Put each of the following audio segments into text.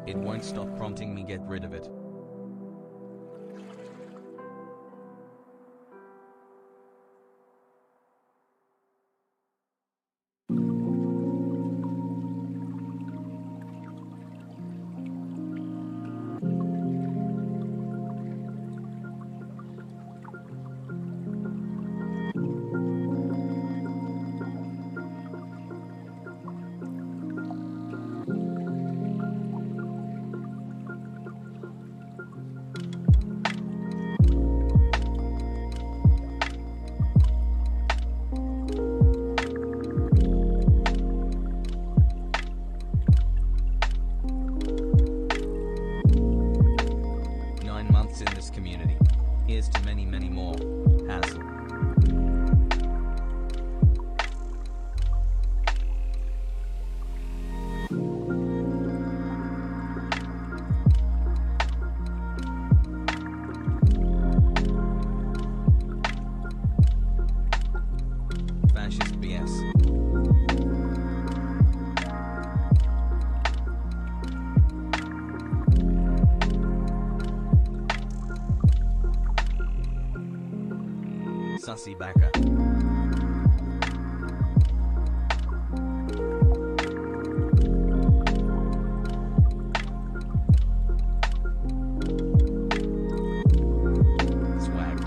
It won't stop prompting me, get rid of it. In this community. Here's to many, many more. Hasan. Fascist BS. Sussy backer. Swag.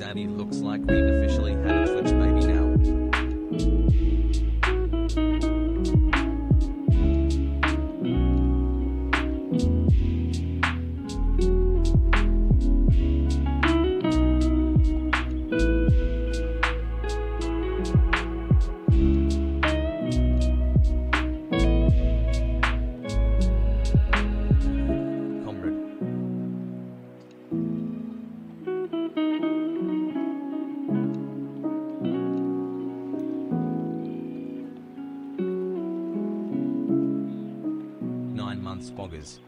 Abby looks like we've officially had a Twitch baby now. Spoggers.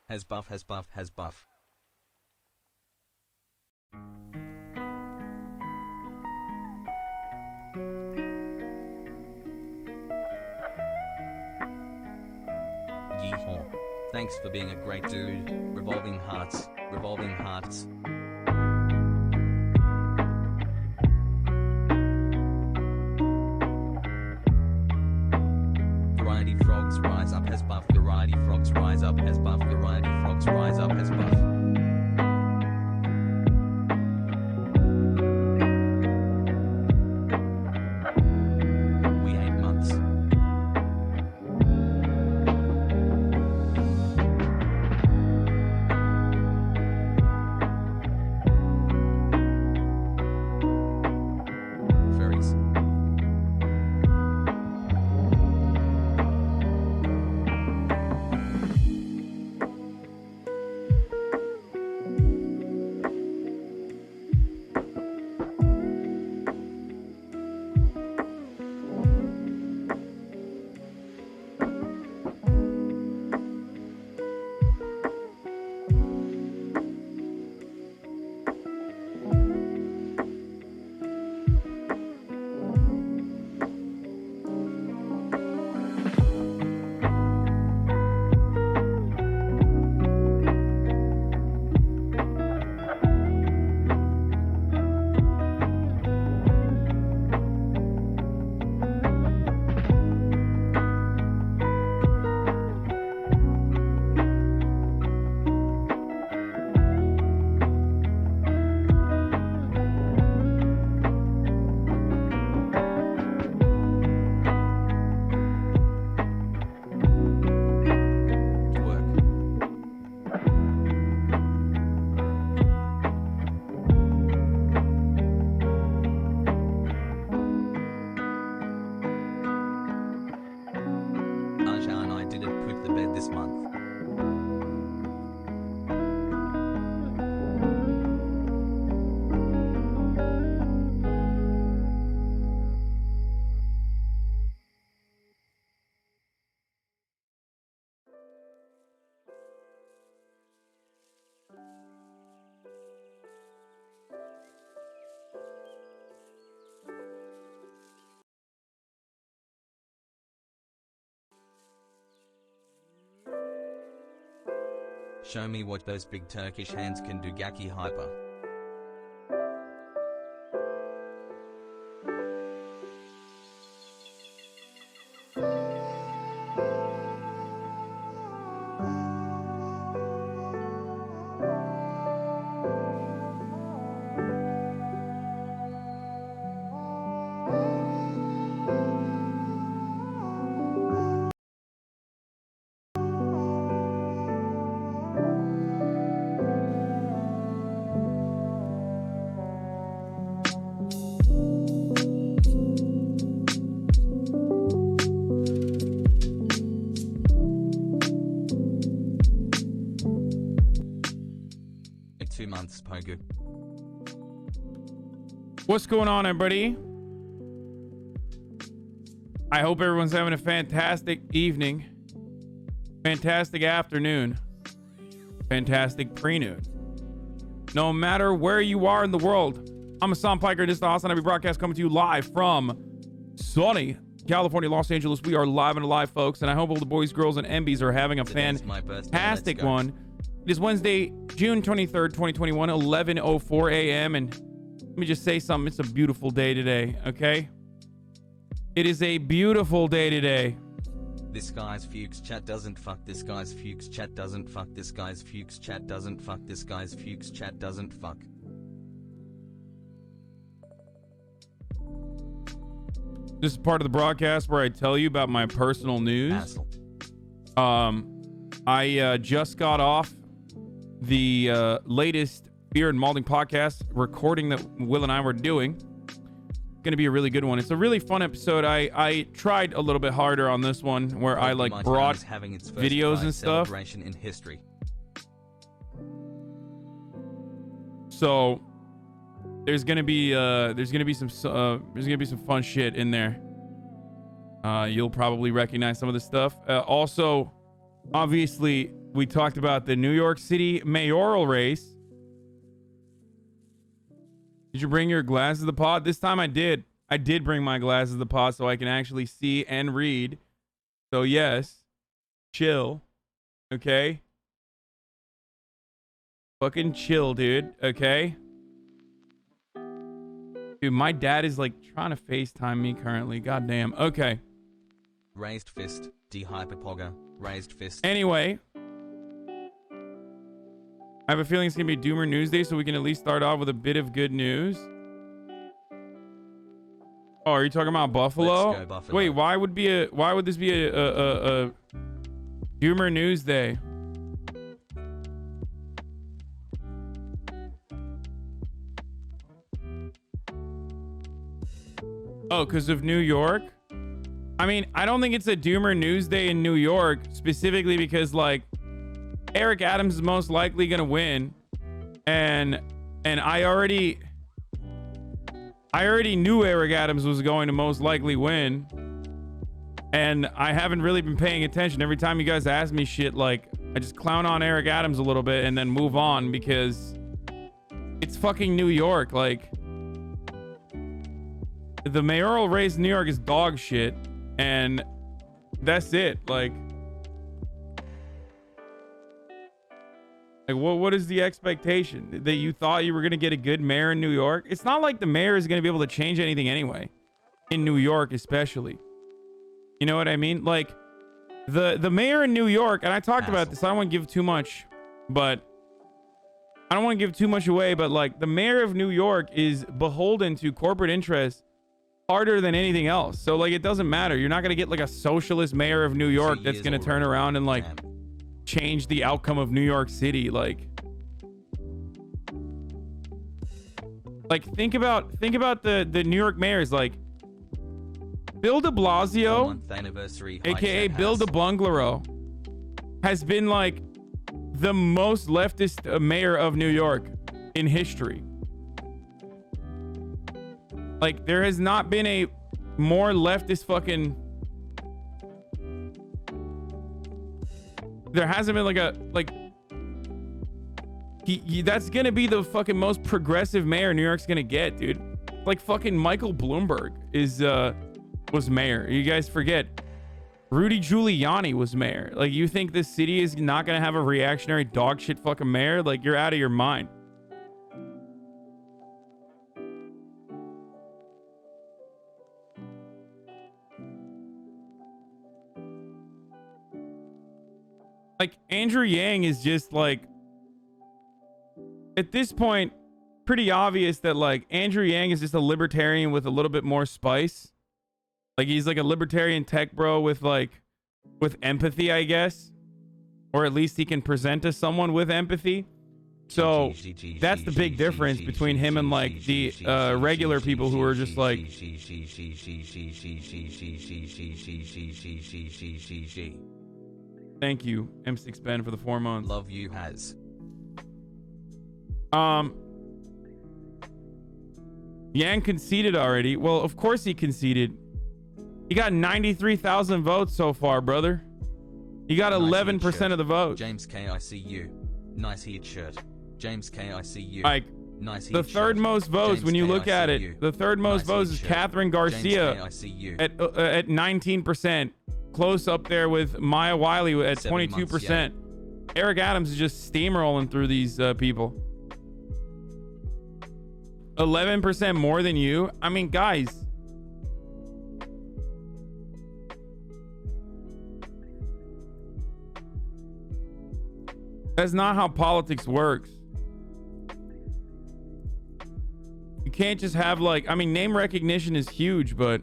Has buff. Yeehaw. Thanks for being a great dude. Revolving hearts. Variety frogs rise up, has buff. Variety frogs rise up, has buff. Variety frogs rise up, has buff. didn't poop the bed this month. Show me what those big Turkish hands can do, Gaki Hyper. Pogu. What's going on, everybody? I hope everyone's having a fantastic evening, fantastic afternoon, fantastic pre-noon. No matter where you are in the world, I'm Hasan Piker. This is the HasanAbi broadcast coming to you live from sunny California, Los Angeles. We are live and alive, folks, and I hope all the boys, girls, and MBs are having a fantastic one. It is Wednesday, June 23rd, 2021, 11:04 a.m. And let me just say something. It's a beautiful day today, okay? It is a beautiful day today. This guy's Fuchs chat doesn't fuck. This guy's Fuchs chat doesn't fuck. This guy's Fuchs chat doesn't fuck. This guy's Fuchs chat doesn't fuck. This is part of the broadcast where I tell you about my personal news. Asshole. I just got off the latest Fear and Malding podcast recording that Will and I were doing. Gonna be a really good one. It's a really fun episode. I tried a little bit harder on this one where I like brought videos and stuff. In history. So there's gonna be some fun shit in there. You'll probably recognize some of the stuff. Also, obviously, we talked about the New York City mayoral race. Did you bring your glasses to the pod? This time I did. I did bring my glasses to the pod so I can actually see and read. So yes, chill. Okay? Fucking chill, dude. Okay? Dude, my dad is like trying to FaceTime me currently. Goddamn. Okay. Raised fist. D-hyperpogger. Raised fist. Anyway, I have a feeling it's gonna be Doomer News Day, so we can at least start off with a bit of good news. Oh, are you talking about Buffalo? Let's go, Buffalo. Wait, why would this be a Doomer News Day? Oh, because of New York? I mean, I don't think it's a Doomer News Day in New York, specifically because, like, Eric Adams is most likely gonna win, and I already knew Eric Adams was going to most likely win, and I haven't really been paying attention. Every time you guys ask me shit, like, I just clown on Eric Adams a little bit and then move on because it's fucking New York. Like, the mayoral race in New York is dog shit, and that's it. Like, what is the expectation? That you thought you were going to get a good mayor in New York? It's not like the mayor is going to be able to change anything anyway. In New York, especially. You know what I mean? Like, the mayor in New York, and I talked about this, I don't want to give too much, but I don't want to give too much away, but like, the mayor of New York is beholden to corporate interests harder than anything else. So like, it doesn't matter. You're not going to get like a socialist mayor of New York that's going to turn around and like change the outcome of New York City. Like think about the New York mayors. Like, Bill de Blasio, 4-month anniversary. aka Bill de Bungalow, has been like the most leftist mayor of New York in history. Like, there has not been a more leftist fucking... There hasn't been like a... Like... That's gonna be the fucking most progressive mayor New York's gonna get, dude. Like fucking Michael Bloomberg was mayor. You guys forget. Rudy Giuliani was mayor. Like, you think this city is not gonna have a reactionary dog shit fucking mayor? Like, you're out of your mind. Like, Andrew Yang is just like, at this point, pretty obvious that like Andrew Yang is just a libertarian with a little bit more spice. Like, he's like a libertarian tech bro with empathy, I guess. Or at least he can present to someone with empathy. So that's the big difference between him and like the regular people who are just like... Thank you, M6 Ben, for the 4 months. Love you, Has. Yang conceded already. Well, of course he conceded. He got 93,000 votes so far, brother. He got 11% of the vote. James K, I see you. Nice heat shirt. James K, I see you. Like, nice the third most votes, when you look at it, the third most votes is Catherine Garcia at 19%. Close up there with Maya Wiley at 22%. Eric Adams is just steamrolling through these people. 11% more than you. I mean, guys. That's not how politics works. You can't just have like, I mean, name recognition is huge, but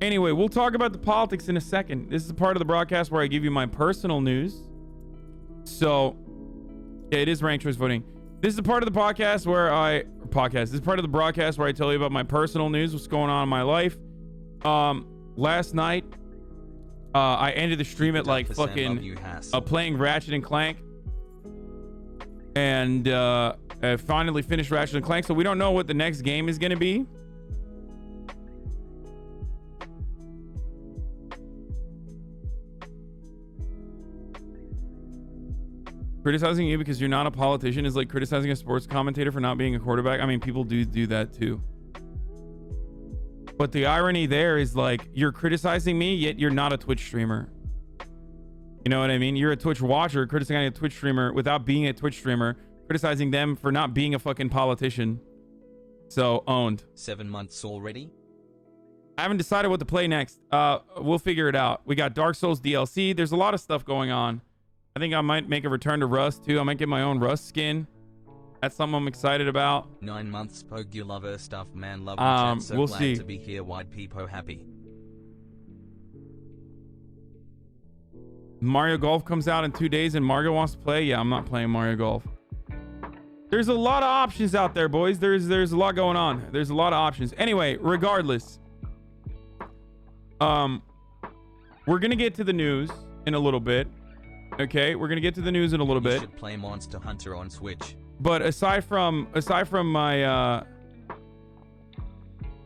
anyway, we'll talk about the politics in a second. This is the part of the broadcast where I give you my personal news. So, yeah, it is ranked choice voting. This is the part of the podcast where this is part of the broadcast where I tell you about my personal news, what's going on in my life. Last night, I ended the stream at like fucking playing Ratchet and Clank. And I finally finished Ratchet and Clank, so we don't know what the next game is going to be. Criticizing you because you're not a politician is like criticizing a sports commentator for not being a quarterback. I mean, people do that too. But the irony there is like, you're criticizing me, yet you're not a Twitch streamer. You know what I mean? You're a Twitch watcher criticizing a Twitch streamer without being a Twitch streamer, criticizing them for not being a fucking politician. So, owned. 7 months already? I haven't decided what to play next. We'll figure it out. We got Dark Souls DLC. There's a lot of stuff going on. I think I might make a return to Rust too. I might get my own Rust skin. That's something I'm excited about. 9 months, Pogue, you lover stuff, man. Love chat. So we'll glad see. To be here. White people happy. Mario Golf comes out in 2 days and Margo wants to play. Yeah, I'm not playing Mario Golf. There's a lot of options out there, boys. There's a lot going on. There's a lot of options. Anyway, regardless. We're gonna get to the news in a little bit. Okay, we're gonna get to the news in a little bit. You should play Monster Hunter on Switch. But aside from my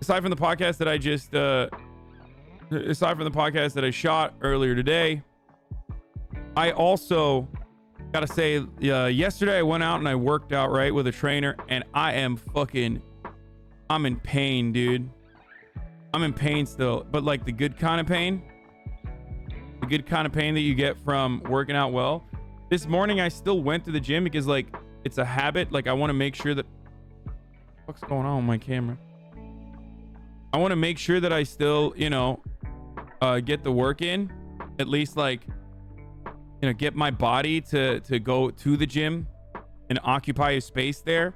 aside from the podcast that I just aside from the podcast that I shot earlier today, I also gotta say, yesterday I went out and I worked out right with a trainer, and I'm in pain, dude. I'm in pain still, but like the good kind of pain. The good kind of pain that you get from working out well. This morning I still went to the gym because like it's a habit. Like I want to make sure that what's going on with my camera. I want to make sure that I still, get the work in, at least like, get my body to go to the gym and occupy a space there.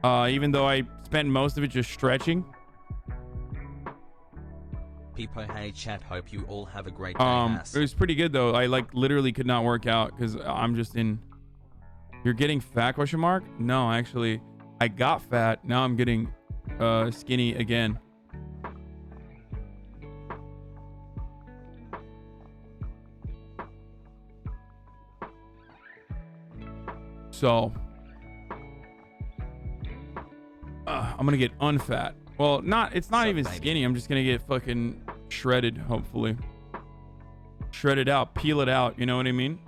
Even though I spent most of it just stretching. People, hey chat, hope you all have a great day. It was pretty good though. I like literally could not work out because I'm just in You're getting fat, question mark? No, actually, I got fat. Now I'm getting skinny again. So I'm gonna get unfat. Well, it's not even skinny. I'm just gonna get fucking shredded, hopefully. Shred it out, peel it out, you know what I mean?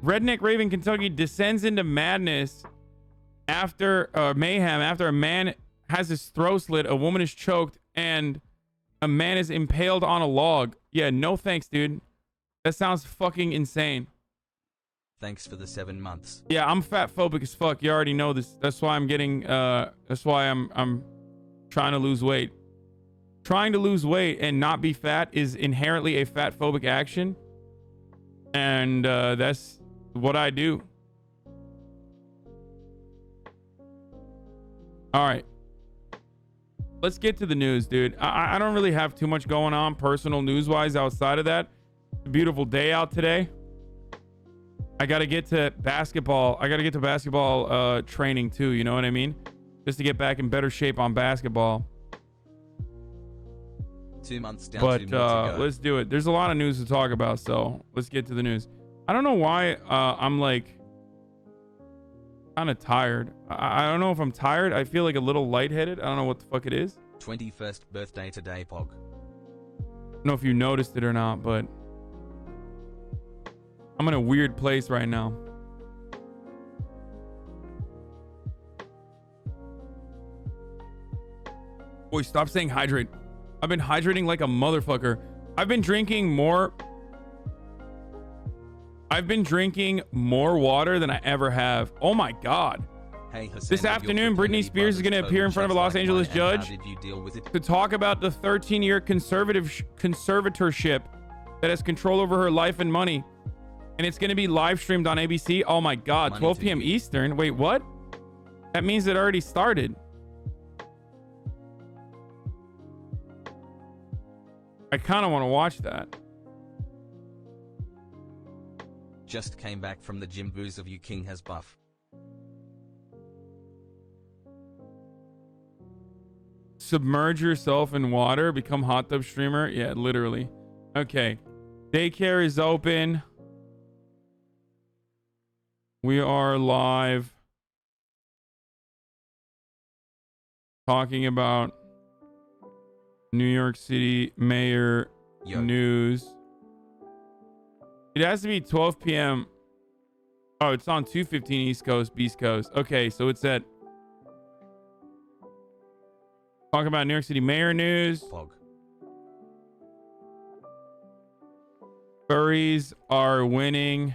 Redneck Raven, Kentucky descends into madness after mayhem after a man has his throat slit, a woman is choked, and a man is impaled on a log. Yeah, no thanks, dude. That sounds fucking insane. Thanks for the 7 months. Yeah, I'm fat phobic as fuck. You already know this. That's why I'm getting that's why I'm trying to lose weight. Trying to lose weight and not be fat is inherently a fat phobic action. And that's what I do. All right. Let's get to the news, dude. I don't really have too much going on personal news-wise outside of that. It's a beautiful day out today. I got to get to basketball. I got to get to basketball training too, you know what I mean? Just to get back in better shape on basketball. 2 months down. But 2 months ago. let's do it. There's a lot of news to talk about, so let's get to the news. I don't know why I'm like kind of tired. I don't know if I'm tired. I feel like a little lightheaded. I don't know what the fuck it is. 21st birthday today, Pog. I don't know if you noticed it or not, but I'm in a weird place right now. Boy, stop saying hydrate. I've been hydrating like a motherfucker. I've been drinking more water than I ever have. Oh my God. Hey, Hasan, this afternoon, Britney Spears is going to appear in front of a Los Angeles judge to talk about the 13-year conservatorship that has control over her life and money. And it's going to be live streamed on ABC. Oh my God, 12 p.m. Eastern. Wait, what? That means it already started. I kind of want to watch that. Just came back from the gym. Booze of you king has buff. Submerge yourself in water, become hot tub streamer. Yeah, literally. Okay. Daycare is open. We are live. Talking about New York City mayor news. It has to be 12 p.m. Oh, it's on 2:15 East Coast, Beast Coast. Okay, so it's at. Talking about New York City mayor news. Pog. Furries are winning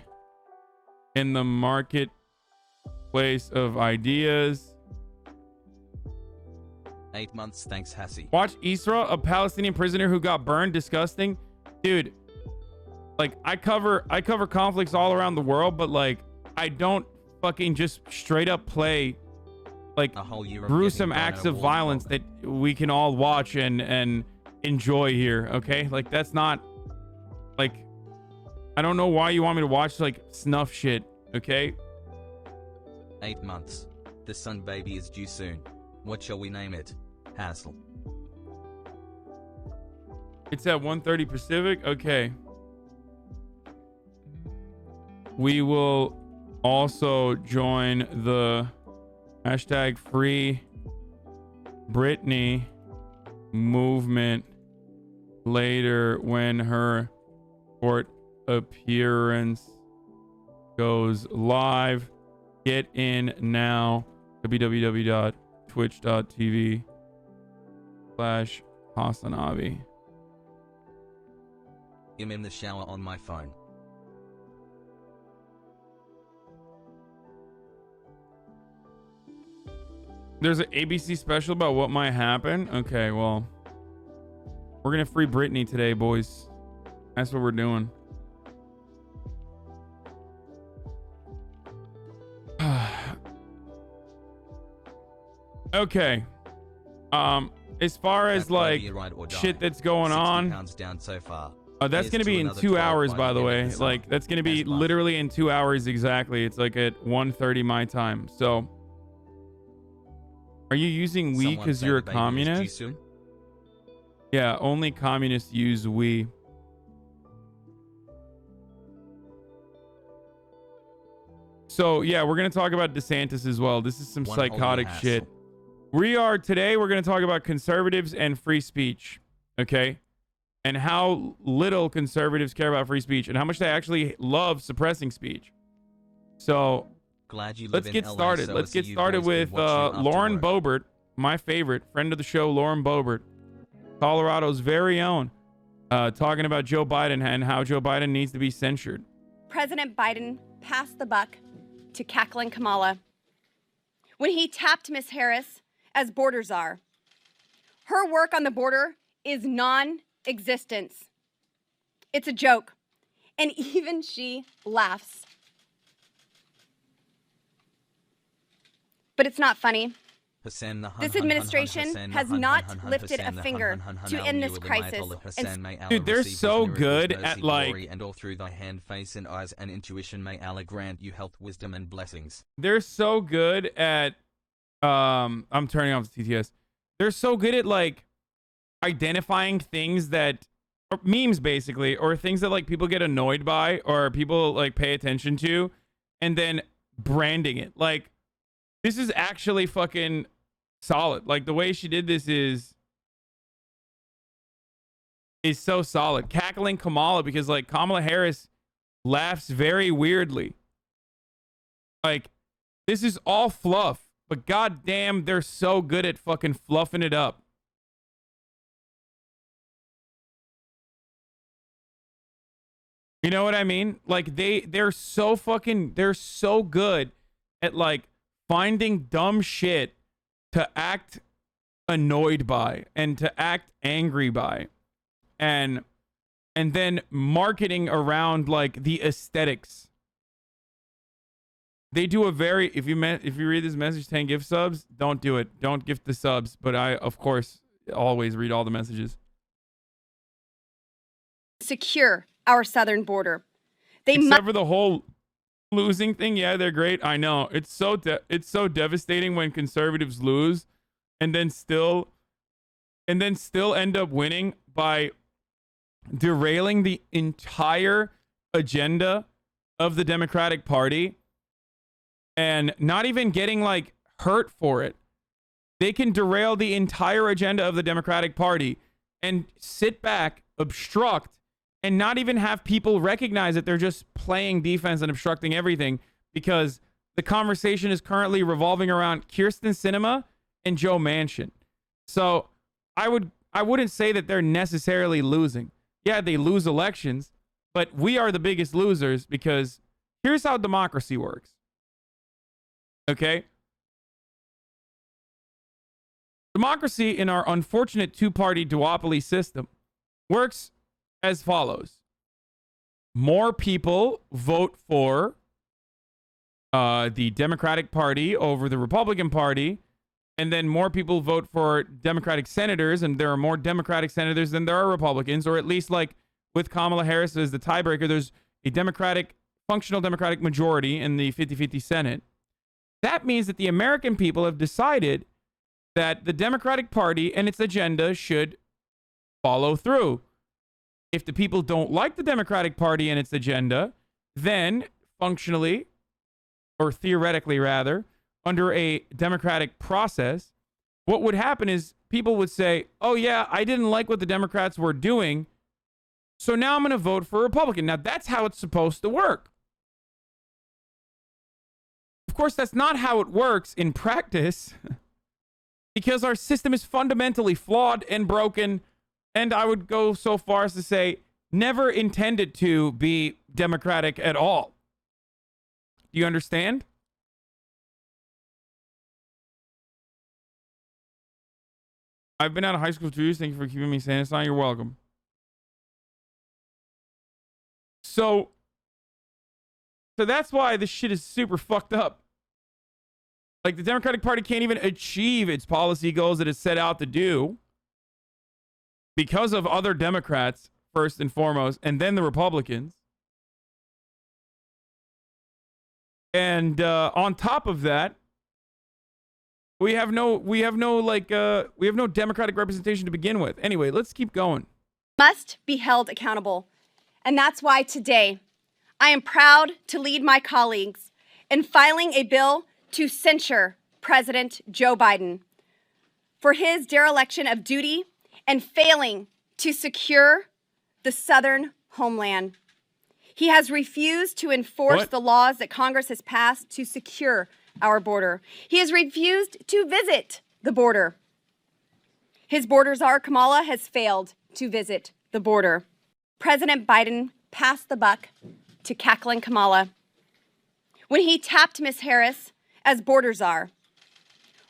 in the marketplace of ideas. 8 months, thanks, Hassie. Watch Isra, a Palestinian prisoner who got burned. Disgusting, dude. Like I cover conflicts all around the world, but like I don't fucking just straight up play like gruesome acts of violence that we can all watch and enjoy here. Okay, like that's not like I don't know why you want me to watch like snuff shit. Okay. 8 months. The sun baby is due soon. What shall we name it? Hassle. It's at 1:30 Pacific. Okay. We will also join the hashtag Free Britney movement later when her court appearance goes live. Get in now. www.twitch.tv/HasanAbi. I'm in the shower on my phone. There's an ABC special about what might happen. Okay, well, we're gonna free Britney today, boys. That's what we're doing. Okay. As far as like shit that's going on, pounds down so far. That's Here's going to be in another 2 12 hours, by by the the way. end of the summer. Like, that's going to be As well. literally in 2 hours exactly. It's like at 1:30 my time. So, are you using we Someone because say you're a the baby is due communist? soon? Yeah, only communists use we. So, yeah, we're going to talk about DeSantis as well. This is some One psychotic holy shit. hassle. Today, we're going to talk about conservatives and free speech. Okay? And how little conservatives care about free speech and how much they actually love suppressing speech. So, Glad you live let's in get LA, started. so Let's I see get you started boys with can watch you after Lauren work. Boebert, my favorite, friend of the show, Lauren Boebert, Colorado's very own, talking about Joe Biden and how Joe Biden needs to be censured. President Biden passed the buck to cackling Kamala when he tapped Miss Harris as border czar. Her work on the border is non-existent. It's a joke. And even she laughs. But it's not funny. This administration has not lifted a finger to end this crisis. Dude, they're so good at like... And all through thy hand, face and eyes and intuition may Allah grant you health, wisdom and blessings. They're so good at... I'm turning off the TTS. They're so good at like identifying things that... Or memes basically, or things that like people get annoyed by or people like pay attention to and then branding it. Like, this is actually fucking solid. Like, the way she did this is so solid. Cackling Kamala, because like Kamala Harris laughs very weirdly. Like, this is all fluff, but goddamn, they're so good at fucking fluffing it up. You know what I mean? Like, they're so good at like finding dumb shit to act annoyed by and to act angry by, and then marketing around like the aesthetics. They do a very... If you read this message, 10 gift subs, don't do it. Don't gift the subs. But I, of course, always read all the messages. Secure our southern border. Except for the whole losing thing. Yeah, they're great. I know. It's so devastating when conservatives lose and then still end up winning by derailing the entire agenda of the Democratic Party and not even getting like hurt for it. They can derail the entire agenda of the Democratic Party and sit back, obstruct, and not even have people recognize that they're just playing defense and obstructing everything, because the conversation is currently revolving around Kyrsten Sinema and Joe Manchin. So I wouldn't say that they're necessarily losing. Yeah, they lose elections, but we are the biggest losers, because here's how democracy works. Okay? Democracy in our unfortunate two-party duopoly system works as follows. More people vote for the Democratic Party over the Republican Party, and then more people vote for Democratic senators, and there are more Democratic senators than there are Republicans, or at least like with Kamala Harris as the tiebreaker, there's a functional Democratic majority in the 50-50 Senate. That means that the American people have decided that the Democratic Party and its agenda should follow through. If the people don't like the Democratic Party and its agenda, then functionally, or theoretically rather, under a democratic process, what would happen is people would say, oh yeah, I didn't like what the Democrats were doing, so now I'm going to vote for a Republican. Now that's how it's supposed to work. Of course, that's not how it works in practice, because our system is fundamentally flawed and broken. And I would go so far as to say, never intended to be democratic at all. Do you understand? I've been out of high school for 2 years. Thank you for keeping me sane. It's not. You're welcome. So that's why this shit is super fucked up. Like, the Democratic Party can't even achieve its policy goals that it set out to do because of other Democrats first and foremost, and then the Republicans. And on top of that, we have no Democratic representation to begin with. Anyway, let's keep going. Must be held accountable. And that's why today I am proud to lead my colleagues in filing a bill to censure President Joe Biden for his dereliction of duty and failing to secure the southern homeland. He has refused to enforce the laws that Congress has passed to secure our border. He has refused to visit the border. His border czar, Kamala, has failed to visit the border. President Biden passed the buck to cackling Kamala when he tapped Ms. Harris as border czar.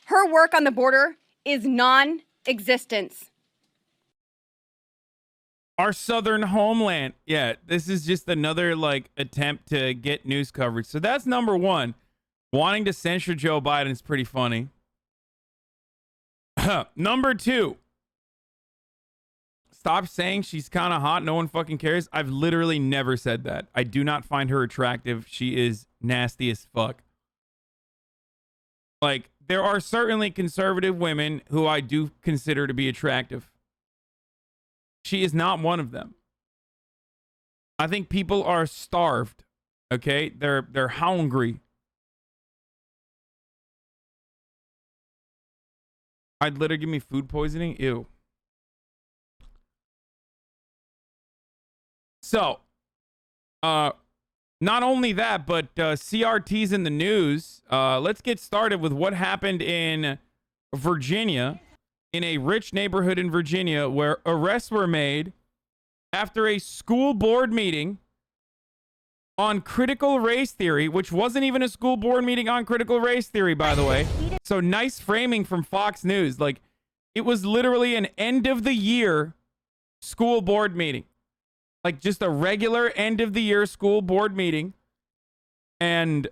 Her work on the border is non-existent. Our southern homeland. Yeah, this is just another like attempt to get news coverage. So that's number one. Wanting to censure Joe Biden is pretty funny. Number two. Stop saying she's kind of hot. No one fucking cares. I've literally never said that. I do not find her attractive. She is nasty as fuck. Like, there are certainly conservative women who I do consider to be attractive. She is not one of them. I think people are starved. Okay? They're hungry. I'd literally give me food poisoning. Ew. So, not only that, but CRT's in the news. Let's get started with what happened in Virginia, in a rich neighborhood in Virginia, where arrests were made after a school board meeting on critical race theory, which wasn't even a school board meeting on critical race theory, by the way. So nice framing from Fox News. Like, it was literally an end of the year school board meeting. Like, just a regular end of the year school board meeting. And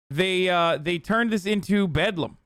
they turned this into bedlam.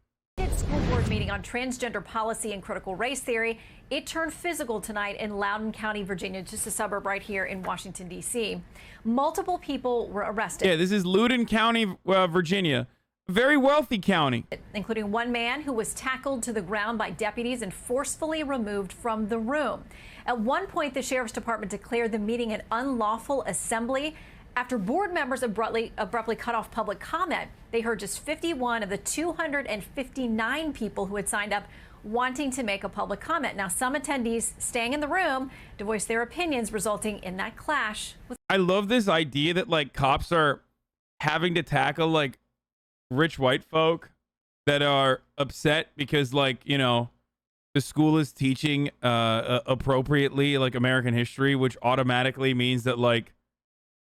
School board meeting on transgender policy and critical race theory. It turned physical tonight in Loudoun County, Virginia, just a suburb right here in Washington, D.C. Multiple people were arrested. Yeah, this is Loudoun County, Virginia. Very wealthy county. Including one man who was tackled to the ground by deputies and forcefully removed from the room. At one point, the sheriff's department declared the meeting an unlawful assembly after board members abruptly cut off public comment. They heard just 51 of the 259 people who had signed up wanting to make a public comment. Now, some attendees staying in the room to voice their opinions, resulting in that clash. I love this idea that, like, cops are having to tackle, like, rich white folk that are upset because, like, you know, the school is teaching appropriately, like, American history, which automatically means that, like,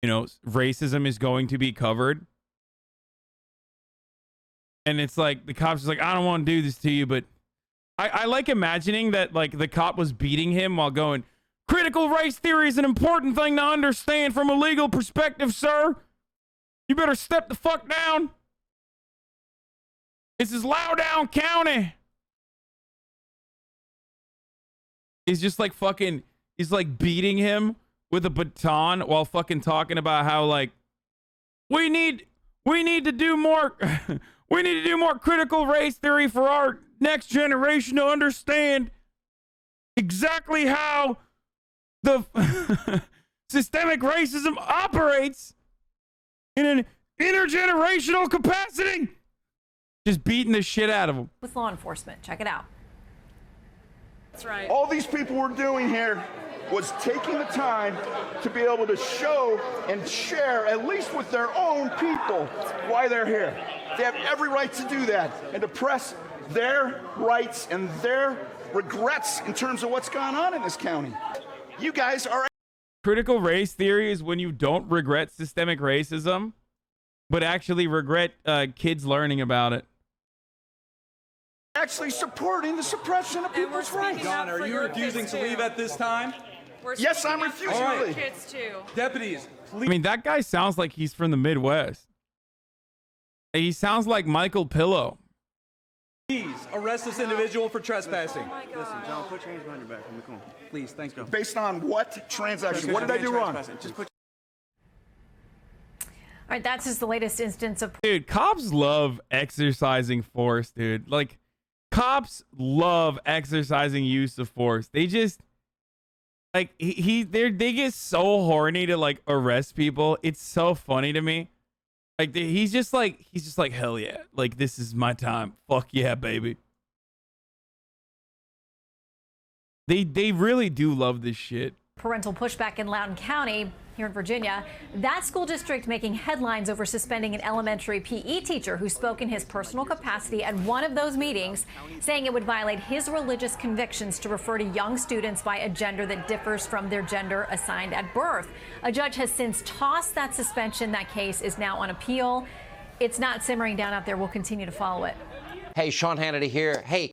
you know, racism is going to be covered. And it's like, the cop's just like, I don't want to do this to you, but I like imagining that, like, the cop was beating him while going, critical race theory is an important thing to understand from a legal perspective, sir. You better step the fuck down. This is Loudoun County. He's just like fucking, he's like beating him with a baton while fucking talking about how, like, we need to do more we need to do more critical race theory for our next generation to understand exactly how the systemic racism operates in an intergenerational capacity. Just beating the shit out of him. With law enforcement. Check it out. That's right. All these people were doing here was taking the time to be able to show and share, at least with their own people, why they're here. They have every right to do that and to press their rights and their regrets in terms of what's gone on in this county. You guys are... Critical race theory is when you don't regret systemic racism, but actually regret kids learning about it. Actually supporting the suppression of people's rights. John, are you refusing to leave at this time? Yes, I'm refusing to leave. Kids too. Deputies, please. I mean, that guy sounds like he's from the Midwest. He sounds like Michael Pillow. Please arrest this individual for trespassing. Listen, John, put your hands behind your back. Come on. Please, thank you. Based on what transaction? What did I do wrong? Just put. All right, that's just the latest instance of. Dude, cops love exercising force, dude. Like, cops love exercising use of force. They just, like, they get so horny to, like, arrest people. It's so funny to me. Like, he's just like, hell yeah. Like, this is my time. Fuck yeah, baby. They really do love this shit. Parental pushback in Loudoun County here in Virginia. That school district making headlines over suspending an elementary PE teacher who spoke in his personal capacity at one of those meetings, saying it would violate his religious convictions to refer to young students by a gender that differs from their gender assigned at birth. A judge has since tossed that suspension. That case is now on appeal. It's not simmering down out there. We'll continue to follow it. Hey, Sean Hannity here. Hey.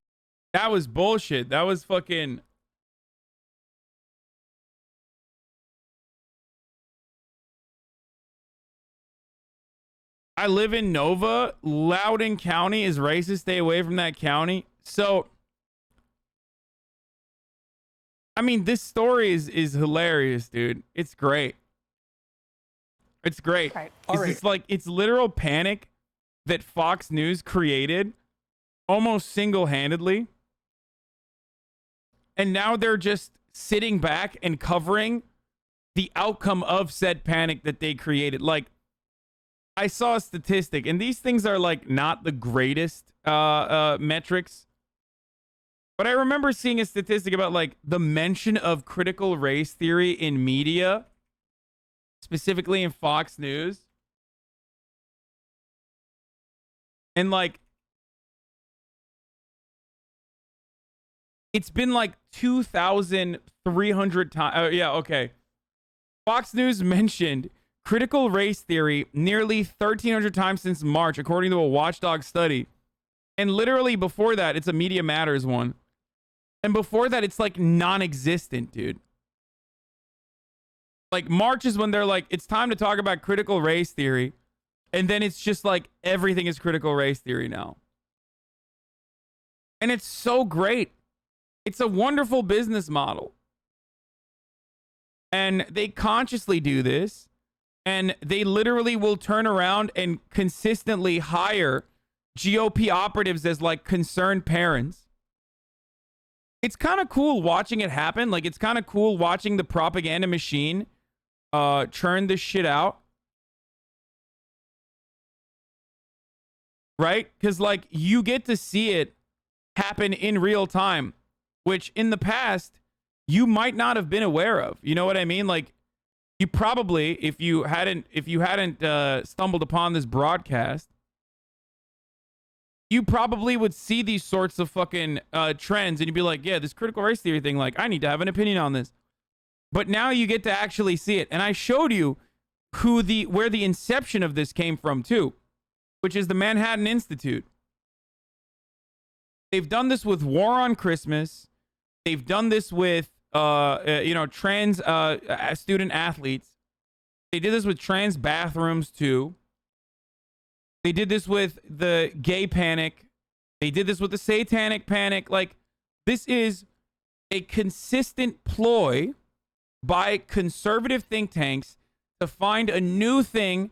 That was bullshit. That was fucking... I live in Nova. Loudoun County is racist. Stay away from that county. So, I mean, this story is hilarious, dude. It's great. It's great. Right. It's like, it's literal panic that Fox News created almost single-handedly. And now they're just sitting back and covering the outcome of said panic that they created. Like, I saw a statistic, and these things are like not the greatest metrics, but I remember seeing a statistic about like the mention of critical race theory in media, specifically in Fox News. And like, it's been like 2,300 times. Yeah, okay. Fox News mentioned critical race theory nearly 1,300 times since March, according to a Watchdog study. And literally before that, it's a Media Matters one. And before that, it's like non-existent, dude. Like, March is when they're like, it's time to talk about critical race theory. And then it's just like, everything is critical race theory now. And it's so great. It's a wonderful business model. And they consciously do this. And they literally will turn around and consistently hire GOP operatives as like concerned parents. It's kind of cool watching it happen. Like, it's kind of cool watching the propaganda machine churn this shit out. Right? Because like, you get to see it happen in real time, which in the past you might not have been aware of. You know what I mean? Like, you probably, if you hadn't stumbled upon this broadcast, you probably would see these sorts of fucking trends, and you'd be like, yeah, this critical race theory thing, like, I need to have an opinion on this. But now you get to actually see it, and I showed you where the inception of this came from too, which is the Manhattan Institute. They've done this with War on Christmas. They've done this with trans student athletes. They did this with trans bathrooms too. They did this with the gay panic. They did this with the satanic panic. Like, this is a consistent ploy by conservative think tanks to find a new thing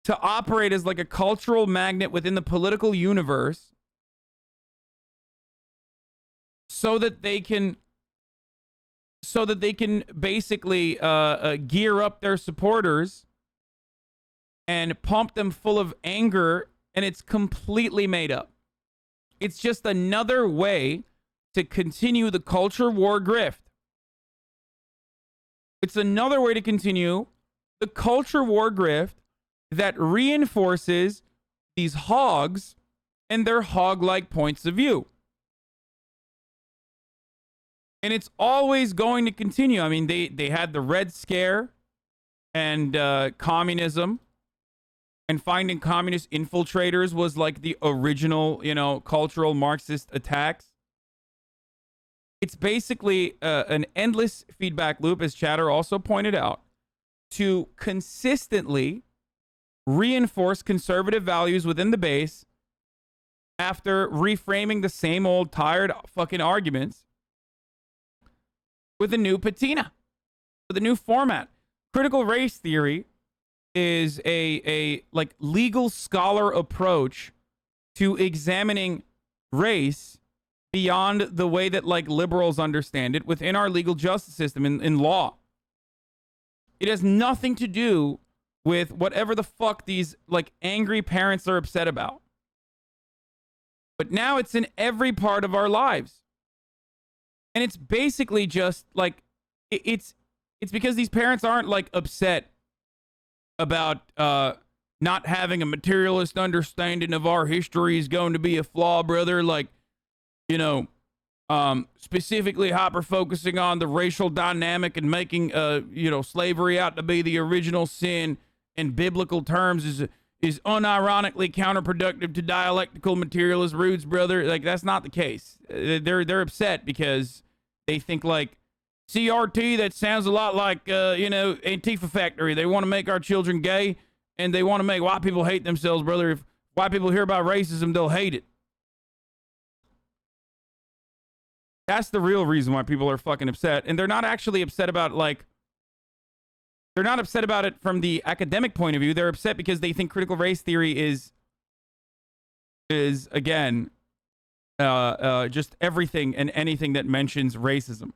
to operate as like a cultural magnet within the political universe so that they can basically gear up their supporters and pump them full of anger, and it's completely made up. It's just another way to continue the culture war grift. It's another way to continue the culture war grift that reinforces these hogs and their hog-like points of view. And it's always going to continue. I mean, they had the Red Scare and communism, and finding communist infiltrators was like the original, cultural Marxist attacks. It's basically an endless feedback loop, as Chatter also pointed out, to consistently reinforce conservative values within the base after reframing the same old tired fucking arguments with a new patina, with a new format. Critical race theory is a like legal scholar approach to examining race beyond the way that like liberals understand it within our legal justice system in law. It has nothing to do with whatever the fuck these like angry parents are upset about. But now it's in every part of our lives. And it's basically just like it's because these parents aren't like upset about not having a materialist understanding of our history is going to be a flaw, brother. Like, you know, specifically hyper focusing on the racial dynamic and making you know, slavery out to be the original sin in biblical terms is unironically counterproductive to dialectical materialist roots, brother. Like, that's not the case. They're upset because they think like CRT, that sounds a lot like you know, Antifa Factory. They want to make our children gay, and they want to make white people hate themselves, brother. If white people hear about racism, they'll hate it. That's the real reason why people are fucking upset. And they're not actually upset about, like, they're not upset about it from the academic point of view. They're upset because they think critical race theory is again, just everything and anything that mentions racism.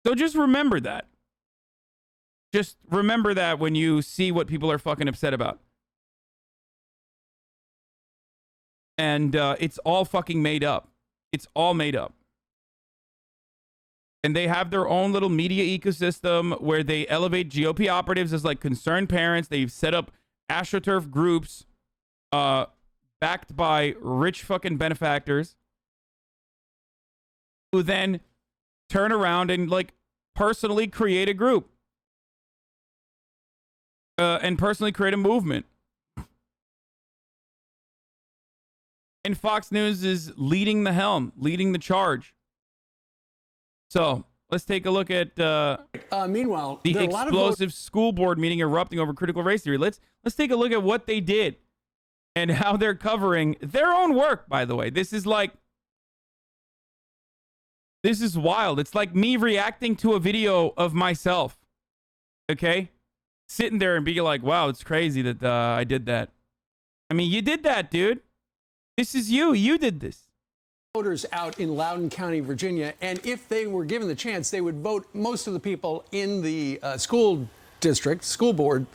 So just remember that. Just remember that when you see what people are fucking upset about. And it's all fucking made up. It's all made up. And they have their own little media ecosystem where they elevate GOP operatives as like concerned parents. They've set up AstroTurf groups backed by rich fucking benefactors who then turn around and like personally create a group and personally create a movement. And Fox News is leading the helm, leading the charge. So let's take a look at meanwhile, the explosive school board meeting erupting over critical race theory. Let's take a look at what they did and how they're covering their own work, by the way. This is wild. It's like me reacting to a video of myself. Okay? Sitting there and being like, wow, it's crazy that I did that. I mean, you did that, dude. This is you. You did this. Voters out in Loudoun County, Virginia, and if they were given the chance, they would vote most of the people in the school district, school board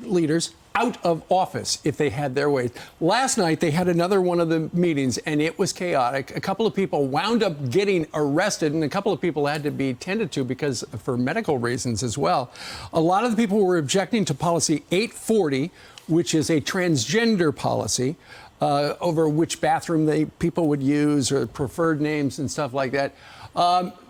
leaders out of office if they had their way. Last night, they had another one of the meetings, and it was chaotic. A couple of people wound up getting arrested, and a couple of people had to be tended to because for medical reasons as well. A lot of the people were objecting to policy 840, which is a transgender policy. Over which bathroom people would use or preferred names and stuff like that.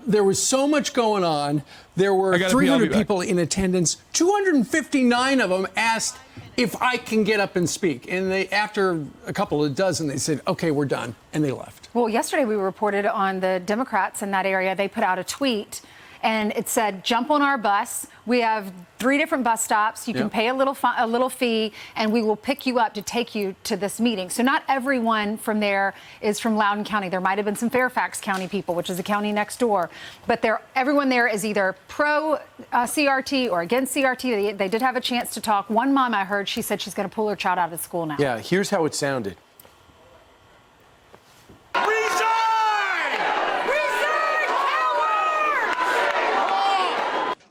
There was so much going on. There were 300 people in attendance. 259 of them asked if I can get up and speak. And they, after a couple of dozen, they said, okay, we're done. And they left. Well, yesterday we reported on the Democrats in that area. They put out a tweet and it said, jump on our bus. We have 3 different bus stops. You can pay a little fee, and we will pick you up to take you to this meeting. So not everyone from there is from Loudoun County. There might have been some Fairfax County people, which is the county next door. But everyone there is either pro CRT or against CRT. They did have a chance to talk. One mom I heard, she said she's going to pull her child out of school now. Yeah, here's how it sounded.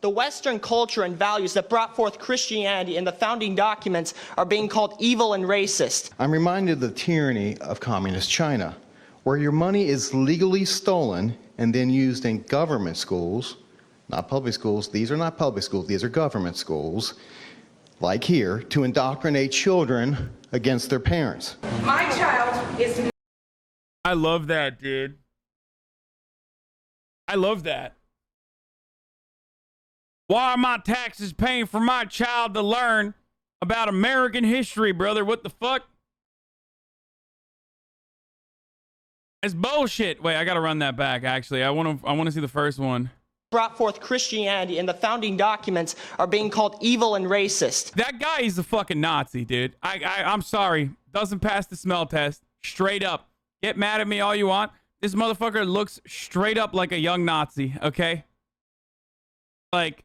The Western culture and values that brought forth Christianity in the founding documents are being called evil and racist. I'm reminded of the tyranny of communist China, where your money is legally stolen and then used in government schools, not public schools. These are not public schools, these are government schools, like here, to indoctrinate children against their parents. My child is... I love that, dude. I love that. Why are my taxes paying for my child to learn about American history, brother? What the fuck? It's bullshit. Wait, I gotta run that back, actually. I wanna see the first one. brought forth Christianity in the founding documents are being called evil and racist. That guy is a fucking Nazi, dude. I'm sorry. Doesn't pass the smell test. Straight up. Get mad at me all you want. This motherfucker looks straight up like a young Nazi, okay? Like,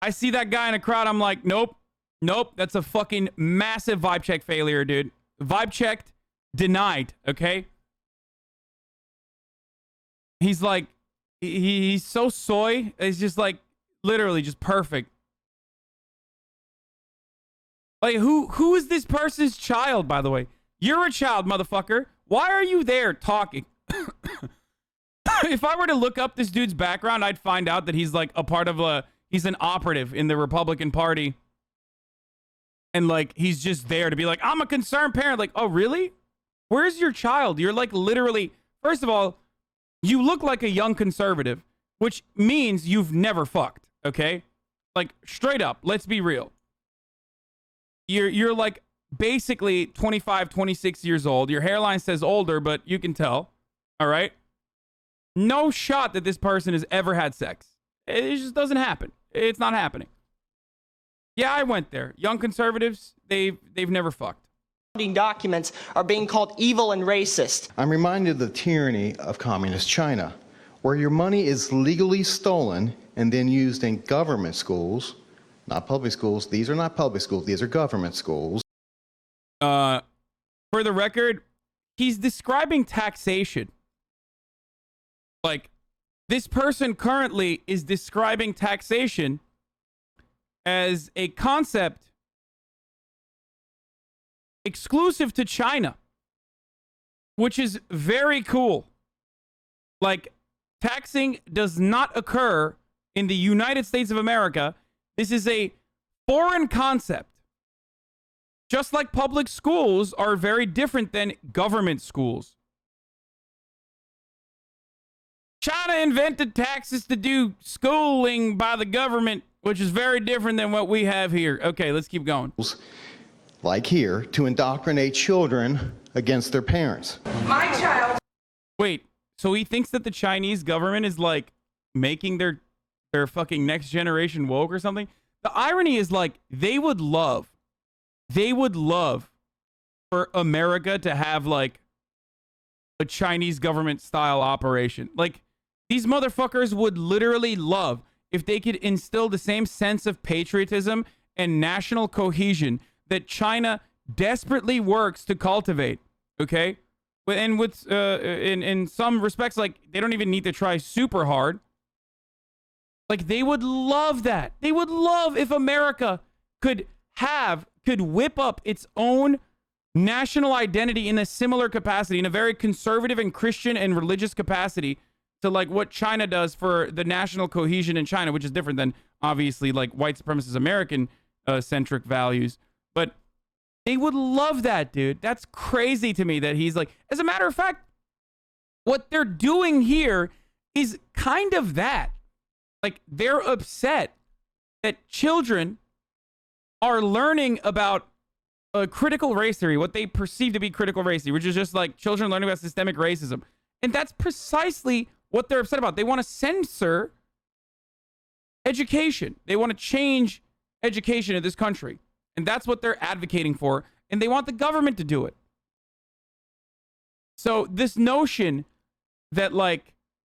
I see that guy in a crowd, I'm like, nope. Nope, that's a fucking massive vibe check failure, dude. Vibe checked, denied, okay? He's like, he's so soy. It's just like, literally just perfect. Like, who is this person's child, by the way? You're a child, motherfucker. Why are you there talking? If I were to look up this dude's background, I'd find out that he's like a part of he's an operative in the Republican Party. And like, he's just there to be like, I'm a concerned parent. Like, oh, really? Where's your child? You're like literally, first of all, you look like a young conservative, which means you've never fucked, okay? Like, straight up, let's be real. You're like basically 25, 26 years old. Your hairline says older, but you can tell, all right? No shot that this person has ever had sex. It just doesn't happen. It's not happening. Yeah, I went there. Young conservatives, they've never fucked. Documents are being called evil and racist. I'm reminded of the tyranny of communist China, where your money is legally stolen and then used in government schools, not public schools. These are not public schools. These are government schools. For the record, he's describing taxation. Like, this person currently is describing taxation as a concept exclusive to China, which is very cool. Like, taxing does not occur in the United States of America. This is a foreign concept. Just like public schools are very different than government schools. China invented taxes to do schooling by the government, which is very different than what we have here. Okay, let's keep going. Like here, to indoctrinate children against their parents. My child. Wait, so he thinks that the Chinese government is like making their fucking next generation woke or something? The irony is like they would love for America to have like a Chinese government style operation. Like, these motherfuckers would literally love if they could instill the same sense of patriotism and national cohesion that China desperately works to cultivate, okay? And with in some respects, like, they don't even need to try super hard. Like, they would love that. They would love if America could whip up its own national identity in a similar capacity, in a very conservative and Christian and religious capacity, to like what China does for the national cohesion in China, which is different than obviously like white supremacist American centric values. But they would love that, dude. That's crazy to me that he's like, as a matter of fact, what they're doing here is kind of that. Like, they're upset that children are learning about critical race theory, what they perceive to be critical race theory, which is just like children learning about systemic racism. And that's precisely what they're upset about. They want to censor education. They want to change education in this country. And that's what they're advocating for. And they want the government to do it. So this notion that like,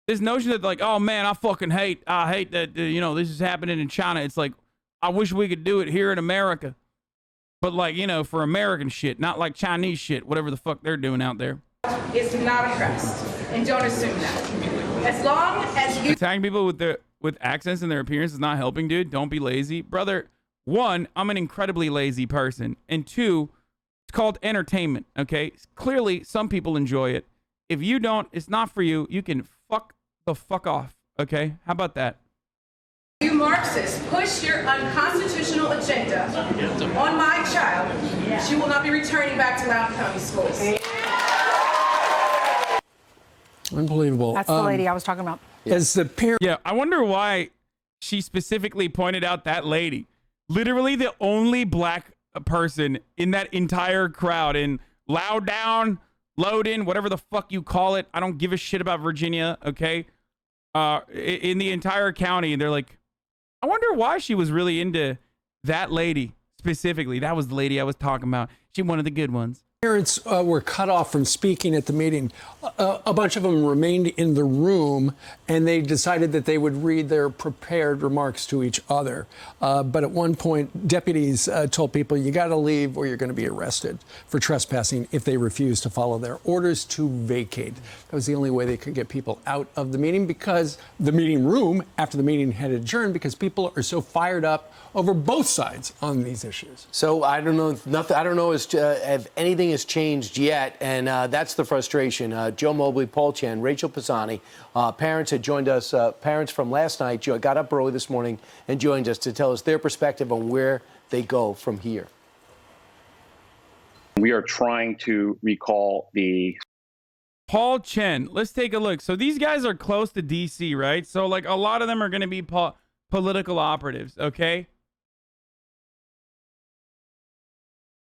oh man, I hate that, this is happening in China. It's like, I wish we could do it here in America. But like, for American shit, not like Chinese shit, whatever the fuck they're doing out there. Is not oppressed, and don't assume that. As long as you attacking people with accents and their appearance is not helping, dude. Don't be lazy, brother. One, I'm an incredibly lazy person, and two, it's called entertainment. Okay, clearly some people enjoy it. If you don't, it's not for you. You can fuck the fuck off. Okay, how about that? You Marxists push your unconstitutional agenda on my child, she will not be returning back to Loudoun County schools. Unbelievable. That's the lady I was talking about. As the parent. Yeah, I wonder why she specifically pointed out that lady. Literally the only black person in that entire crowd in Loudoun, whatever the fuck you call it. I don't give a shit about Virginia, okay? in the entire county, and they're like, I wonder why she was really into that lady specifically. That was the lady I was talking about. She one of the good ones. Parents were cut off from speaking at the meeting. A bunch of them remained in the room, and they decided that they would read their prepared remarks to each other. But at one point, deputies told people, you got to leave or you're going to be arrested for trespassing if they refuse to follow their orders to vacate. That was the only way they could get people out of the meeting, because the meeting room after the meeting had adjourned, because people are so fired up over both sides on these issues. So I don't know, nothing. I don't know if anything has changed yet, and that's the frustration. Joe Mobley, Paul Chen, Rachel Pisani, parents had joined us. Parents from last night got up early this morning and joined us to tell us their perspective on where they go from here. We are trying to recall the Paul Chen. Let's take a look. So these guys are close to DC, right? So like a lot of them are going to be political operatives, okay?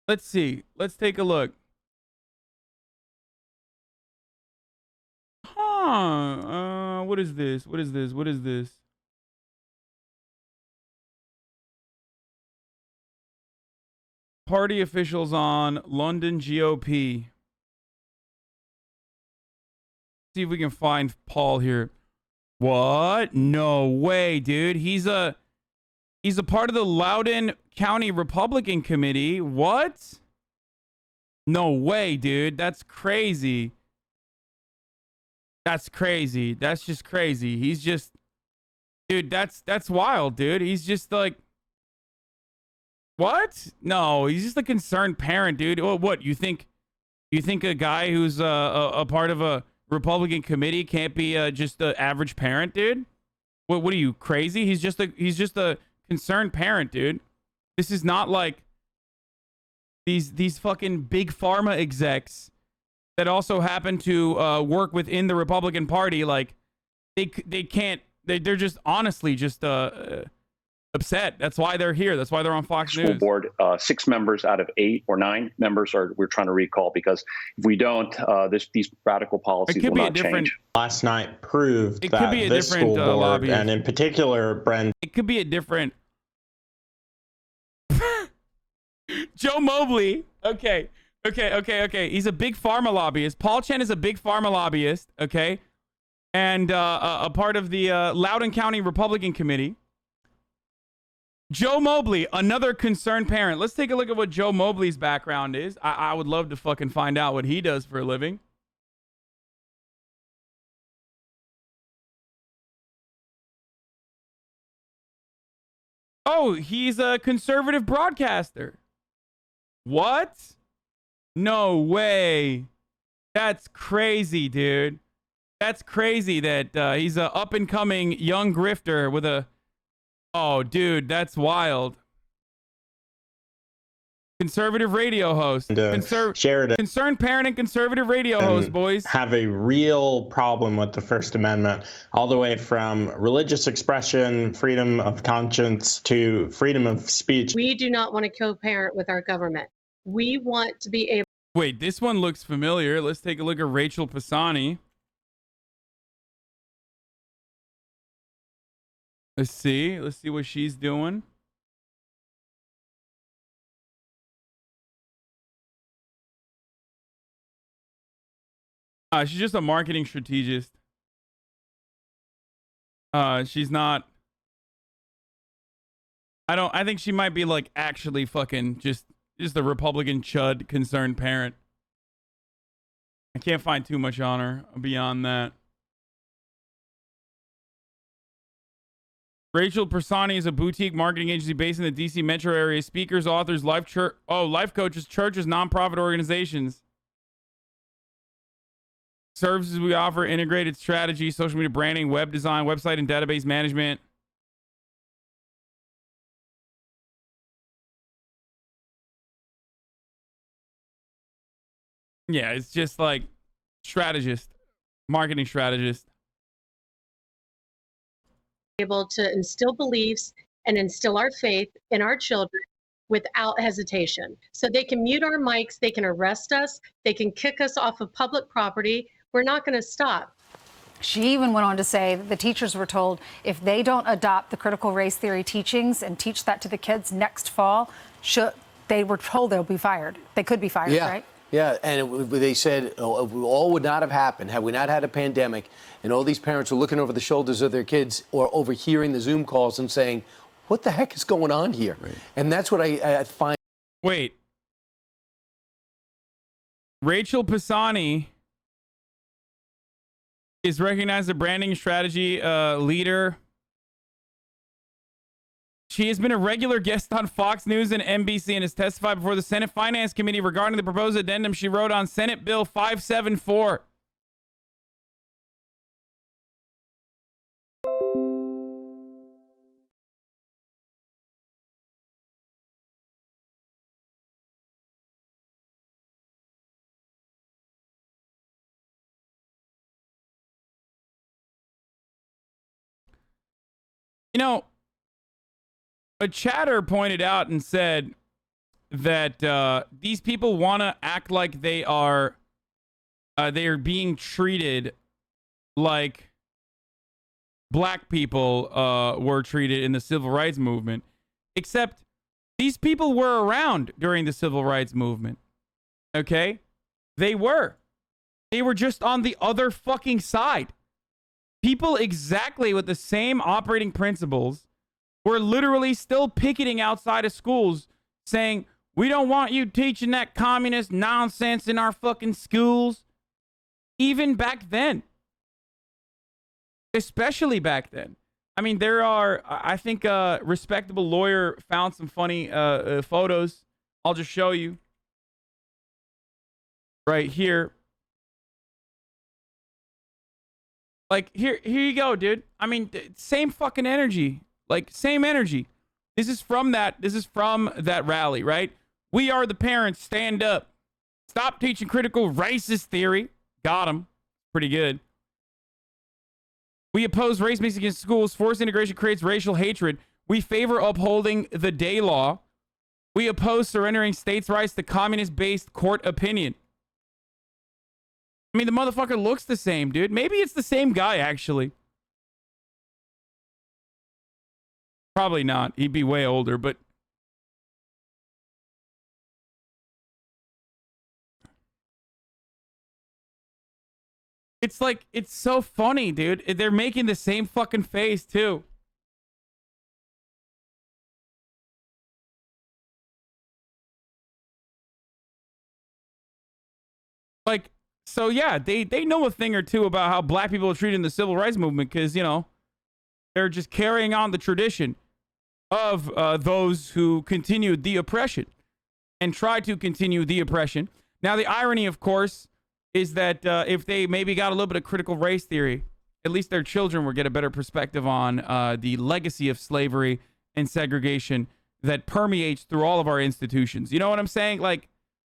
Let's see. Let's take a look. What is this? What is this? What is this? Party officials on London GOP. See if we can find Paul here. What? No way, dude. He's a part of the Loudoun County Republican Committee. What? No way, dude. That's crazy. That's crazy. That's just crazy. He's just, dude, that's wild, dude. He's just like, what? No, he's just a concerned parent, dude. What, you think a guy who's a part of a Republican committee can't be just an average parent, dude? What are you, crazy? He's just a concerned parent, dude. This is not like these fucking big pharma execs that also happen to work within the Republican Party. Like they're just honestly just upset. That's why they're here. That's why they're on Fox school News. Board. 6 members out of 8 or 9 members we're trying to recall, because if we don't, these radical policies will not change. Last night proved It that could be a this different, school board, lobbyist. and in particular, Brenda. It could be a different. Joe Mobley. Okay. He's a big pharma lobbyist. Paul Chen is a big pharma lobbyist. Okay. And a part of the Loudoun County Republican Committee. Joe Mobley, another concerned parent. Let's take a look at what Joe Mobley's background is. I would love to fucking find out what he does for a living. Oh, he's a conservative broadcaster. What? No way. That's crazy, dude. That's crazy that he's a up-and-coming young grifter with a... Oh, dude, that's wild. Conservative radio host. Concerned parent and conservative radio host, boys. Have a real problem with the First Amendment, all the way from religious expression, freedom of conscience, to freedom of speech. We do not want to co-parent with our government. We want to be able... Wait, this one looks familiar. Let's take a look at Rachel Pisani. Let's see what she's doing. She's just a marketing strategist. She's not. I think she might be like actually fucking just a Republican chud concerned parent. I can't find too much on her beyond that. Rachel Pisani is a boutique marketing agency based in the DC metro area. Speakers, authors, life coaches, churches, nonprofit organizations. Services we offer: integrated strategy, social media branding, web design, website and database management. Yeah, it's just like strategist, marketing strategist. able to instill beliefs and instill our faith in our children without hesitation. So they can mute our mics, they can arrest us, they can kick us off of public property. We're not going to stop. She even went on to say that the teachers were told if they don't adopt the critical race theory teachings and teach that to the kids next fall, they were told they'll be fired. They could be fired, right? Yeah, and they said all would not have happened had we not had a pandemic, and all these parents are looking over the shoulders of their kids or overhearing the Zoom calls and saying, what the heck is going on here? Right. And that's what I find. Wait. Rachel Pisani is recognized as a branding strategy leader. She has been a regular guest on Fox News and NBC and has testified before the Senate Finance Committee regarding the proposed addendum she wrote on Senate Bill 574. You know, a chatter pointed out and said that these people want to act like they are being treated like black people were treated in the civil rights movement, except these people were around during the civil rights movement. Okay? They were just on the other fucking side. People exactly with the same operating principles were literally still picketing outside of schools saying, we don't want you teaching that communist nonsense in our fucking schools. Even back then. Especially back then. I mean, there are, I think a respectable lawyer found some funny photos. I'll just show you. Right here. Like, here you go, dude. I mean, same fucking energy. Like, same energy. This is from that rally, right? We are the parents. Stand up. Stop teaching critical racist theory. Got him. Pretty good. We oppose race mixing in schools. Forced integration creates racial hatred. We favor upholding the day law. We oppose surrendering states' rights to communist-based court opinion. I mean, the motherfucker looks the same, dude. Maybe it's the same guy, actually. Probably not. He'd be way older, but... It's like, it's so funny, dude. They're making the same fucking face, too. Like... So, yeah, they know a thing or two about how black people are treated in the civil rights movement because, you know, they're just carrying on the tradition of those who continued the oppression and tried to continue the oppression. Now, the irony, of course, is that if they maybe got a little bit of critical race theory, at least their children would get a better perspective on the legacy of slavery and segregation that permeates through all of our institutions. You know what I'm saying? Like,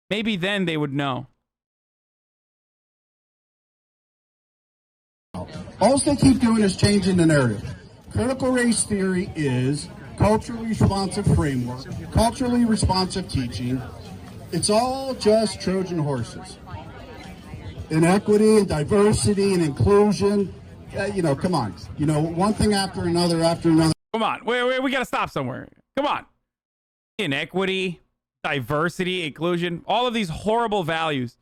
maybe then they would know. All they keep doing is changing the narrative. Critical race theory is culturally responsive framework, culturally responsive teaching. It's all just Trojan horses. Inequity and diversity and inclusion. You know, come on. You know, one thing after another after another. Come on. Wait, we got to stop somewhere. Come on. Inequity, diversity, inclusion, all of these horrible values.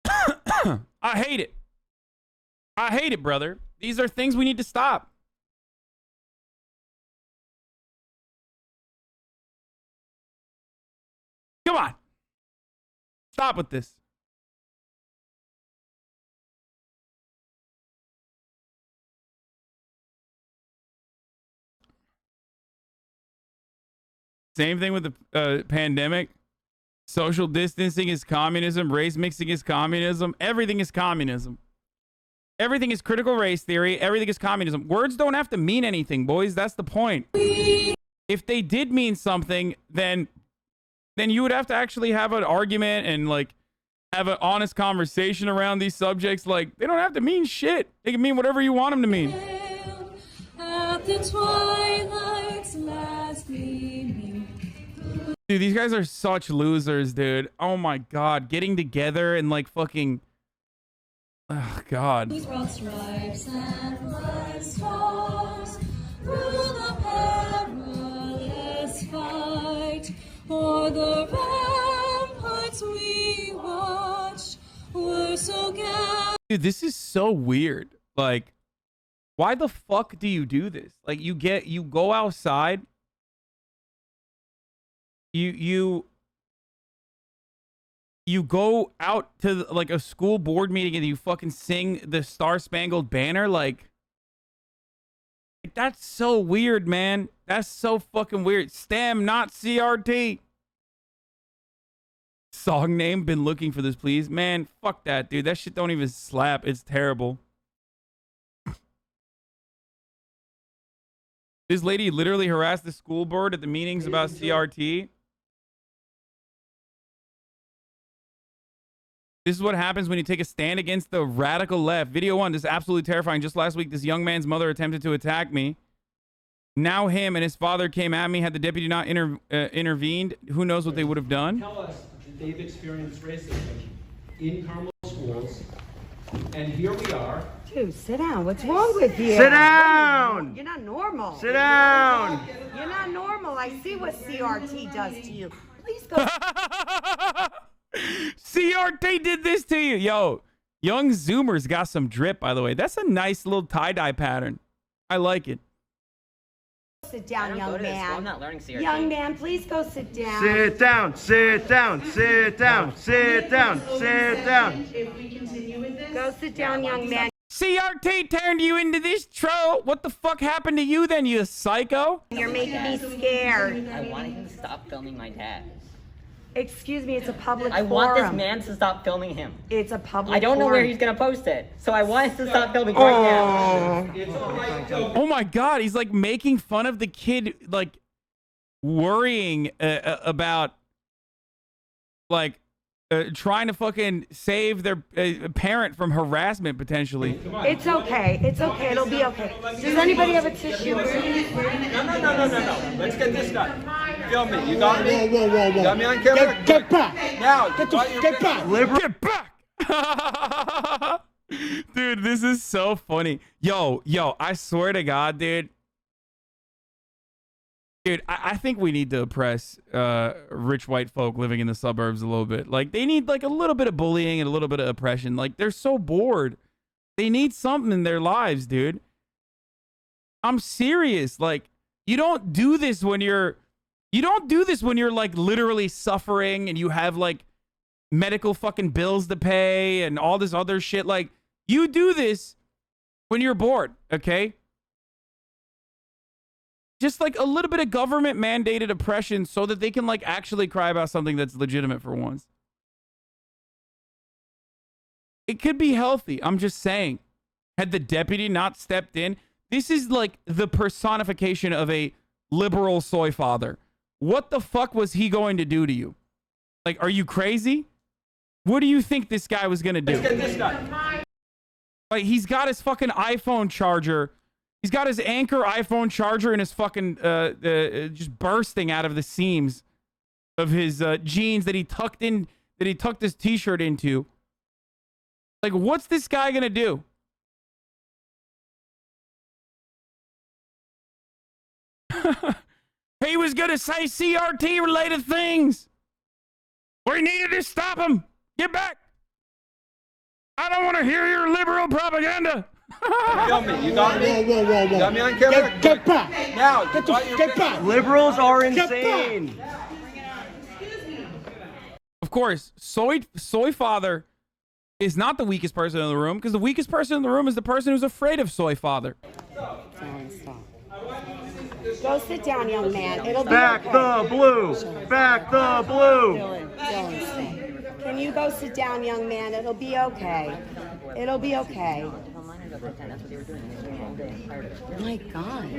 I hate it. I hate it, brother. These are things we need to stop. Come on. Stop with this. Same thing with the pandemic. Social distancing is communism. Race mixing is communism. Everything is communism. Everything is critical race theory. Everything is communism. Words don't have to mean anything, boys. That's the point. If they did mean something, then you would have to actually have an argument and like have an honest conversation around these subjects. Like, they don't have to mean shit. They can mean whatever you want them to mean. At the twilight's last gleaming. Dude, these guys are such losers, dude. Oh my god. Getting together and like fucking Oh, God. These broad stripes and bright stars through the perilous fight, o'er the ramparts we watched were so gallant. Dude, this is so weird. Like, why the fuck do you do this? Like, you go outside, you go out to like a school board meeting and you fucking sing the Star Spangled Banner. Like, that's so weird, man. That's so fucking weird. STEM, not CRT. Song name, been looking for this, please. Man, fuck that, dude. That shit don't even slap. It's terrible. This lady literally harassed the school board at the meetings about CRT. This is what happens when you take a stand against the radical left. Video 1, this is absolutely terrifying. Just last week, this young man's mother attempted to attack me. Now him and his father came at me. Had the deputy not intervened, who knows what they would have done. Tell us that they've experienced racism in Carmel schools, and here we are. Dude, sit down. What's wrong with you? Sit down! You're not normal. Sit down! You're not normal. I see what CRT does to you. Please go. CRT did this to you. Yo, young Zoomers got some drip, by the way. That's a nice little tie-dye pattern. I like it. Sit down, young man. I'm not learning CRT. Young man, please go sit down. Sit down, sit down, sit down, sit down, sit down. If we continue with this, go sit down, young man. CRT turned you into this troll. What the fuck happened to you then, you psycho? You're making me scared. I wanted him to stop filming my dad. Excuse me, it's a public I forum. want this man to stop filming him. It's a public I don't know where forum. he's gonna post it, so I want him to stop filming right now. Oh my God, he's like making fun of the kid, like worrying about like trying to fucking save their parent from harassment potentially. It's okay. It's okay. It'll be okay. Does anybody have a tissue? No. Let's get this done. Film me. You got me? Whoa. You got me on camera? Get back. Now, Get back. Get back! Dude, this is so funny. Yo, I swear to God, dude. Dude, I think we need to oppress rich white folk living in the suburbs a little bit. Like, they need like a little bit of bullying and a little bit of oppression. Like, they're so bored. They need something in their lives, dude. I'm serious. Like, you don't do this when you're like literally suffering and you have like medical fucking bills to pay and all this other shit. Like, you do this when you're bored, okay? Just like a little bit of government mandated oppression so that they can like actually cry about something that's legitimate for once. It could be healthy. I'm just saying. Had the deputy not stepped in, this is like the personification of a liberal soy father. What the fuck was he going to do to you? Like, are you crazy? What do you think this guy was going to do? Let's get this done. Like, he's got his fucking iPhone charger. He's got his Anchor iPhone charger and his fucking just bursting out of the seams of his jeans that he tucked his t-shirt into. Like, what's this guy gonna do? He was gonna say CRT related things. We needed to stop him. Get back. I don't want to hear your liberal propaganda. Film me. You got me? Whoa. You got me on camera? Get back. Now, Get back. Liberals are insane. Of course, soy father is not the weakest person in the room, because the weakest person in the room is the person who's afraid of soy father. Go sit down, young man. It'll be Back okay. the blue. Back the blue. Dylan, stay. Can you go sit down, young man? It'll be okay. It'll be okay. Oh my God.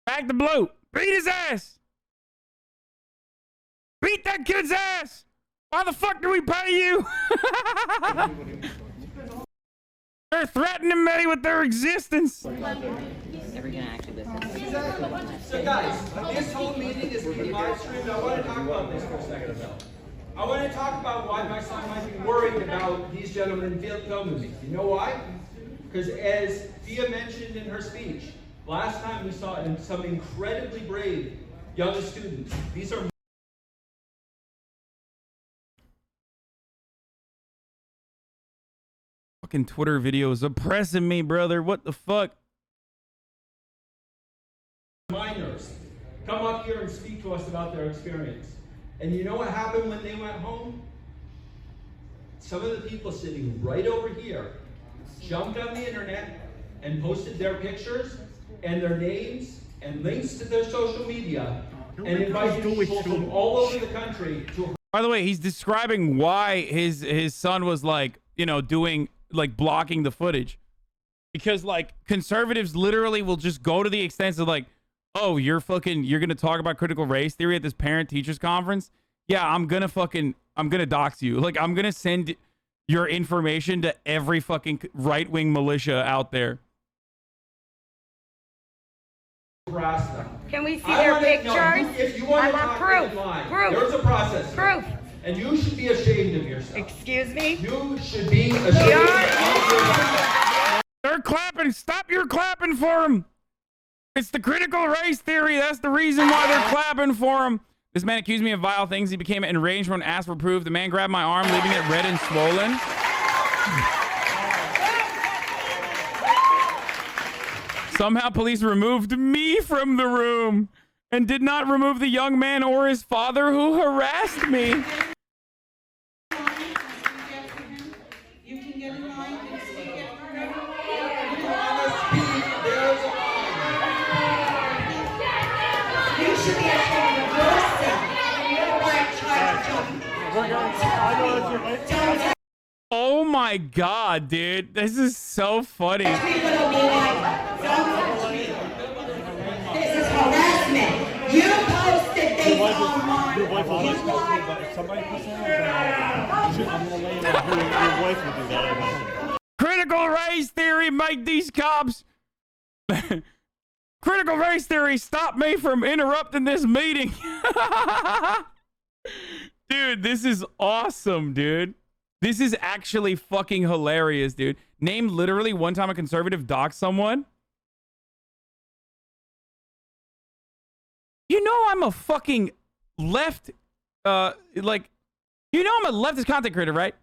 Back the blue. Beat his ass. Beat that kid's ass. Why the fuck do we pay you? They're threatening me with their existence. Never gonna actually listen. So guys, this whole meeting is being live streamed. I want to talk about this for a second. I want to talk about why my son might be worried about these gentlemen filming me. You know why? Because as Dia mentioned in her speech, last time we saw some incredibly brave young students. These are fucking Twitter videos oppressing me, brother. What the fuck? minors come up here and speak to us about their experience. And you know what happened when they went home? Some of the people sitting right over here jumped on the internet and posted their pictures and their names and links to their social media and invited people from all over the country to. By the way, he's describing why his son was like, you know, doing like blocking the footage, because like conservatives literally will just go to the extent of like, oh, you're gonna talk about critical race theory at this parent teachers conference? Yeah, I'm gonna dox you. Like, I'm gonna send your information to every fucking right-wing militia out there. Can we see their pictures? If you want I to want talk proof. proof. There's a process. Proof. And you should be ashamed of yourself. Excuse me? You should be ashamed of yourself. They're clapping. Stop your clapping for him. It's the critical race theory. That's the reason why they're clapping for him. This man accused me of vile things. He became enraged when asked for proof. The man grabbed my arm, leaving it red and swollen. Somehow police removed me from the room and did not remove the young man or his father who harassed me. Oh my god, dude. This is so funny. This is harassment. You posted things online. Your wife will if somebody puts on I'm gonna lay it on your wife will do that. Critical race theory make these cops. Critical race theory stop me from interrupting this meeting. Dude, this is awesome, dude. This is actually fucking hilarious, dude. Name literally one time a conservative doxed someone. You know I'm a fucking left, like, you know I'm a leftist content creator, right?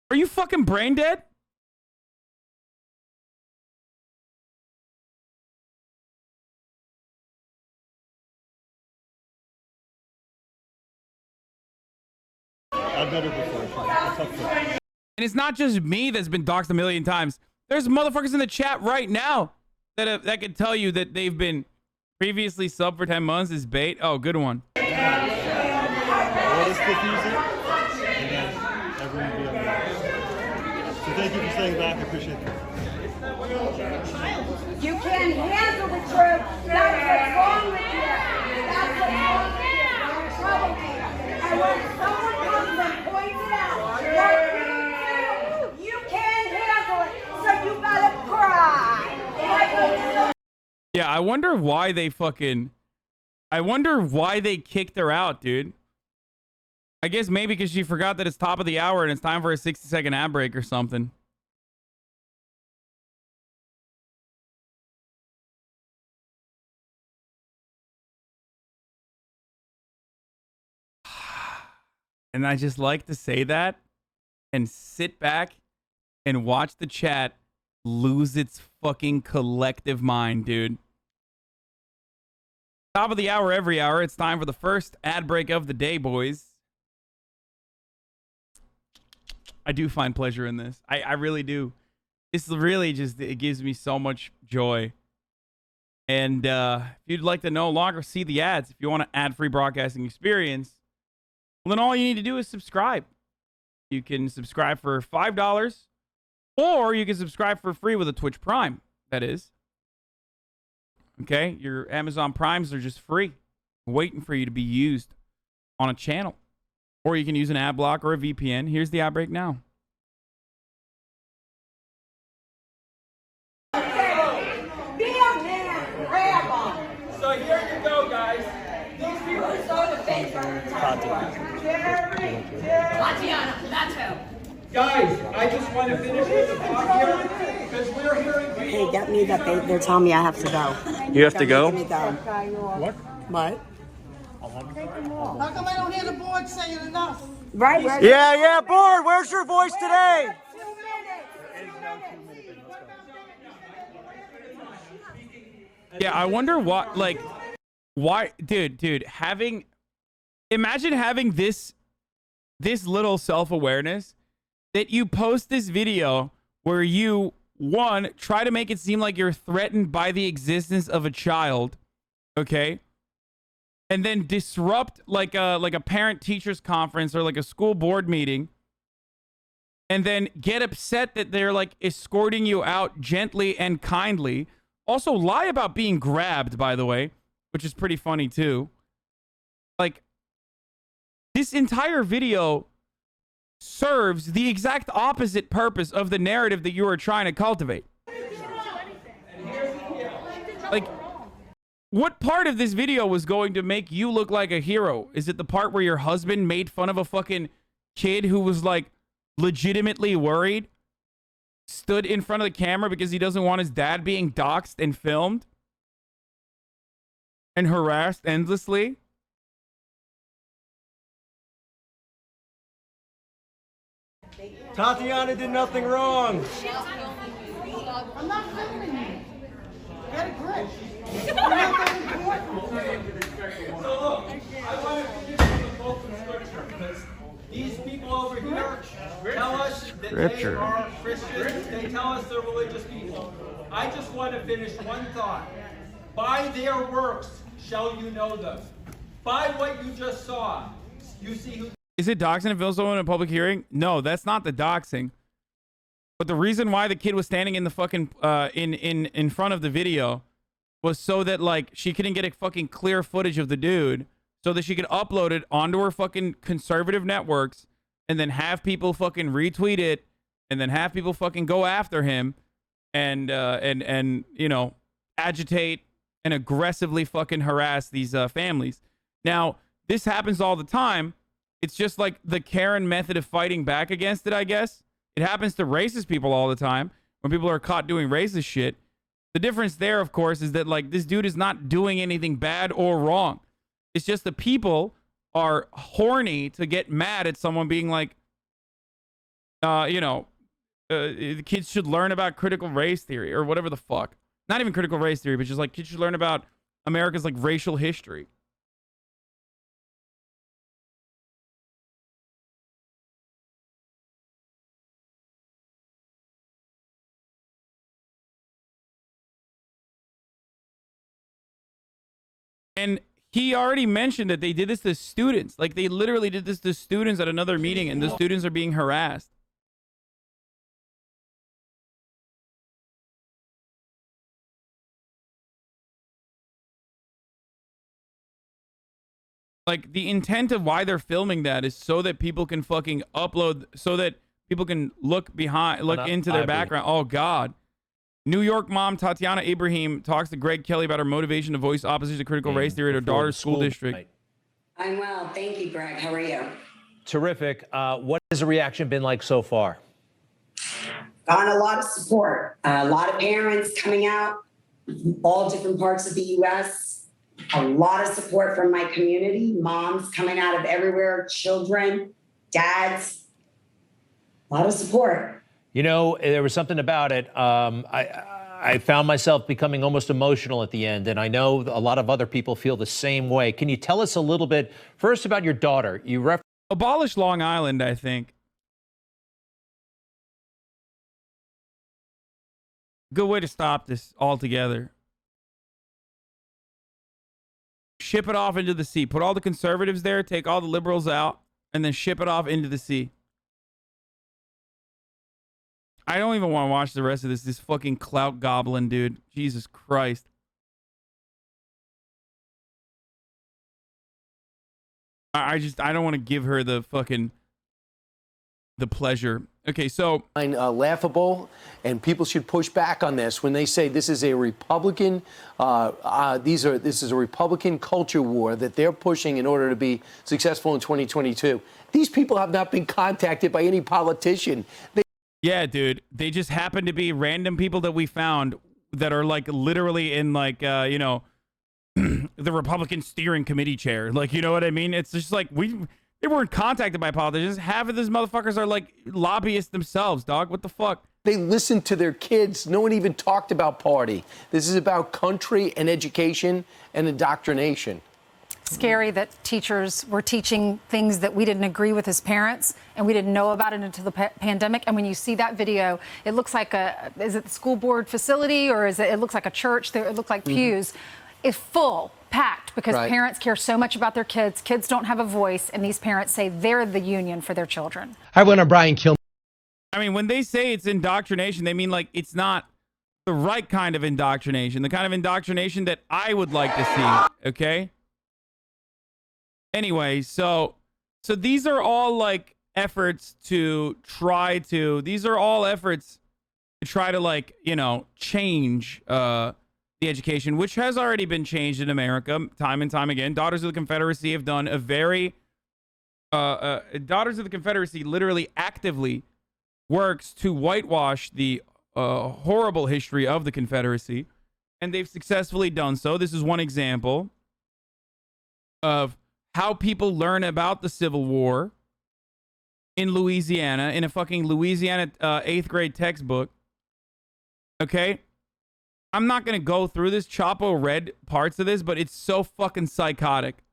Are you fucking brain dead? I've met her before. And it's not just me that's been doxxed a million times. There's motherfuckers in the chat right now that can tell you that they've been previously sub for 10 months as bait. Oh, good one. What is confusing? Everyone be okay. So thank you for staying back. I appreciate it. You can't handle the truth. That's what's wrong with you. That's what's wrong with you. You're a troublemaker. And when someone comes and points it out, you can't handle it. So you gotta cry. Yeah, I wonder why they kicked her out, dude. I guess maybe because she forgot that it's top of the hour and it's time for a 60-second ad break or something. And I just like to say that and sit back and watch the chat lose its fucking collective mind, dude. Top of the hour every hour. It's time for the first ad break of the day, boys. I do find pleasure in this. I really do. It's really just, it gives me so much joy. And if you'd like to no longer see the ads, if you want an ad-free broadcasting experience, well, then all you need to do is subscribe. You can subscribe for $5, or you can subscribe for free with a Twitch Prime, that is. Okay? Your Amazon Primes are just free, waiting for you to be used on a channel. Or you can use an ad block or a VPN. Here's the ad break now. Be a man. Tatiana, that's who. Guys, I just want to finish with the talk here because we're hearing people. Hey, get me that they're telling me I have to go. You have to go? Let me go. What? What? How come I don't hear the board saying enough? Right. Yeah, board. Where's your voice today? Yeah, I wonder what, like, why, dude, imagine having this little self-awareness that you post this video where you, one, try to make it seem like you're threatened by the existence of a child, okay? And then disrupt like a parent-teachers conference or like a school board meeting, and then get upset that they're like escorting you out gently and kindly. Also lie about being grabbed, by the way, which is pretty funny too. Like, this entire video serves the exact opposite purpose of the narrative that you are trying to cultivate. Like, what part of this video was going to make you look like a hero? Is it the part where your husband made fun of a fucking kid who was like legitimately worried? Stood in front of the camera because he doesn't want his dad being doxxed and filmed and harassed endlessly? Tatiana did nothing wrong. I'm not filming you. Get a grip. So look, I want to finish with a quote from Scripture because these people over here tell us that they are Christians. They tell us they're religious people. I just want to finish one thought. By their works shall you know them. By what you just saw, you see who. Is it doxing if someone in a public hearing? No, that's not the doxing. But the reason why the kid was standing in the fucking in front of the video was so that like she couldn't get a fucking clear footage of the dude, so that she could upload it onto her fucking conservative networks and then have people fucking retweet it and then have people fucking go after him and you know, agitate and aggressively fucking harass these families. Now, this happens all the time. It's just like the Karen method of fighting back against it, I guess. It happens to racist people all the time when people are caught doing racist shit. The difference there, of course, is that like this dude is not doing anything bad or wrong. It's just the people are horny to get mad at someone being like, you know, the kids should learn about critical race theory or whatever the fuck. Not even critical race theory, but just like kids should learn about America's like racial history. And he already mentioned that they did this to students. Like, they literally did this to students at another meeting, and the students are being harassed. Like, the intent of why they're filming that is so that people can fucking upload, so that people can look into their background. Oh, God. New York mom Tatiana Ibrahim talks to Greg Kelly about her motivation to voice opposition to critical race theory at her daughter's school district. I'm well. Thank you, Greg. How are you? Terrific. What has the reaction been like so far? Gotten a lot of support. A lot of parents coming out, all different parts of the U.S. A lot of support from my community. Moms coming out of everywhere. Children, dads. A lot of support. You know, there was something about it. I found myself becoming almost emotional at the end, and I know a lot of other people feel the same way. Can you tell us a little bit first about your daughter? You abolish Long Island, I think. Good way to stop this altogether. Ship it off into the sea. Put all the conservatives there, take all the liberals out, and then ship it off into the sea. I don't even want to watch the rest of this fucking clout goblin, dude. Jesus Christ. I don't want to give her the fucking the pleasure. Okay, so laughable, and people should push back on this when they say this is a Republican. This is a Republican culture war that they're pushing in order to be successful in 2022. These people have not been contacted by any politician. Yeah, dude, they just happen to be random people that we found that are like literally in like you know, the Republican steering committee chair. Like, you know what I mean? It's just like they weren't contacted by politicians. Half of these motherfuckers are like lobbyists themselves, dog. What the fuck? They listened to their kids. No one even talked about party. This is about country and education and indoctrination. Scary that teachers were teaching things that we didn't agree with as parents, and we didn't know about it until the pandemic. And when you see that video, it looks like is it the school board facility, or is it looks like a church? It looked like pews. It's full, packed, because parents care so much about their kids. Kids don't have a voice, and these parents say they're the union for their children. I went on Brian Kilmer. I mean, when they say it's indoctrination, they mean like it's not the right kind of indoctrination, the kind of indoctrination that I would like to see, okay? Anyway, so these are all like efforts to try to, like, you know, change the education, which has already been changed in America time and time again. Daughters of the Confederacy have done a very, Daughters of the Confederacy literally actively works to whitewash the horrible history of the Confederacy, and they've successfully done so. This is one example of how people learn about the Civil War in Louisiana, in a fucking Louisiana 8th grade textbook. Okay? I'm not going to go through this. Chapo read parts of this, but it's so fucking psychotic.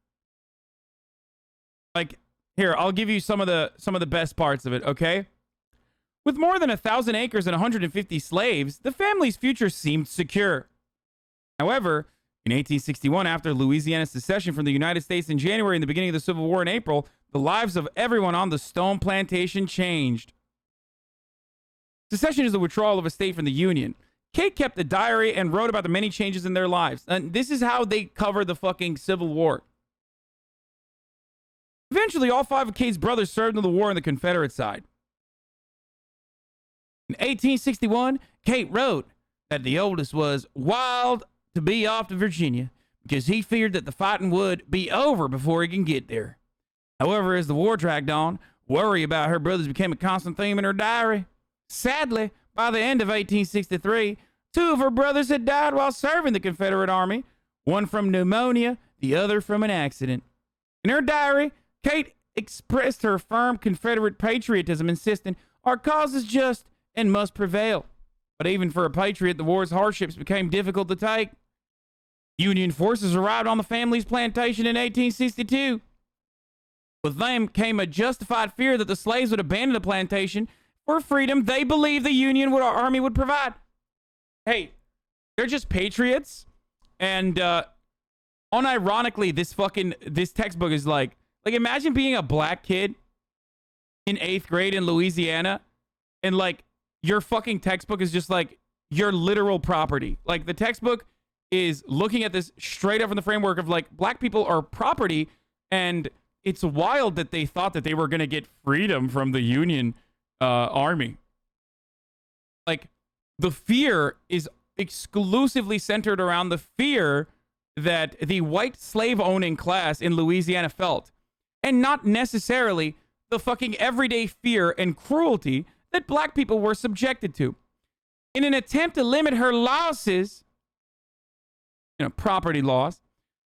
Like, here, I'll give you some of the best parts of it, okay? With more than 1,000 acres and 150 slaves, the family's future seemed secure. However, in 1861, after Louisiana's secession from the United States in January and the beginning of the Civil War in April, the lives of everyone on the Stone Plantation changed. Secession is the withdrawal of a state from the Union. Kate kept a diary and wrote about the many changes in their lives. And this is how they cover the fucking Civil War. Eventually, all 5 of Kate's brothers served in the war on the Confederate side. In 1861, Kate wrote that the oldest was wild to be off to Virginia because he feared that the fighting would be over before he can get there. However, as the war dragged on, worry about her brothers became a constant theme in her diary. Sadly, by the end of 1863, 2 of her brothers had died while serving the Confederate Army, one from pneumonia, the other from an accident. In her diary, Kate expressed her firm Confederate patriotism, insisting, "Our cause is just and must prevail." But even for a patriot, the war's hardships became difficult to take. Union forces arrived on the family's plantation in 1862. With them came a justified fear that the slaves would abandon the plantation for freedom they believed the Union Army would provide. Hey, they're just patriots. And unironically, this textbook is like imagine being a black kid in 8th grade in Louisiana, and like your fucking textbook is just like your literal property. Like the textbook is looking at this straight up from the framework of like black people are property, and it's wild that they thought that they were going to get freedom from the Union Army. Like the fear is exclusively centered around the fear that the white slave owning class in Louisiana felt, and not necessarily the fucking everyday fear and cruelty that black people were subjected to. In an attempt to limit her losses, property loss,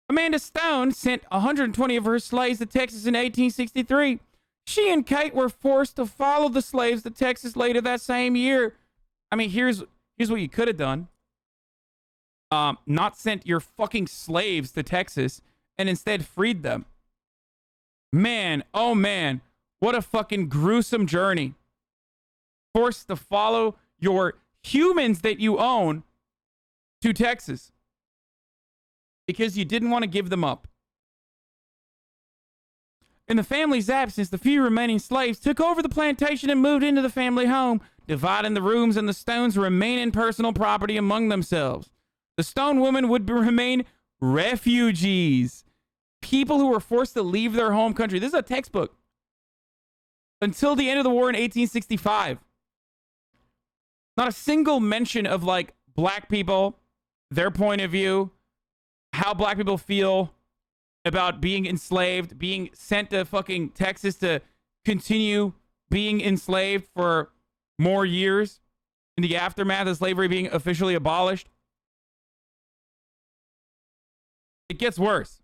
Amanda Stone sent 120 of her slaves to Texas in 1863. She and Kate were forced to follow the slaves to Texas later that same year. I mean, here's what you could have done. Not sent your fucking slaves to Texas and instead freed them. Man, oh man, what a fucking gruesome journey. Forced to follow your humans that you own to Texas because you didn't want to give them up. In the family's absence, the few remaining slaves took over the plantation and moved into the family home, dividing the rooms and the Stones' remaining personal property among themselves. The Stone women would remain refugees, people who were forced to leave their home country. This is a textbook. until the end of the war in 1865. Not a single mention of like black people, their point of view, how black people feel about being enslaved, being sent to fucking Texas to continue being enslaved for more years in the aftermath of slavery being officially abolished. It gets worse.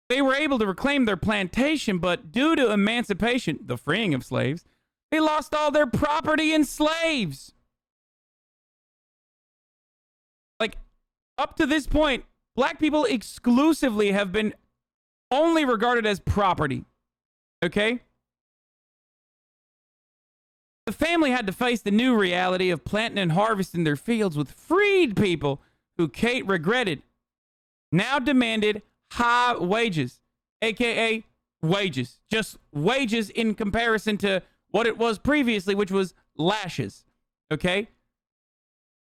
They were able to reclaim their plantation, but due to emancipation, the freeing of slaves, they lost all their property in slaves. Like, up to this point, black people exclusively have been only regarded as property. Okay? The family had to face the new reality of planting and harvesting their fields with freed people who Kate regretted, now demanded high wages, aka wages. Just wages in comparison to what it was previously, which was lashes. Okay?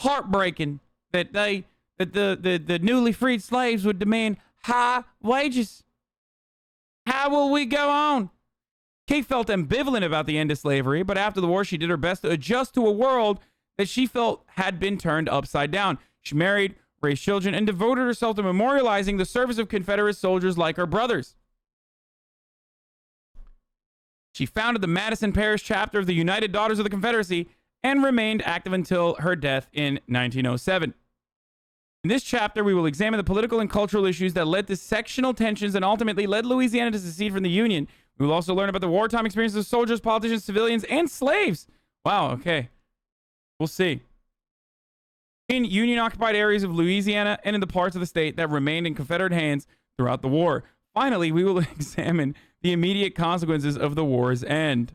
Heartbreaking that the newly freed slaves would demand high wages. How will we go on? Kate felt ambivalent about the end of slavery, but after the war, she did her best to adjust to a world that she felt had been turned upside down. She married, raised children, and devoted herself to memorializing the service of Confederate soldiers like her brothers. She founded the Madison Parish chapter of the United Daughters of the Confederacy and remained active until her death in 1907. In this chapter, we will examine the political and cultural issues that led to sectional tensions and ultimately led Louisiana to secede from the Union. We will also learn about the wartime experiences of soldiers, politicians, civilians, and slaves. Wow, okay. We'll see. In Union-occupied areas of Louisiana and in the parts of the state that remained in Confederate hands throughout the war. Finally, we will examine the immediate consequences of the war's end.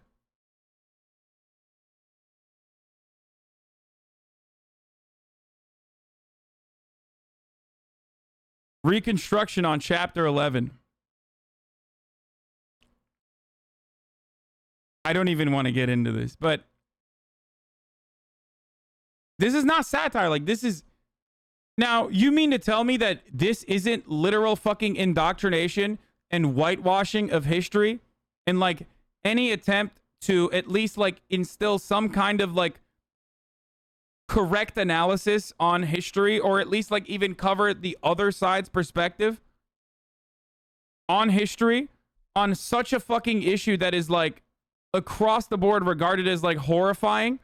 Reconstruction on Chapter 11. I don't even want to get into this, but this is not satire. Like, this is... Now, you mean to tell me that this isn't literal fucking indoctrination and whitewashing of history? And, like, any attempt to at least, like, instill some kind of, like, correct analysis on history, or at least, like, even cover the other side's perspective on history, on such a fucking issue that is, like, across the board regarded as, like, horrifying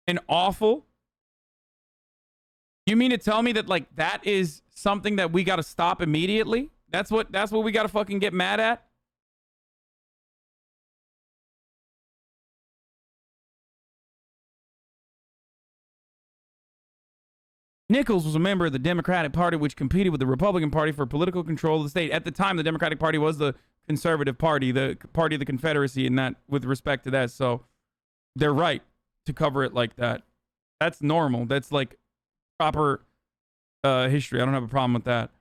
and awful. You mean to tell me that, like, that is something that we got to stop immediately? That's what we got to fucking get mad at? Nichols was a member of the Democratic Party, which competed with the Republican Party for political control of the state. At the time, the Democratic Party was the conservative party, the party of the Confederacy, and that with respect to that. So they're right to cover it like that. That's normal. That's like proper history. I don't have a problem with that.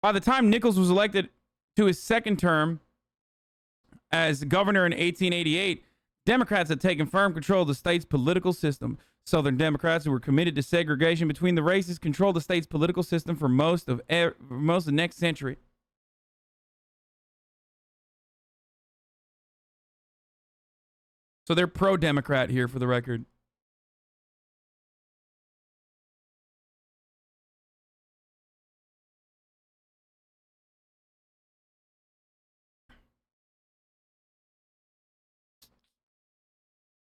By the time Nichols was elected to his second term as governor in 1888, Democrats had taken firm control of the state's political system. Southern Democrats, who were committed to segregation between the races, controlled the state's political system for most of the next century. So they're pro-Democrat here, for the record.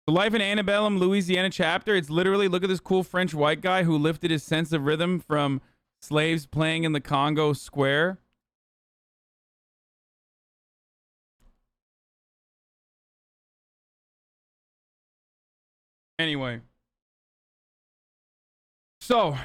The Life in Antebellum, Louisiana chapter. It's literally, look at this cool French white guy who lifted his sense of rhythm from slaves playing in the Congo Square. Anyway. So.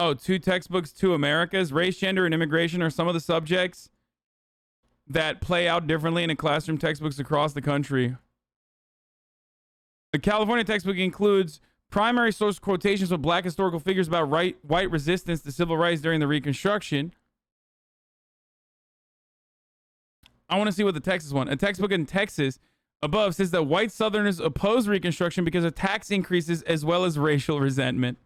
Oh, 2 textbooks, 2 Americas. Race, gender, and immigration are some of the subjects that play out differently in classroom textbooks across the country. The California textbook includes primary source quotations of black historical figures about white resistance to civil rights during the Reconstruction. I want to see what the Texas one. A textbook in Texas above says that white Southerners oppose Reconstruction because of tax increases as well as racial resentment.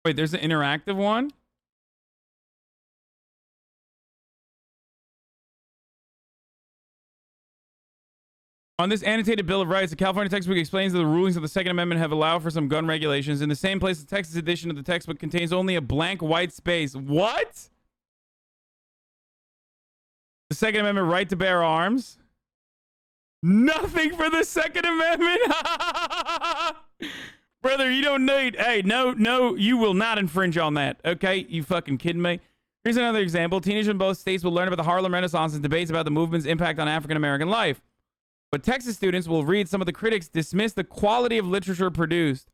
Wait, there's an interactive one? On this annotated Bill of Rights, the California textbook explains that the rulings of the Second Amendment have allowed for some gun regulations. In the same place, the Texas edition of the textbook contains only a blank white space. What? The Second Amendment right to bear arms? Nothing for the Second Amendment? Brother, you don't need... Hey, no, you will not infringe on that. Okay? You fucking kidding me? Here's another example. Teenagers in both states will learn about the Harlem Renaissance and debates about the movement's impact on African-American life. But Texas students will read some of the critics dismiss the quality of literature produced.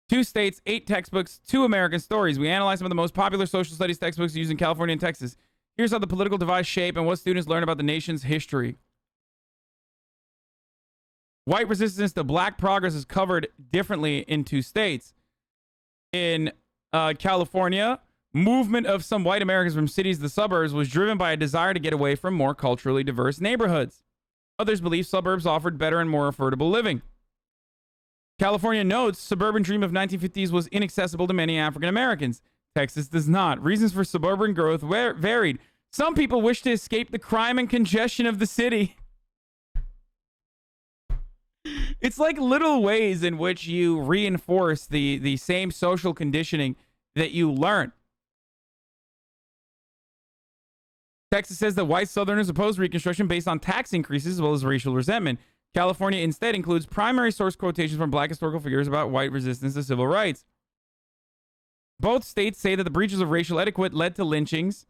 Two states, 8 textbooks, 2 American stories. We analyze some of the most popular social studies textbooks used in California and Texas. Here's how the political divides shape and what students learn about the nation's history. White resistance to black progress is covered differently in 2 states. In California, movement of some white Americans from cities to the suburbs was driven by a desire to get away from more culturally diverse neighborhoods. Others believe suburbs offered better and more affordable living. California notes suburban dream of 1950s was inaccessible to many African Americans. Texas does not. Reasons for suburban growth varied. Some people wish to escape the crime and congestion of the city. It's like little ways in which you reinforce the same social conditioning that you learn. Texas says that white Southerners oppose Reconstruction based on tax increases as well as racial resentment. California instead includes primary source quotations from black historical figures about white resistance to civil rights. Both states say that the breaches of racial etiquette led to lynchings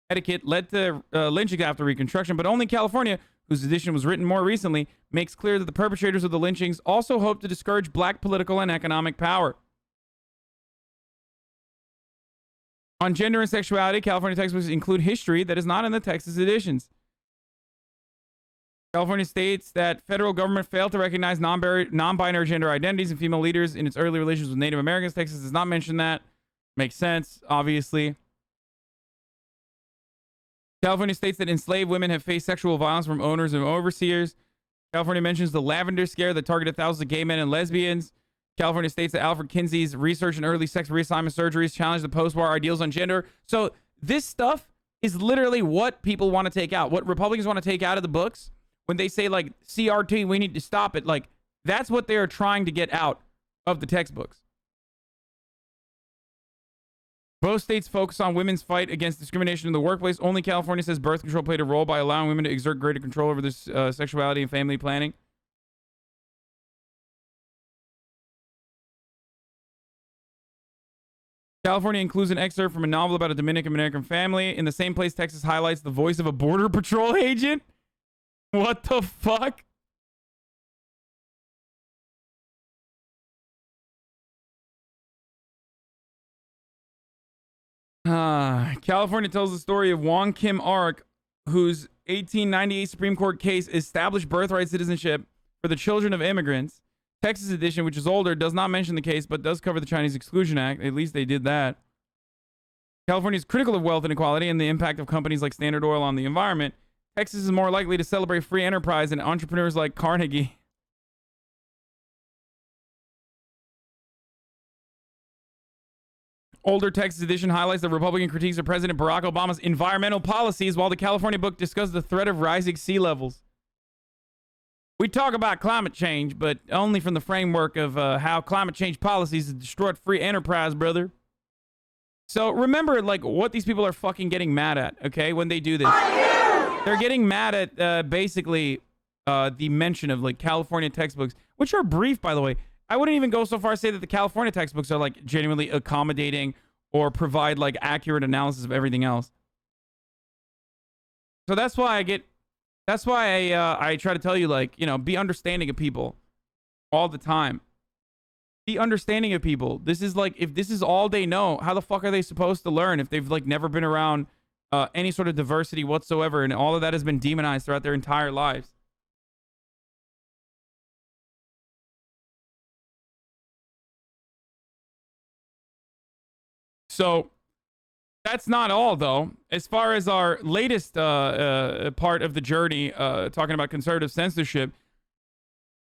after Reconstruction, but only California, whose edition was written more recently, makes clear that the perpetrators of the lynchings also hope to discourage black political and economic power. On gender and sexuality, California textbooks include history that is not in the Texas editions. California states that federal government failed to recognize non-binary gender identities and female leaders in its early relations with Native Americans. Texas does not mention that. Makes sense, obviously. California states that enslaved women have faced sexual violence from owners and overseers. California mentions the Lavender Scare that targeted thousands of gay men and lesbians. California states that Alfred Kinsey's research in early sex reassignment surgeries challenged the post-war ideals on gender. So this stuff is literally what people want to take out. What Republicans want to take out of the books when they say, like, CRT, we need to stop it. Like, that's what they are trying to get out of the textbooks. Both states focus on women's fight against discrimination in the workplace. Only California says birth control played a role by allowing women to exert greater control over their sexuality and family planning. California includes an excerpt from a novel about a Dominican American family. In the same place, Texas highlights the voice of a Border Patrol agent. What the fuck? California tells the story of Wong Kim Ark, whose 1898 Supreme Court case established birthright citizenship for the children of immigrants. Texas edition, which is older, does not mention the case, but does cover the Chinese Exclusion Act. At least they did that. California is critical of wealth inequality and the impact of companies like Standard Oil on the environment. Texas is more likely to celebrate free enterprise and entrepreneurs like Carnegie. Older Texas edition highlights the Republican critiques of President Barack Obama's environmental policies, while the California book discusses the threat of rising sea levels. We talk about climate change, but only from the framework of how climate change policies have destroyed free enterprise, brother. So remember, like, what these people are fucking getting mad at, okay, when they do this. They're getting mad at basically the mention of, like, California textbooks, which are brief, by the way. I wouldn't even go so far as to say that the California textbooks are, like, genuinely accommodating or provide, like, accurate analysis of everything else. So that's why I try to tell you, like, you know, be understanding of people all the time. Be understanding of people. This is like, if this is all they know, how the fuck are they supposed to learn if they've like never been around any sort of diversity whatsoever, and all of that has been demonized throughout their entire lives? So that's not all, though. As far as our latest part of the journey, talking about conservative censorship,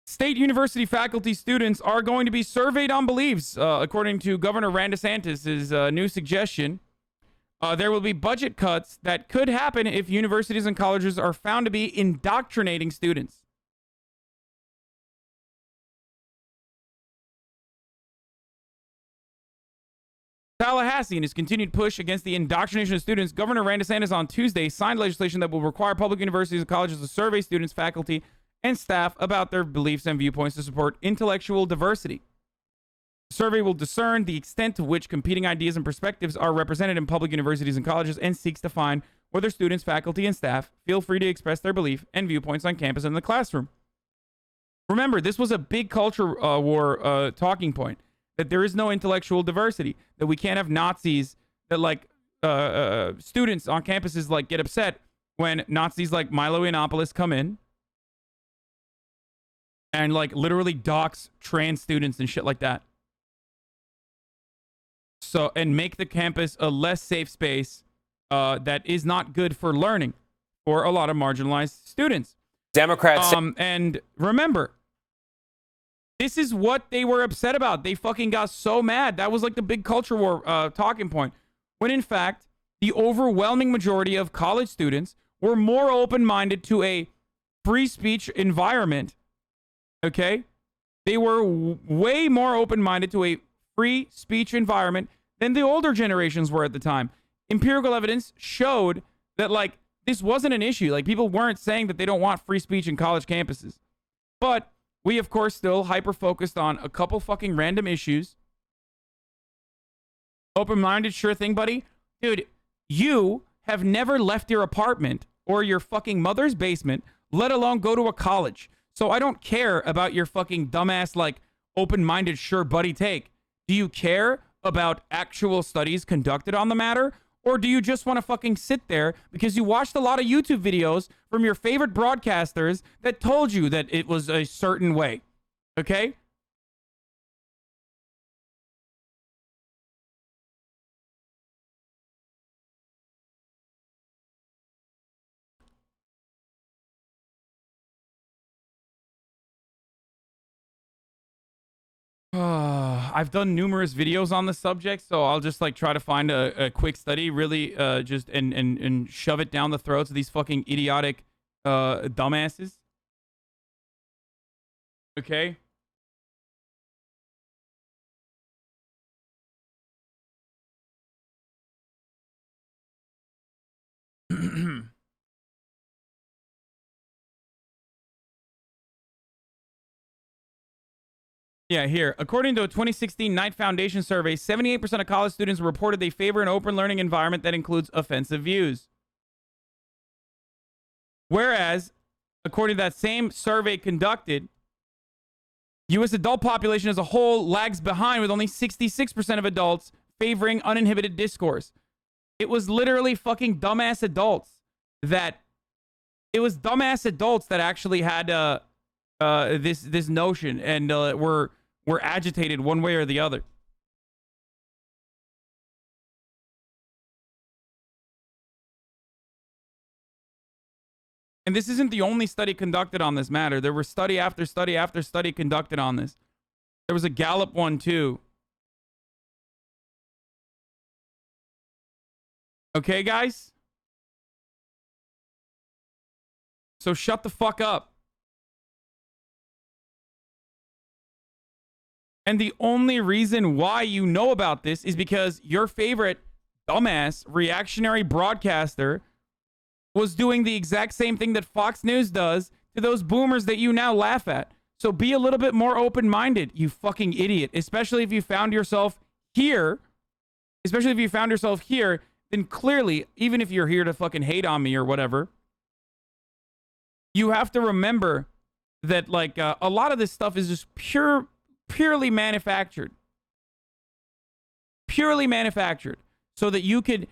state university faculty students are going to be surveyed on beliefs, according to Governor Ron DeSantis' new suggestion. There will be budget cuts that could happen if universities and colleges are found to be indoctrinating students. Tallahassee, in his continued push against the indoctrination of students, Governor Ron DeSantis on Tuesday signed legislation that will require public universities and colleges to survey students, faculty, and staff about their beliefs and viewpoints to support intellectual diversity. The survey will discern the extent to which competing ideas and perspectives are represented in public universities and colleges and seeks to find whether students, faculty, and staff feel free to express their belief and viewpoints on campus and in the classroom. Remember, this was a big culture war talking point, that there is no intellectual diversity, that we can't have Nazis, that like students on campuses like get upset when Nazis like Milo Yiannopoulos come in and like literally dox trans students and shit like that. So, and make the campus a less safe space that is not good for learning for a lot of marginalized students. Democrats. And remember, this is what they were upset about. They fucking got so mad. That was like the big culture war talking point. When in fact, the overwhelming majority of college students were more open-minded to a free speech environment. Okay? They were way more open-minded to a free speech environment than the older generations were at the time. Empirical evidence showed that, like, this wasn't an issue. Like, people weren't saying that they don't want free speech in college campuses. But we, of course, still hyper-focused on a couple fucking random issues. Open-minded, sure thing, buddy. Dude, you have never left your apartment or your fucking mother's basement, let alone go to a college. So I don't care about your fucking dumbass, like, open-minded, sure buddy take. Do you care about actual studies conducted on the matter? Or do you just want to fucking sit there because you watched a lot of YouTube videos from your favorite broadcasters that told you that it was a certain way? Okay? I've done numerous videos on the subject, so I'll just like try to find a quick study, really just and shove it down the throats of these fucking idiotic dumbasses. Okay? Yeah, here. According to a 2016 Knight Foundation survey, 78% of college students reported they favor an open learning environment that includes offensive views. Whereas, according to that same survey conducted, U.S. adult population as a whole lags behind, with only 66% of adults favoring uninhibited discourse. It was literally fucking dumbass adults that... It was dumbass adults that actually had this notion and were agitated one way or the other. And this isn't the only study conducted on this matter. There were study after study after study conducted on this. There was a Gallup one too. Okay, guys? So shut the fuck up. And the only reason why you know about this is because your favorite dumbass reactionary broadcaster was doing the exact same thing that Fox News does to those boomers that you now laugh at. So be a little bit more open-minded, you fucking idiot. Especially if you found yourself here. Especially if you found yourself here, then clearly, even if you're here to fucking hate on me or whatever, you have to remember that, like, a lot of this stuff is just pure purely manufactured. Purely manufactured. So that you could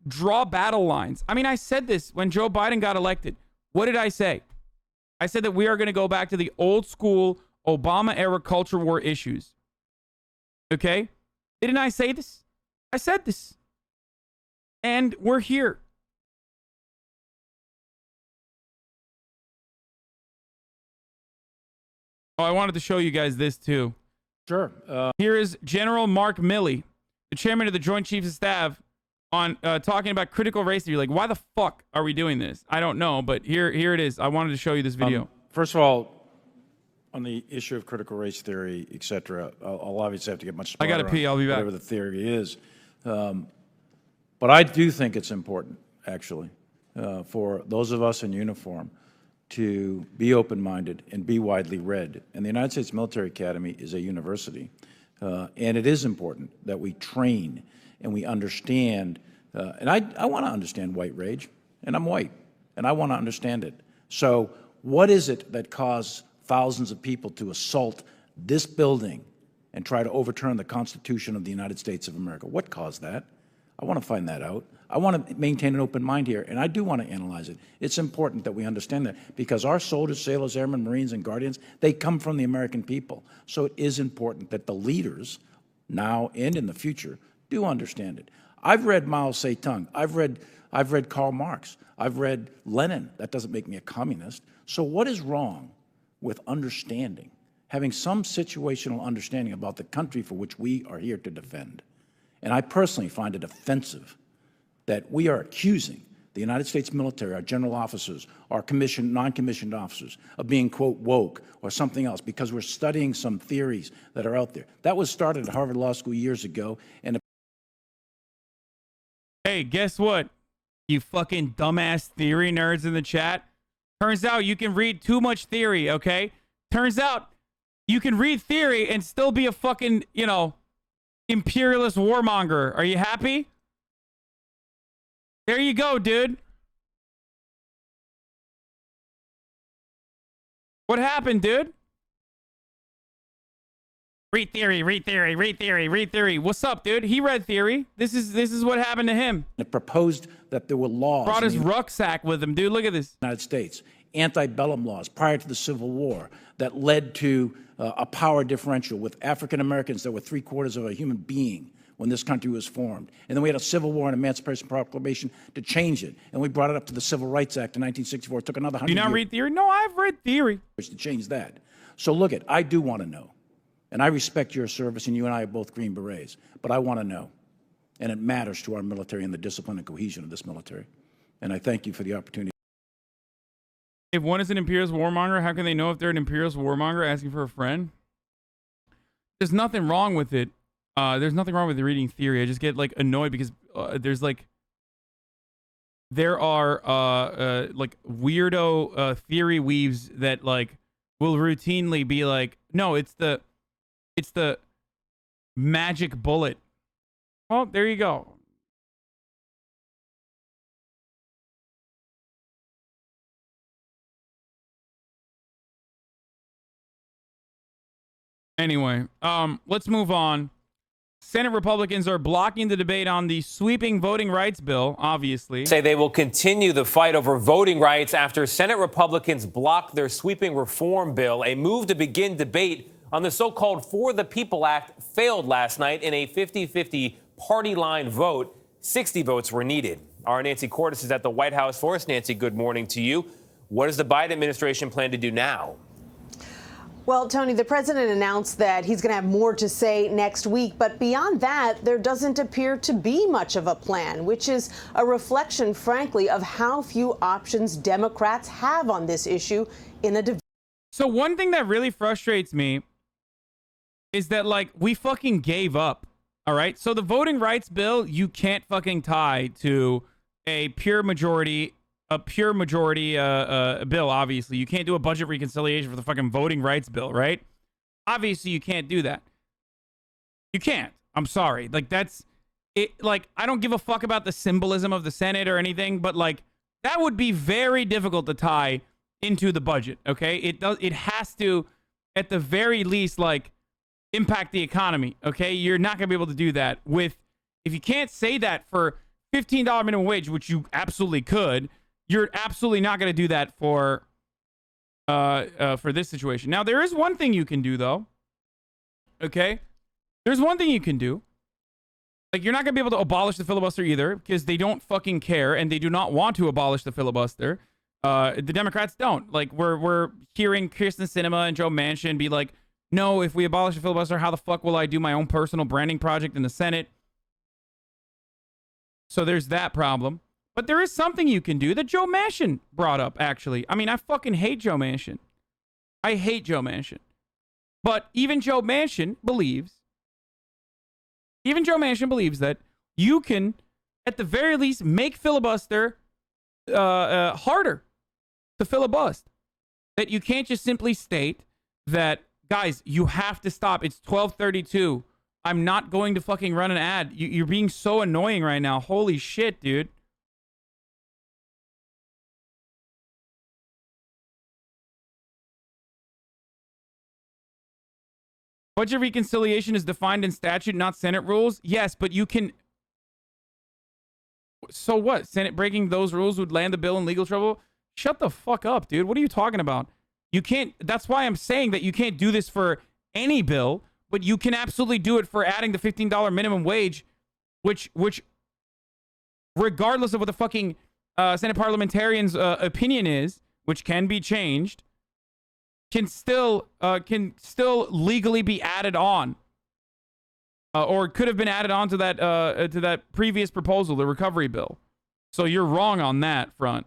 draw battle lines. I mean, I said this when Joe Biden got elected. What did I say? I said that we are going to go back to the old school Obama-era culture war issues. Okay? Didn't I say this? I said this. And we're here. Oh, I wanted to show you guys this too. Sure. Here is General Mark Milley, the chairman of the Joint Chiefs of Staff, on talking about critical race theory. Like, why the fuck are we doing this? I don't know, but here it is. I wanted to show you this video. First of all, on the issue of critical race theory, et cetera, I'll obviously have to get much smarter. I got to pee. I'll be back. Whatever the theory is. But I do think it's important, actually, for those of us in uniform to be open-minded and be widely read. And the United States Military Academy is a university. And it is important that we train and we understand. And I want to understand white rage, and I'm white, and I want to understand it. So what is it that caused thousands of people to assault this building and try to overturn the Constitution of the United States of America? What caused that? I want to find that out. I want to maintain an open mind here, and I do want to analyze it. It's important that we understand that because our soldiers, sailors, airmen, Marines, and Guardians, they come from the American people. So it is important that the leaders, now and in the future, do understand it. I've read Mao Zedong. I've read Karl Marx. I've read Lenin. That doesn't make me a communist. So what is wrong with understanding, having some situational understanding about the country for which we are here to defend? And I personally find it offensive that we are accusing the United States military, our general officers, our commissioned, non-commissioned officers, of being, quote, woke or something else because we're studying some theories that are out there. That was started at Harvard Law School years ago. And hey, guess what? You fucking dumbass theory nerds in the chat. Turns out you can read too much theory, okay? Turns out you can read theory and still be a fucking, you know, imperialist warmonger. Are you happy? There you go, dude. What happened, dude? Read theory, read theory, read theory, read theory. What's up, dude? He read theory. This is what happened to him. It proposed that there were laws. Brought his rucksack with him, dude. Look at this. United States, antebellum laws prior to the Civil War that led to a power differential with African Americans that were 3/4 of a human being when this country was formed. And then we had a Civil War and Emancipation Proclamation to change it. And we brought it up to the Civil Rights Act in 1964. It took another 100 years. Do you not read theory? No, I've read theory. To change that. So look it, I do want to know. And I respect your service, and you and I are both Green Berets. But I want to know. And it matters to our military and the discipline and cohesion of this military. And I thank you for the opportunity. If one is an imperialist warmonger, how can they know if they're an imperialist warmonger asking for a friend? There's nothing wrong with it. There's nothing wrong with reading theory. I just get like annoyed because there are like weirdo theory weaves that like will routinely be like, no, it's the magic bullet. Well, there you go. Anyway, let's move on. Senate Republicans are blocking the debate on the sweeping voting rights bill, obviously. Say they will continue the fight over voting rights after Senate Republicans blocked their sweeping reform bill. A move to begin debate on the so-called For the People Act failed last night in a 50-50 party line vote. 60 votes were needed. Our Nancy Cordes is at the White House for us. Nancy, good morning to you. What does the Biden administration plan to do now? Well, Tony, the president announced that he's going to have more to say next week. But beyond that, there doesn't appear to be much of a plan, which is a reflection, frankly, of how few options Democrats have on this issue in a debate. So one thing that really frustrates me is that, like, we fucking gave up. All right. So the voting rights bill, you can't fucking tie to a pure majority bill, obviously. You can't do a budget reconciliation for the fucking voting rights bill, right? Obviously, you can't do that. You can't. I'm sorry. Like, that's it. Like, I don't give a fuck about the symbolism of the Senate or anything, but, like, that would be very difficult to tie into the budget, okay? It has to at the very least, like, impact the economy, okay? You're not going to be able to do that with, if you can't say that for $15 minimum wage, which you absolutely could, you're absolutely not going to do that for this situation. Now, there is one thing you can do, though, okay? There's one thing you can do. Like, you're not going to be able to abolish the filibuster either, because they don't fucking care, and they do not want to abolish the filibuster. The Democrats don't. Like, we're hearing Kirsten Sinema and Joe Manchin be like, no, if we abolish the filibuster, how the fuck will I do my own personal branding project in the Senate? So there's that problem. But there is something you can do that Joe Manchin brought up, actually. I mean, I fucking hate Joe Manchin. I hate Joe Manchin. But even Joe Manchin believes that you can, at the very least, make filibuster harder to filibust. That you can't just simply state that, guys, you have to stop. It's 12:32. I'm not going to fucking run an ad. You're being so annoying right now. Holy shit, dude. Budget reconciliation is defined in statute, not Senate rules. Yes, but you can... So what? Senate breaking those rules would land the bill in legal trouble? Shut the fuck up, dude. What are you talking about? You can't... That's why I'm saying that you can't do this for any bill, but you can absolutely do it for adding the $15 minimum wage, which regardless of what the fucking Senate parliamentarians' opinion is, which can be changed, can still legally be added on, or could have been added on to that previous proposal, the recovery bill. So you're wrong on that front.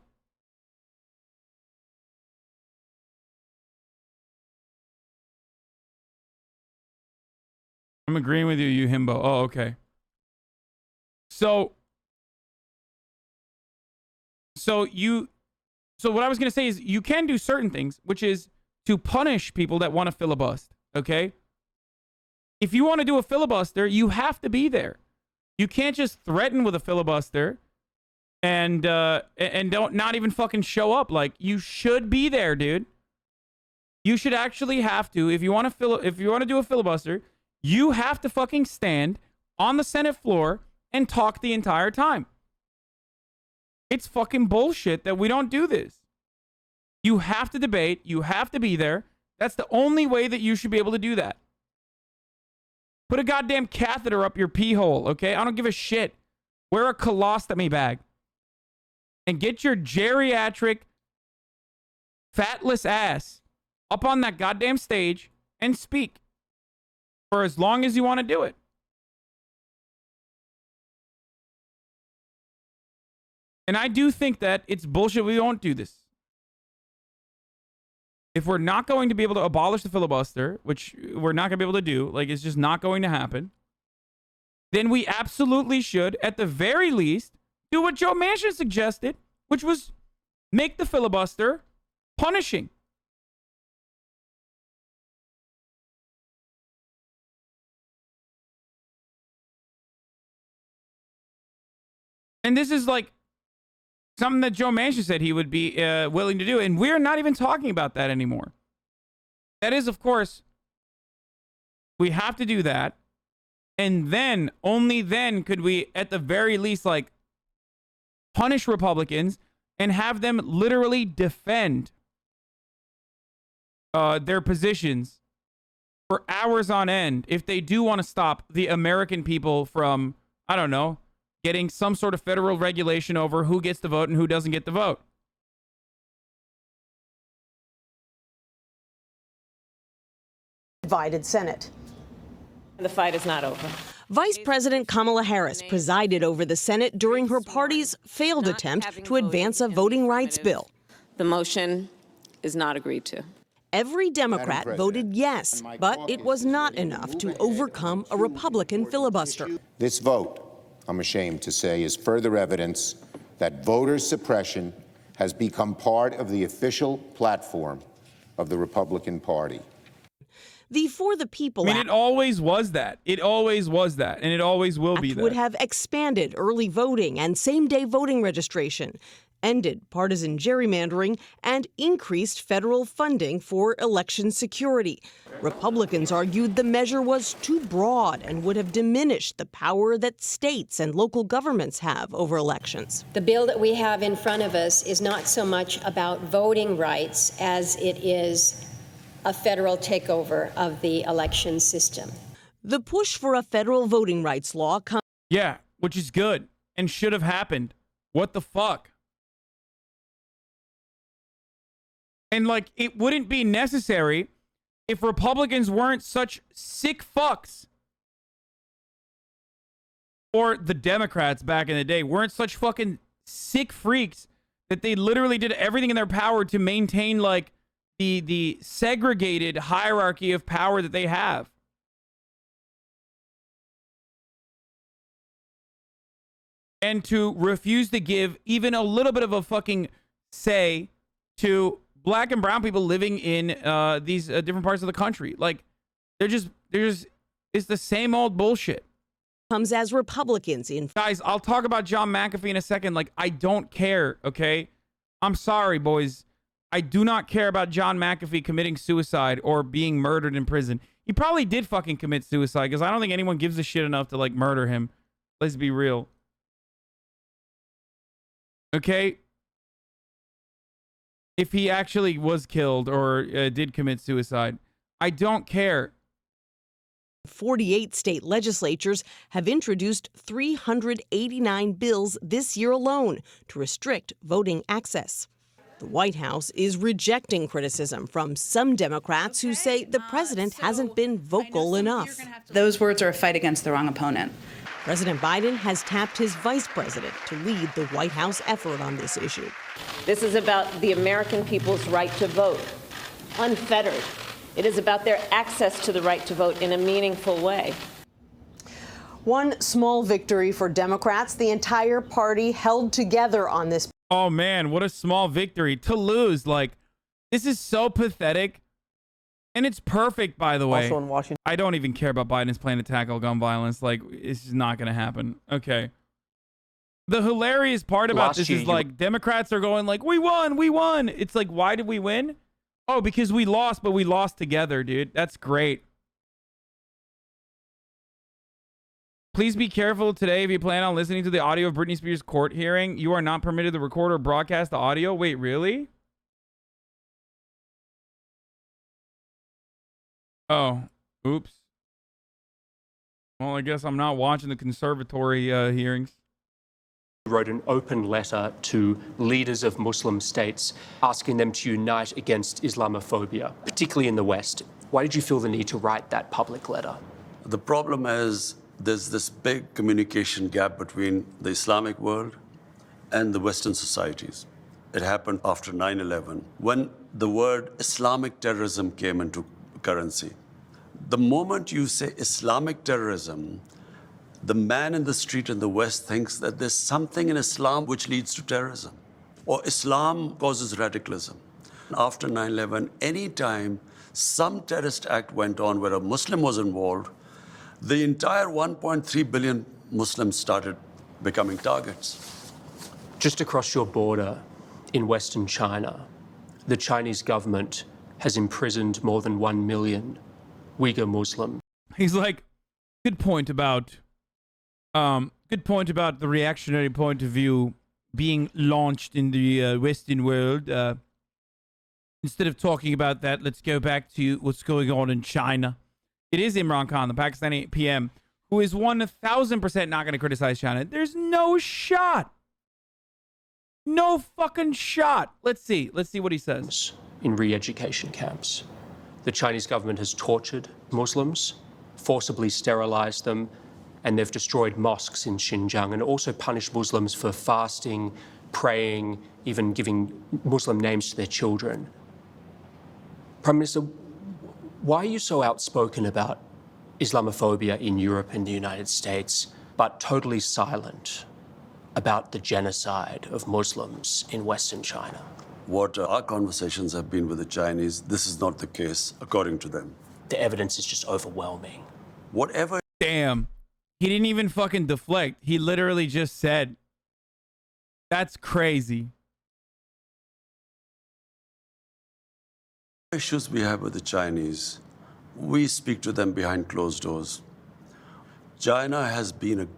I'm agreeing with you, you himbo. Oh, okay. So what I was going to say is you can do certain things, which is to punish people that want to filibust, okay? If you want to do a filibuster, you have to be there. You can't just threaten with a filibuster and not even fucking show up. Like, you should be there, dude. You should actually have to, if you want to do a filibuster, you have to fucking stand on the Senate floor and talk the entire time. It's fucking bullshit that we don't do this. You have to debate. You have to be there. That's the only way that you should be able to do that. Put a goddamn catheter up your pee hole, okay? I don't give a shit. Wear a colostomy bag. And get your geriatric, fatless ass up on that goddamn stage and speak. For as long as you want to do it. And I do think that it's bullshit we won't do this. If we're not going to be able to abolish the filibuster, which we're not going to be able to do, like, it's just not going to happen, then we absolutely should, at the very least, do what Joe Manchin suggested, which was make the filibuster punishing. And this is like something that Joe Manchin said he would be willing to do. And we're not even talking about that anymore. That is, of course, we have to do that. And then, only then could we, at the very least, like, punish Republicans and have them literally defend their positions for hours on end if they do want to stop the American people from, I don't know, getting some sort of federal regulation over who gets to vote and who doesn't get to vote. Divided Senate. The fight is not over. Vice President Kamala Harris presided over the Senate during her party's failed attempt to advance a voting rights bill. The motion is not agreed to. Every Democrat voted yes, but it was not enough to overcome a Republican filibuster. This vote, I'm ashamed to say, is further evidence that voter suppression has become part of the official platform of the Republican Party. The For the People Act, it always was that. It always was that, and it always will be that. Would have expanded early voting and same-day voting registration. ended partisan gerrymandering, and increased federal funding for election security. Republicans argued the measure was too broad and would have diminished the power that states and local governments have over elections. The bill that we have in front of us is not so much about voting rights as it is a federal takeover of the election system. The push for a federal voting rights law comes. Yeah, which is good and should have happened. What the fuck? And like, it wouldn't be necessary if Republicans weren't such sick fucks. Or the Democrats back in the day weren't such fucking sick freaks that they literally did everything in their power to maintain like the segregated hierarchy of power that they have. And to refuse to give even a little bit of a fucking say to black and brown people living in these different parts of the country. Like, they're just, it's the same old bullshit. Comes as Republicans in. Guys, I'll talk about John McAfee in a second. Like, I don't care, okay? I'm sorry, boys. I do not care about John McAfee committing suicide or being murdered in prison. He probably did fucking commit suicide because I don't think anyone gives a shit enough to, like, murder him. Let's be real. Okay? If he actually was killed or did commit suicide, I don't care. 48 state legislatures have introduced 389 bills this year alone to restrict voting access. The White House is rejecting criticism from some Democrats who say the president hasn't been vocal enough. Those words are a fight against the wrong opponent. President Biden has tapped his vice president to lead the White House effort on this issue. This is about the American people's right to vote, unfettered. It is about their access to the right to vote in a meaningful way. One small victory for Democrats. The entire party held together on this. Oh, man, what a small victory. To lose, like, this is so pathetic. And it's perfect, by the way. Also in Washington. I don't even care about Biden's plan to tackle gun violence. Like, it's just not going to happen. Okay. The hilarious part about this is, like, Democrats are going, like, we won, we won. It's like, why did we win? Oh, because we lost, but we lost together, dude. That's great. Please be careful today if you plan on listening to the audio of Britney Spears' court hearing. You are not permitted to record or broadcast the audio. Wait, really? Oh, oops. Well, I guess I'm not watching the conservatory hearings. Wrote an open letter to leaders of Muslim states asking them to unite against Islamophobia, particularly in the West. Why did you feel the need to write that public letter? The problem is there's this big communication gap between the Islamic world and the Western societies. It happened after 9/11, when the word Islamic terrorism came into currency. The moment you say Islamic terrorism, the man in the street in the West thinks that there's something in Islam which leads to terrorism, or Islam causes radicalism. After 9/11, any time some terrorist act went on where a Muslim was involved, the entire 1.3 billion Muslims started becoming targets. Just across your border in Western China, the Chinese government has imprisoned more than 1 million Uyghur Muslims. He's like, good point about the reactionary point of view being launched in the Western world. Instead of talking about that, let's go back to what's going on in China. It is Imran Khan, the Pakistani PM, who is 1,000% not going to criticize China. There's no shot. No fucking shot. Let's see what he says. In re-education camps, the Chinese government has tortured Muslims, forcibly sterilized them, and they've destroyed mosques in Xinjiang and also punished Muslims for fasting, praying, even giving Muslim names to their children. Prime Minister, why are you so outspoken about Islamophobia in Europe and the United States, but totally silent about the genocide of Muslims in Western China? What our conversations have been with the Chinese, this is not the case, according to them. The evidence is just overwhelming. Whatever. Damn. He didn't even fucking deflect. He literally just said, that's crazy. Issues we have with the Chinese, we speak to them behind closed doors. China has been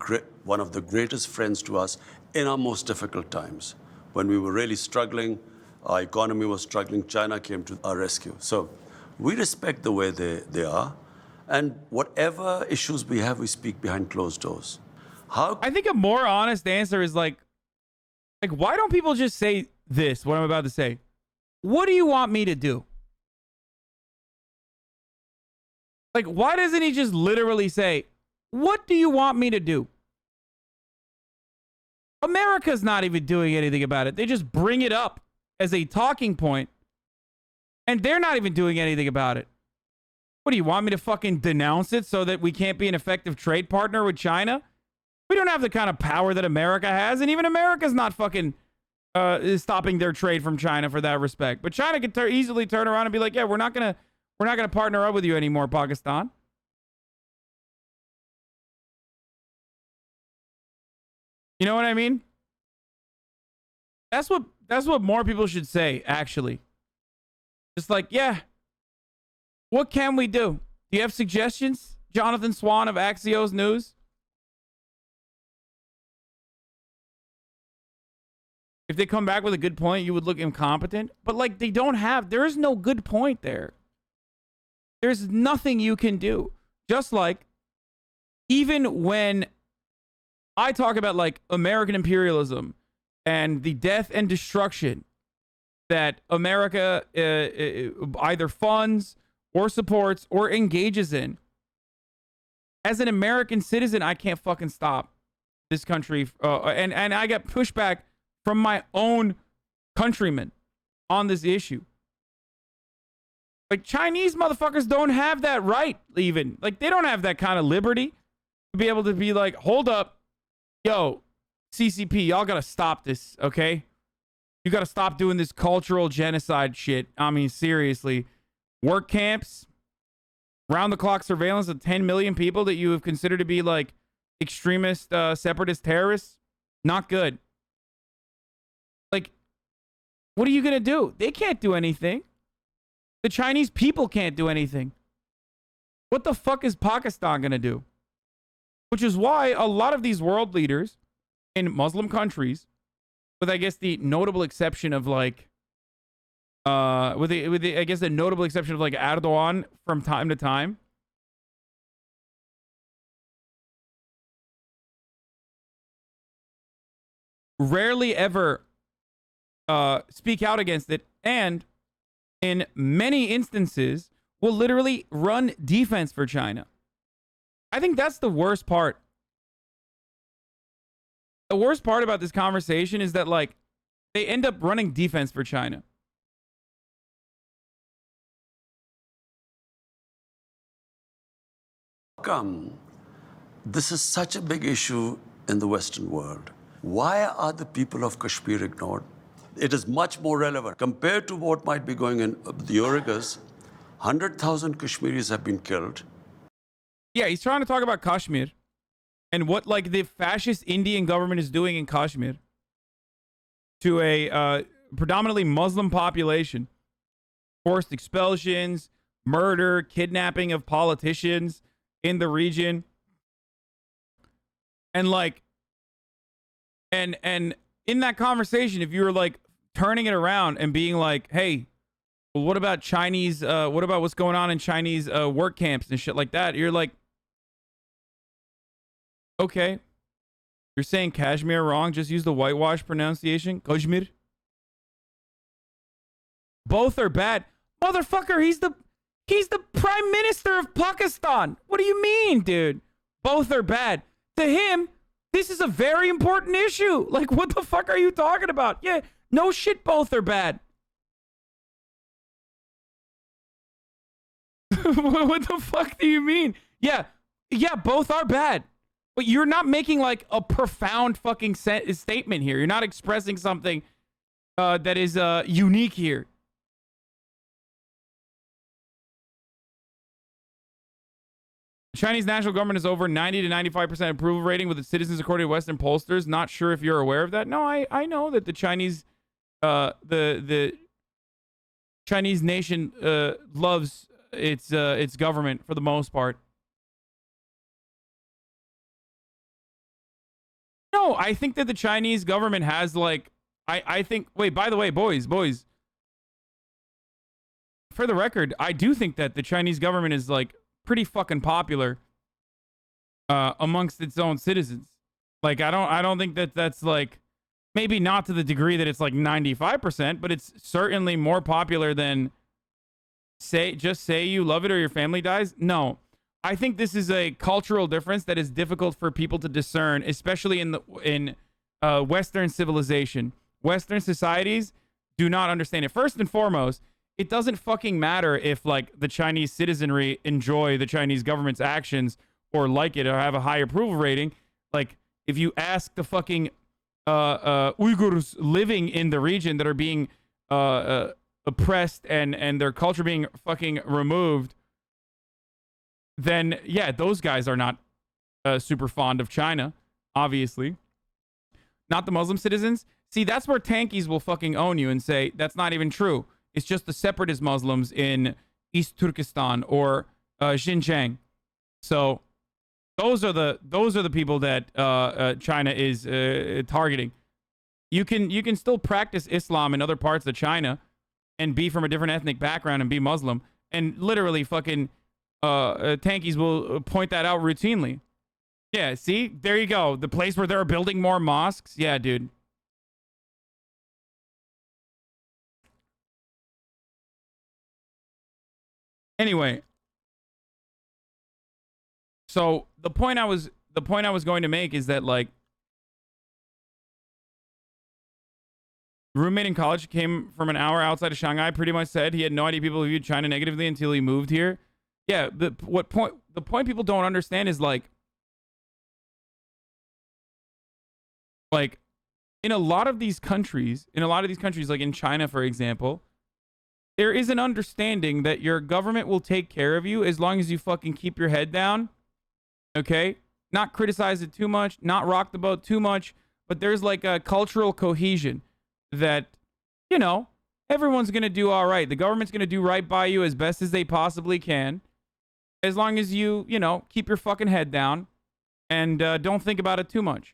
one of the greatest friends to us in our most difficult times. When we were really struggling, our economy was struggling, China came to our rescue. So we respect the way they are. And whatever issues we have, we speak behind closed doors. I think a more honest answer is like, why don't people just say this, what I'm about to say? What do you want me to do? Like, why doesn't he just literally say, what do you want me to do? America's not even doing anything about it. They just bring it up as a talking point, and they're not even doing anything about it. What do you want me to fucking denounce it so that we can't be an effective trade partner with China? We don't have the kind of power that America has, and even America's not fucking stopping their trade from China for that respect. But China could easily turn around and be like, yeah, we're not gonna partner up with you anymore, Pakistan. You know what I mean? That's what more people should say, actually. Just like, yeah, what can we do? Do you have suggestions? Jonathan Swan of Axios News? If they come back with a good point, you would look incompetent. But like, they don't have, there is no good point there. There's nothing you can do. Just like, even when I talk about like American imperialism and the death and destruction that America either funds or supports or engages in, as an American citizen, I can't fucking stop this country. And I get pushback from my own countrymen on this issue. Like, Chinese motherfuckers don't have that right, even. Like, they don't have that kind of liberty to be able to be like, hold up, yo, CCP, y'all gotta stop this, okay? You gotta stop doing this cultural genocide shit. I mean, seriously. Work camps, round-the-clock surveillance of 10 million people that you have considered to be, like, extremist, separatist terrorists. Not good. Like, what are you gonna do? They can't do anything. The Chinese people can't do anything. What the fuck is Pakistan gonna do? Which is why a lot of these world leaders in Muslim countries, with I guess the notable exception of like, with the I guess the notable exception of like Erdogan from time to time, rarely ever speak out against it, and in many instances will literally run defense for China. I think that's the worst part. The worst part about this conversation is that, like, they end up running defense for China. This is such a big issue in the Western world. Why are the people of Kashmir ignored? It is much more relevant. Compared to what might be going in the Uyghurs, 100,000 Kashmiris have been killed. Yeah, he's trying to talk about Kashmir and what, like, the fascist Indian government is doing in Kashmir to a predominantly Muslim population. Forced expulsions, murder, kidnapping of politicians in the region. And, like, and in that conversation, if you were, like, turning it around and being like, hey, well, what about Chinese, what about what's going on in Chinese work camps and shit like that? You're like, okay, you're saying Kashmir wrong. Just use the whitewash pronunciation. Kashmir. Both are bad. Motherfucker, he's the prime minister of Pakistan. What do you mean, dude? Both are bad. To him, this is a very important issue. Like, what the fuck are you talking about? Yeah, no shit, both are bad. What the fuck do you mean? Yeah, both are bad. But you're not making, like, a profound fucking statement here. You're not expressing something that is unique here. The Chinese national government has over 90 to 95% approval rating with its citizens, according to Western pollsters. Not sure if you're aware of that. No, I know that the Chinese, the Chinese nation loves its government for the most part. No, I think that the Chinese government has like I think wait, by the way, boys, for the record, I do think that the Chinese government is like pretty fucking popular amongst its own citizens. Like I don't think that that's like, maybe not to the degree that it's like 95%, but it's certainly more popular than just say you love it or your family dies. No, I think this is a cultural difference that is difficult for people to discern, especially in Western civilization. Western societies do not understand it. First and foremost, it doesn't fucking matter if like the Chinese citizenry enjoy the Chinese government's actions or like it or have a high approval rating. Like if you ask the fucking Uyghurs living in the region that are being oppressed and their culture being fucking removed, then yeah, those guys are not super fond of China, obviously. Not the Muslim citizens. See, that's where tankies will fucking own you and say that's not even true. It's just the separatist Muslims in East Turkestan or Xinjiang. So those are the people that China is targeting. You can still practice Islam in other parts of China and be from a different ethnic background and be Muslim, and literally fucking tankies will point that out routinely. Yeah, see, there you go. The place where they're building more mosques. Yeah, dude. Anyway, so the point I was going to make is that like roommate in college came from an hour outside of Shanghai, pretty much said he had no idea people viewed China negatively until he moved here. Yeah, the point people don't understand is like in a lot of these countries, like in China, for example, there is an understanding that your government will take care of you as long as you fucking keep your head down. Okay? Not criticize it too much, not rock the boat too much, but there's like a cultural cohesion that, you know, everyone's going to do all right. The government's going to do right by you as best as they possibly can, as long as you know, keep your fucking head down and don't think about it too much.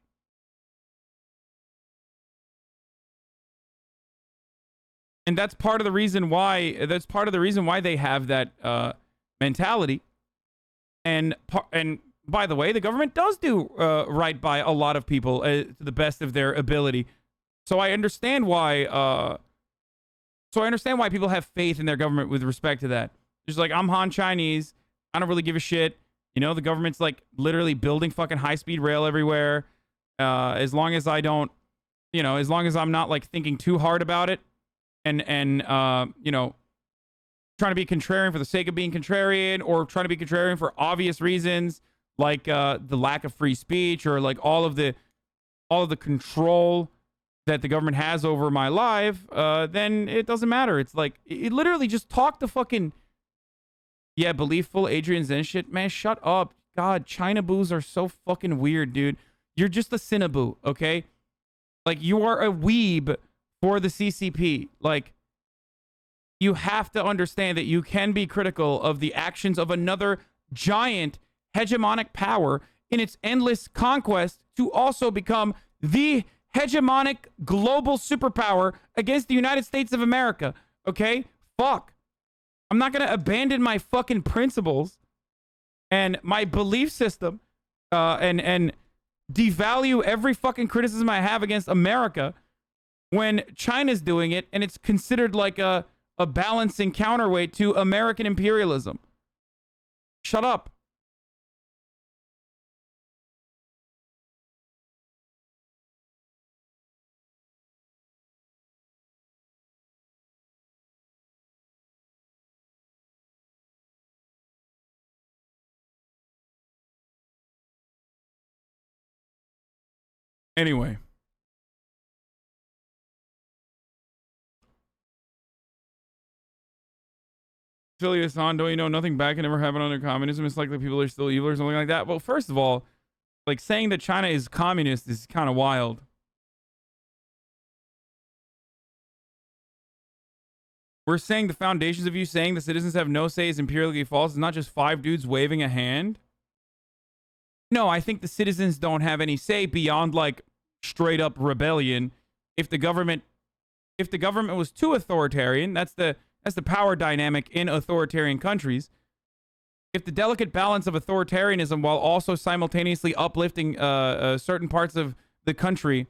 And that's part of the reason why they have that mentality. And by the way, the government does do right by a lot of people to the best of their ability. So I understand why. People have faith in their government with respect to that. Just like, I'm Han Chinese, I don't really give a shit. You know, the government's like literally building fucking high-speed rail everywhere. As long as I don't, you know, as long as I'm not like thinking too hard about it. And you know, trying to be contrarian for the sake of being contrarian, or trying to be contrarian for obvious reasons, like the lack of free speech, or like all of the control that the government has over my life, then it doesn't matter. It's like, it literally just talk to fucking, yeah, beliefful Adrian Zen shit. Man, shut up. God, China boos are so fucking weird, dude. You're just a Cinnaboo, okay? Like, you are a weeb for the CCP. Like, you have to understand that you can be critical of the actions of another giant hegemonic power in its endless conquest to also become the hegemonic global superpower against the United States of America. Okay? Fuck. I'm not going to abandon my fucking principles and my belief system and devalue every fucking criticism I have against America when China's doing it, and it's considered like a balancing counterweight to American imperialism. Shut up. Anyway. Hasan, don't you know nothing bad can ever happen under communism? It's like the people are still evil or something like that. Well, first of all, like, saying that China is communist is kind of wild. We're saying the foundations of you saying the citizens have no say is empirically false. It's not just 5 dudes waving a hand. No, I think the citizens don't have any say beyond like straight up rebellion. If the government was too authoritarian, that's the power dynamic in authoritarian countries. If the delicate balance of authoritarianism while also simultaneously uplifting certain parts of the country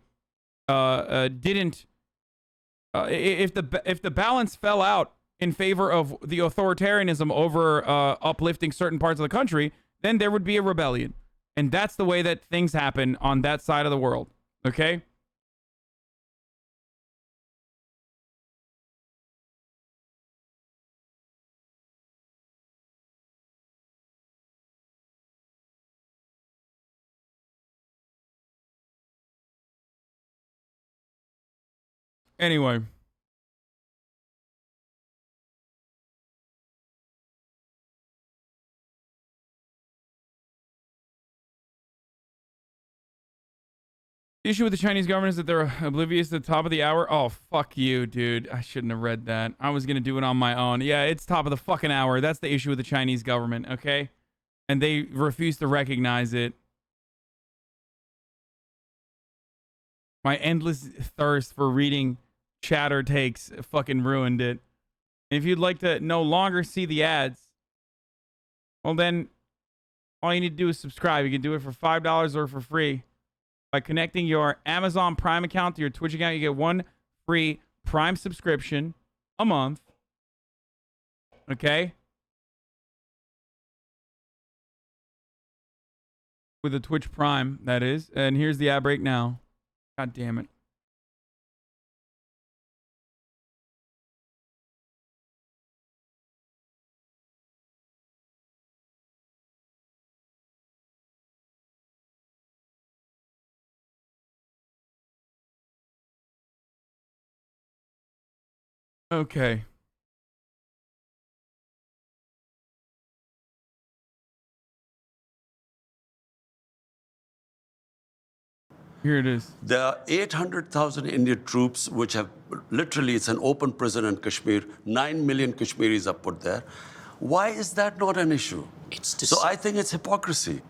if the balance fell out in favor of the authoritarianism over uplifting certain parts of the country, then there would be a rebellion. And that's the way that things happen on that side of the world. Okay? Anyway. The issue with the Chinese government is that they're oblivious to the top of the hour. Oh, fuck you, dude. I shouldn't have read that. I was going to do it on my own. Yeah, it's top of the fucking hour. That's the issue with the Chinese government, okay? And they refuse to recognize it. My endless thirst for reading chatter takes fucking ruined it. And if you'd like to no longer see the ads, well then, all you need to do is subscribe. You can do it for $5 or for free. By connecting your Amazon Prime account to your Twitch account, you get 1 free Prime subscription a month. Okay? With a Twitch Prime, that is. And here's the ad break now. God damn it. Okay. Here it is. There are 800,000 Indian troops which have literally, it's an open prison in Kashmir. 9 million Kashmiris are put there. Why is that not an issue? So I think it's hypocrisy.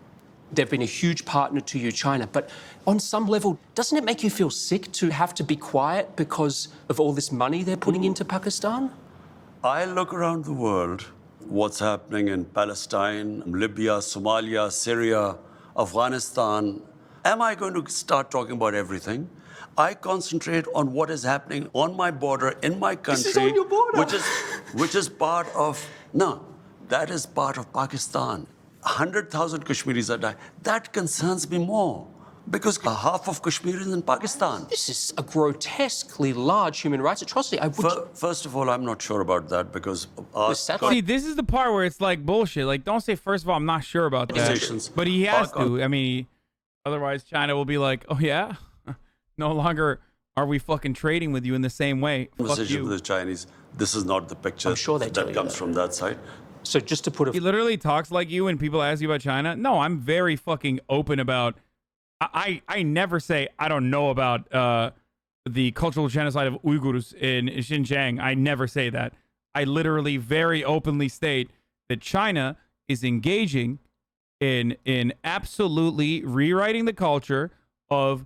They've been a huge partner to you, China, but on some level, doesn't it make you feel sick to have to be quiet because of all this money they're putting into Pakistan? I look around the world, what's happening in Palestine, Libya, Somalia, Syria, Afghanistan. Am I going to start talking about everything? I concentrate on what is happening on my border, in my country. This is on your border. Which is part of, no, that is part of Pakistan. 100,000 Kashmiris are dying. That concerns me more. Because half of Kashmir is in Pakistan. This is a grotesquely large human rights atrocity. First of all, I'm not sure about that because... See, this is the part where it's like bullshit. Like, don't say, first of all, I'm not sure about that. But he has to. I mean, otherwise China will be like, oh, yeah? No longer are we fucking trading with you in the same way. Fuck you. With the Chinese, this is not the picture that comes from that side. So just to put He literally talks like you when people ask you about China. No, I'm very fucking open about... I never say I don't know about the cultural genocide of Uyghurs in Xinjiang. I never say that. I literally very openly state that China is engaging in absolutely rewriting the culture of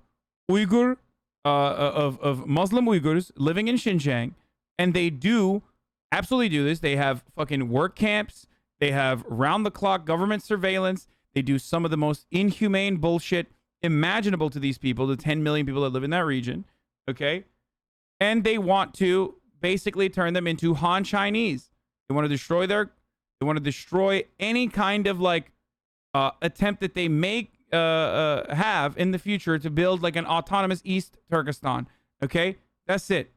Uyghur of Muslim Uyghurs living in Xinjiang, and they do absolutely do this. They have fucking work camps. They have round-the-clock government surveillance. They do some of the most inhumane bullshit imaginable to these people, the 10 million people that live in that region, okay? And they want to basically turn them into Han Chinese. They want to destroy any kind of like attempt that they may have in the future to build like an autonomous East Turkestan, okay? That's it.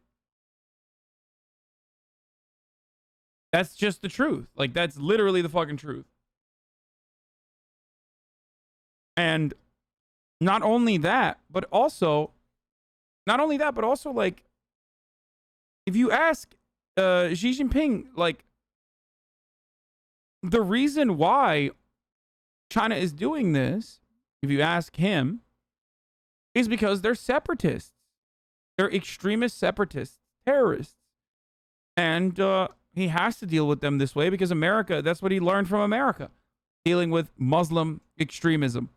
That's just the truth. Like, that's literally the fucking truth. And not only that, but also, like, if you ask Xi Jinping, like, the reason why China is doing this, if you ask him, is because they're separatists. They're extremist separatists, terrorists. And he has to deal with them this way because America, that's what he learned from America, dealing with Muslim extremism.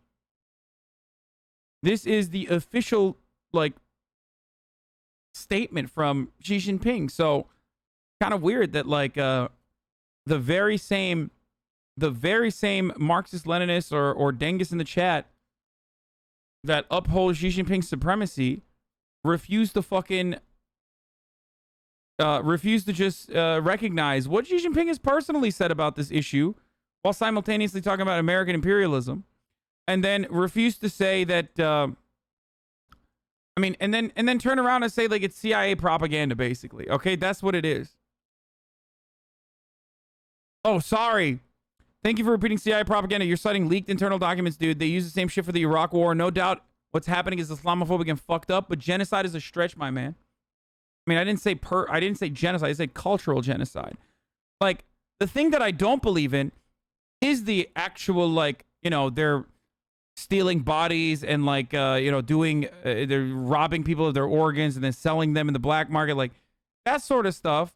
This is the official, like, statement from Xi Jinping. So, kind of weird that, like, the very same Marxist-Leninists or Dengus in the chat that uphold Xi Jinping's supremacy refuse to just recognize what Xi Jinping has personally said about this issue while simultaneously talking about American imperialism, and then refuse to say that and then turn around and say like it's CIA propaganda, basically. Okay, that's what it is. Oh, sorry. Thank you for repeating CIA propaganda. You're citing leaked internal documents, dude. They use the same shit for the Iraq War. No doubt what's happening is Islamophobic and fucked up, but genocide is a stretch, my man. I mean, I didn't say genocide. I said cultural genocide. Like, the thing that I don't believe in is the actual, like, you know, they're stealing bodies and, like, doing, they're robbing people of their organs and then selling them in the black market. Like, that sort of stuff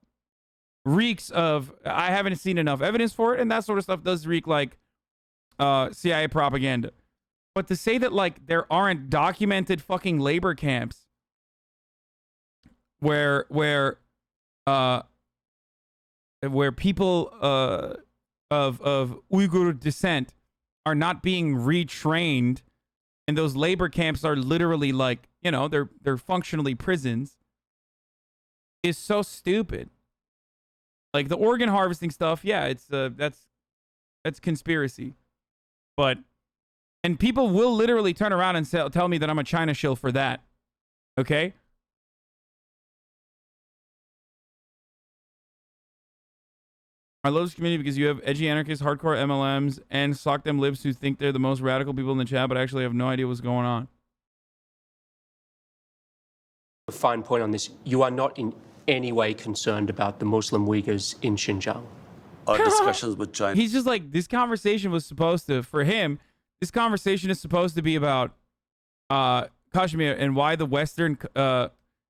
reeks of, I haven't seen enough evidence for it, and that sort of stuff does reek like CIA propaganda. But to say that, like, there aren't documented fucking labor camps where people of Uyghur descent are not being retrained, and those labor camps are literally, like, you know, they're functionally prisons, is so stupid. Like, the organ harvesting stuff, yeah, it's that's conspiracy. And people will literally turn around and tell me that I'm a China shill for that. Okay? I love this community because you have edgy anarchists, hardcore MLMs, and sock them libs who think they're the most radical people in the chat, but actually have no idea what's going on. A fine point on this. You are not in any way concerned about the Muslim Uyghurs in Xinjiang. Our discussions with China. He's just like, this conversation was supposed to, for him, this conversation is supposed to be about Kashmir and why the Western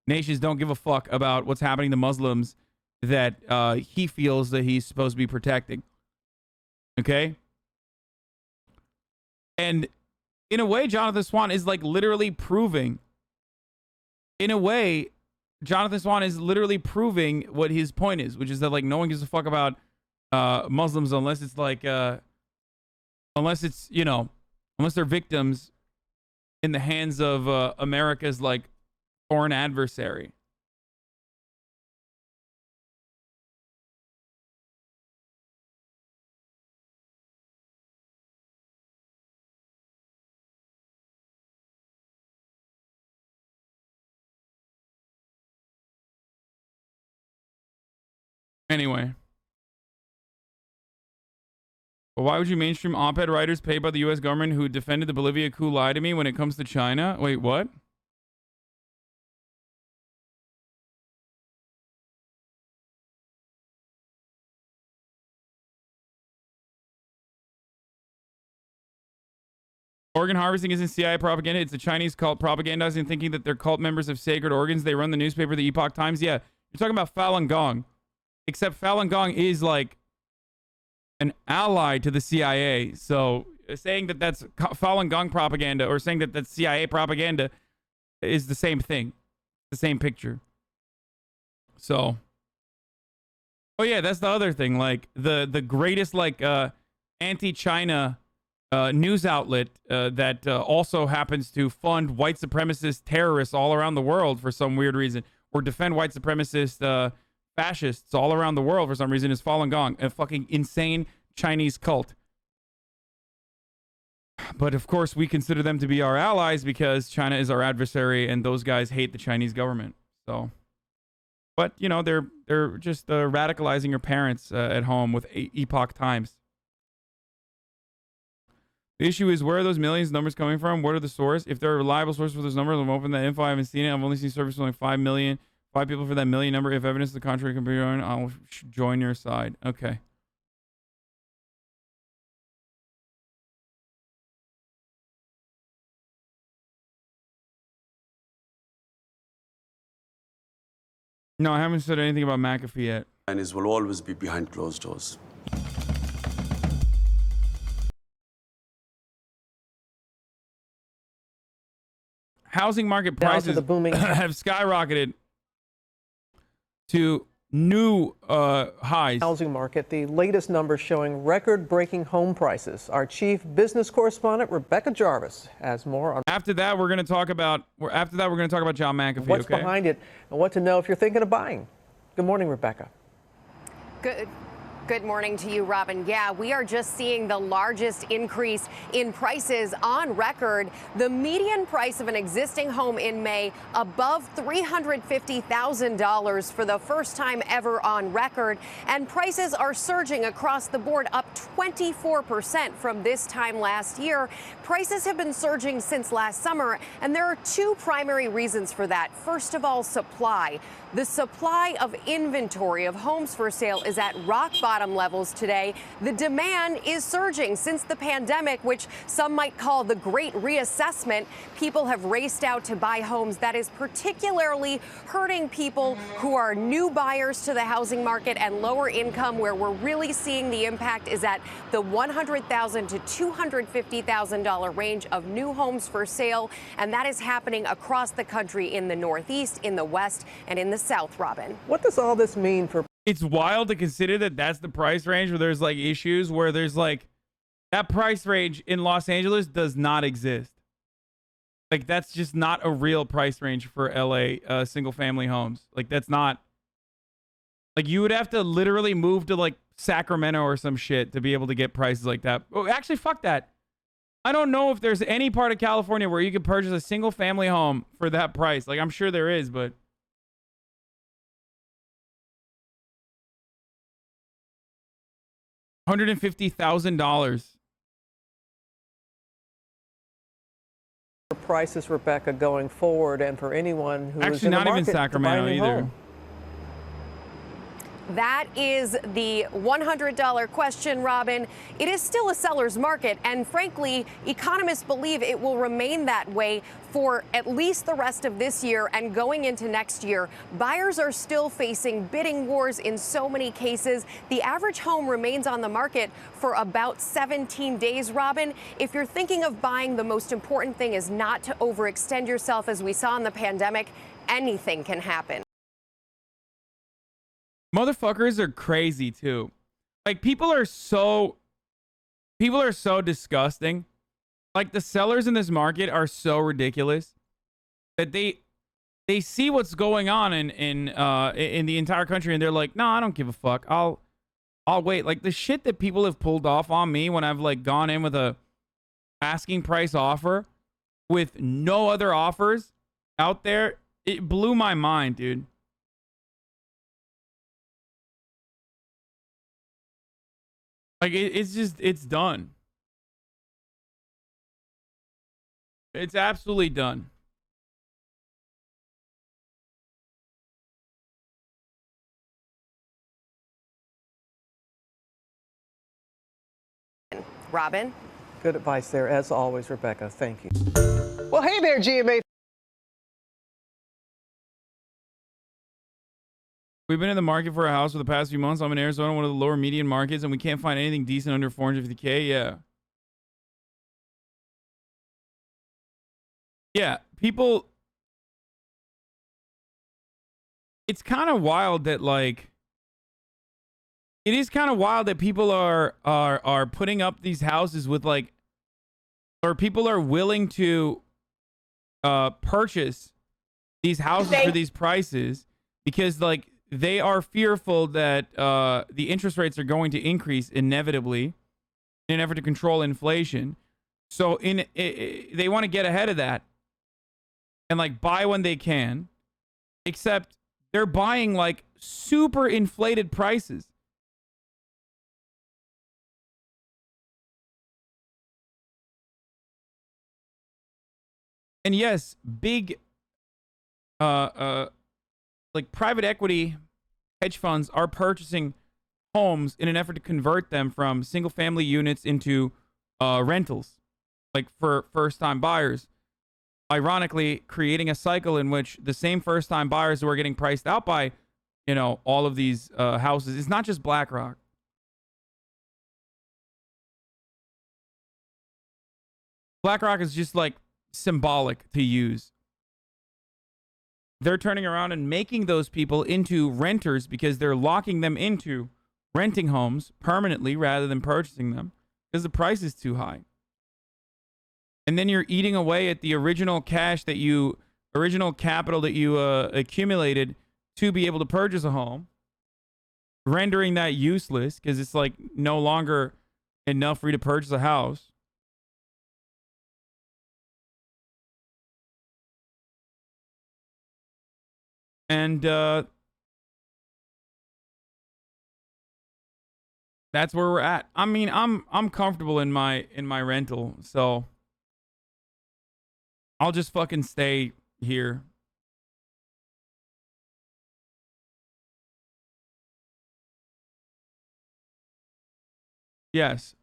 nations don't give a fuck about what's happening to Muslims that he feels that he's supposed to be protecting. Okay? And in a way, Jonathan Swan is like literally proving, what his point is, which is that, like, no one gives a fuck about Muslims unless it's like, unless they're victims in the hands of America's, like, foreign adversary. Anyway. But why would you mainstream op-ed writers paid by the U.S. government who defended the Bolivia coup lie to me when it comes to China? Wait, what? Organ harvesting isn't CIA propaganda. It's a Chinese cult propagandizing, thinking that they're cult members of sacred organs. They run the newspaper, the Epoch Times. Yeah, you're talking about Falun Gong. Except Falun Gong is, like, an ally to the CIA. So saying that that's Falun Gong propaganda or saying that that's CIA propaganda is the same thing. The same picture. So. Oh, yeah, that's the other thing. Like, the greatest, like, anti-China news outlet that also happens to fund white supremacist terrorists all around the world for some weird reason, or defend white supremacist fascists all around the world for some reason, is Falun Gong, a fucking insane Chinese cult. But of course, we consider them to be our allies because China is our adversary, and those guys hate the Chinese government. So, but you know, they're just radicalizing your parents at home with Epoch Times. The issue is, where are those millions of numbers coming from? What are the source? If there are reliable sources for those numbers, I'm open that info. I haven't seen it. I've only seen service with like 5 people for that million number. If evidence to the contrary can be joined, I'll join your side. Okay. No, I haven't said anything about McAfee yet. And will always be behind closed doors. Housing market prices have skyrocketed to new highs. Housing market, the latest numbers showing record-breaking home prices. Our chief business correspondent Rebecca Jarvis has more on. After that, we're going to talk about John McAfee. What's okay? behind it and what to know if you're thinking of buying. Good morning, Rebecca. Good morning to you, Robin. Yeah, we are just seeing the largest increase in prices on record. The median price of an existing home in May above $350,000 for the first time ever on record. And prices are surging across the board, up 24% from this time last year. Prices have been surging since last summer, and there are two primary reasons for that. First of all, supply. The supply of inventory of homes for sale is at rock bottom levels today. The demand is surging since the pandemic, which some might call the great reassessment. People have raced out to buy homes. That is particularly hurting people who are new buyers to the housing market and lower income. Where we're really seeing the impact is at the $100,000 to $250,000 range of new homes for sale. And that is happening across the country in the Northeast, in the West, and in the South, Robin. What does all this mean for? It's wild to consider that that's the price range where there's like issues where there's like that price range in Los Angeles does not exist. Like that's just not a real price range for LA single family homes. Like that's not like you would have to literally move to like Sacramento or some shit to be able to get prices like that. Oh, actually, fuck that. I don't know if there's any part of California where you could purchase a single family home for that price. Like I'm sure there is, but $150,000. Prices, Rebecca, going forward, and for anyone who is in the not even market Sacramento to buy a new either. home. That is the $100 question, Robin. It is still a seller's market, and frankly, economists believe it will remain that way for at least the rest of this year and going into next year. Buyers are still facing bidding wars in so many cases. The average home remains on the market for about 17 days, Robin. If you're thinking of buying, the most important thing is not to overextend yourself. As we saw in the pandemic, anything can happen. Motherfuckers are crazy too. Like people are so disgusting. Like the sellers in this market are so ridiculous that they see what's going on in the entire country and they're like, no, I don't give a fuck. I'll wait. Like the shit that people have pulled off on me when I've like gone in with a asking price offer with no other offers out there, it blew my mind, dude. Like, it's done. It's absolutely done. Robin? Good advice there, as always, Rebecca. Thank you. Well, hey there, GMA. We've been in the market for a house for the past few months. I'm in Arizona, one of the lower median markets, and we can't find anything decent under $450K. Yeah. Yeah, people. It's kind of wild that like. It is kind of wild that people are putting up these houses with like, or people are willing to purchase these houses for these prices because like. They are fearful that the interest rates are going to increase inevitably in an effort to control inflation. So they want to get ahead of that and like buy when they can, except they're buying like super inflated prices. And yes, big like private equity hedge funds are purchasing homes in an effort to convert them from single family units into rentals, like for first time buyers. Ironically, creating a cycle in which the same first time buyers who are getting priced out by you know, all of these houses. It's not just BlackRock. BlackRock is just like symbolic to use. They're turning around and making those people into renters because they're locking them into renting homes permanently rather than purchasing them because the price is too high. And then you're eating away at the original capital that you accumulated to be able to purchase a home, rendering that useless because it's like no longer enough for you to purchase a house. And that's where we're at. I mean, I'm comfortable in my rental, so I'll just fucking stay here. Yes.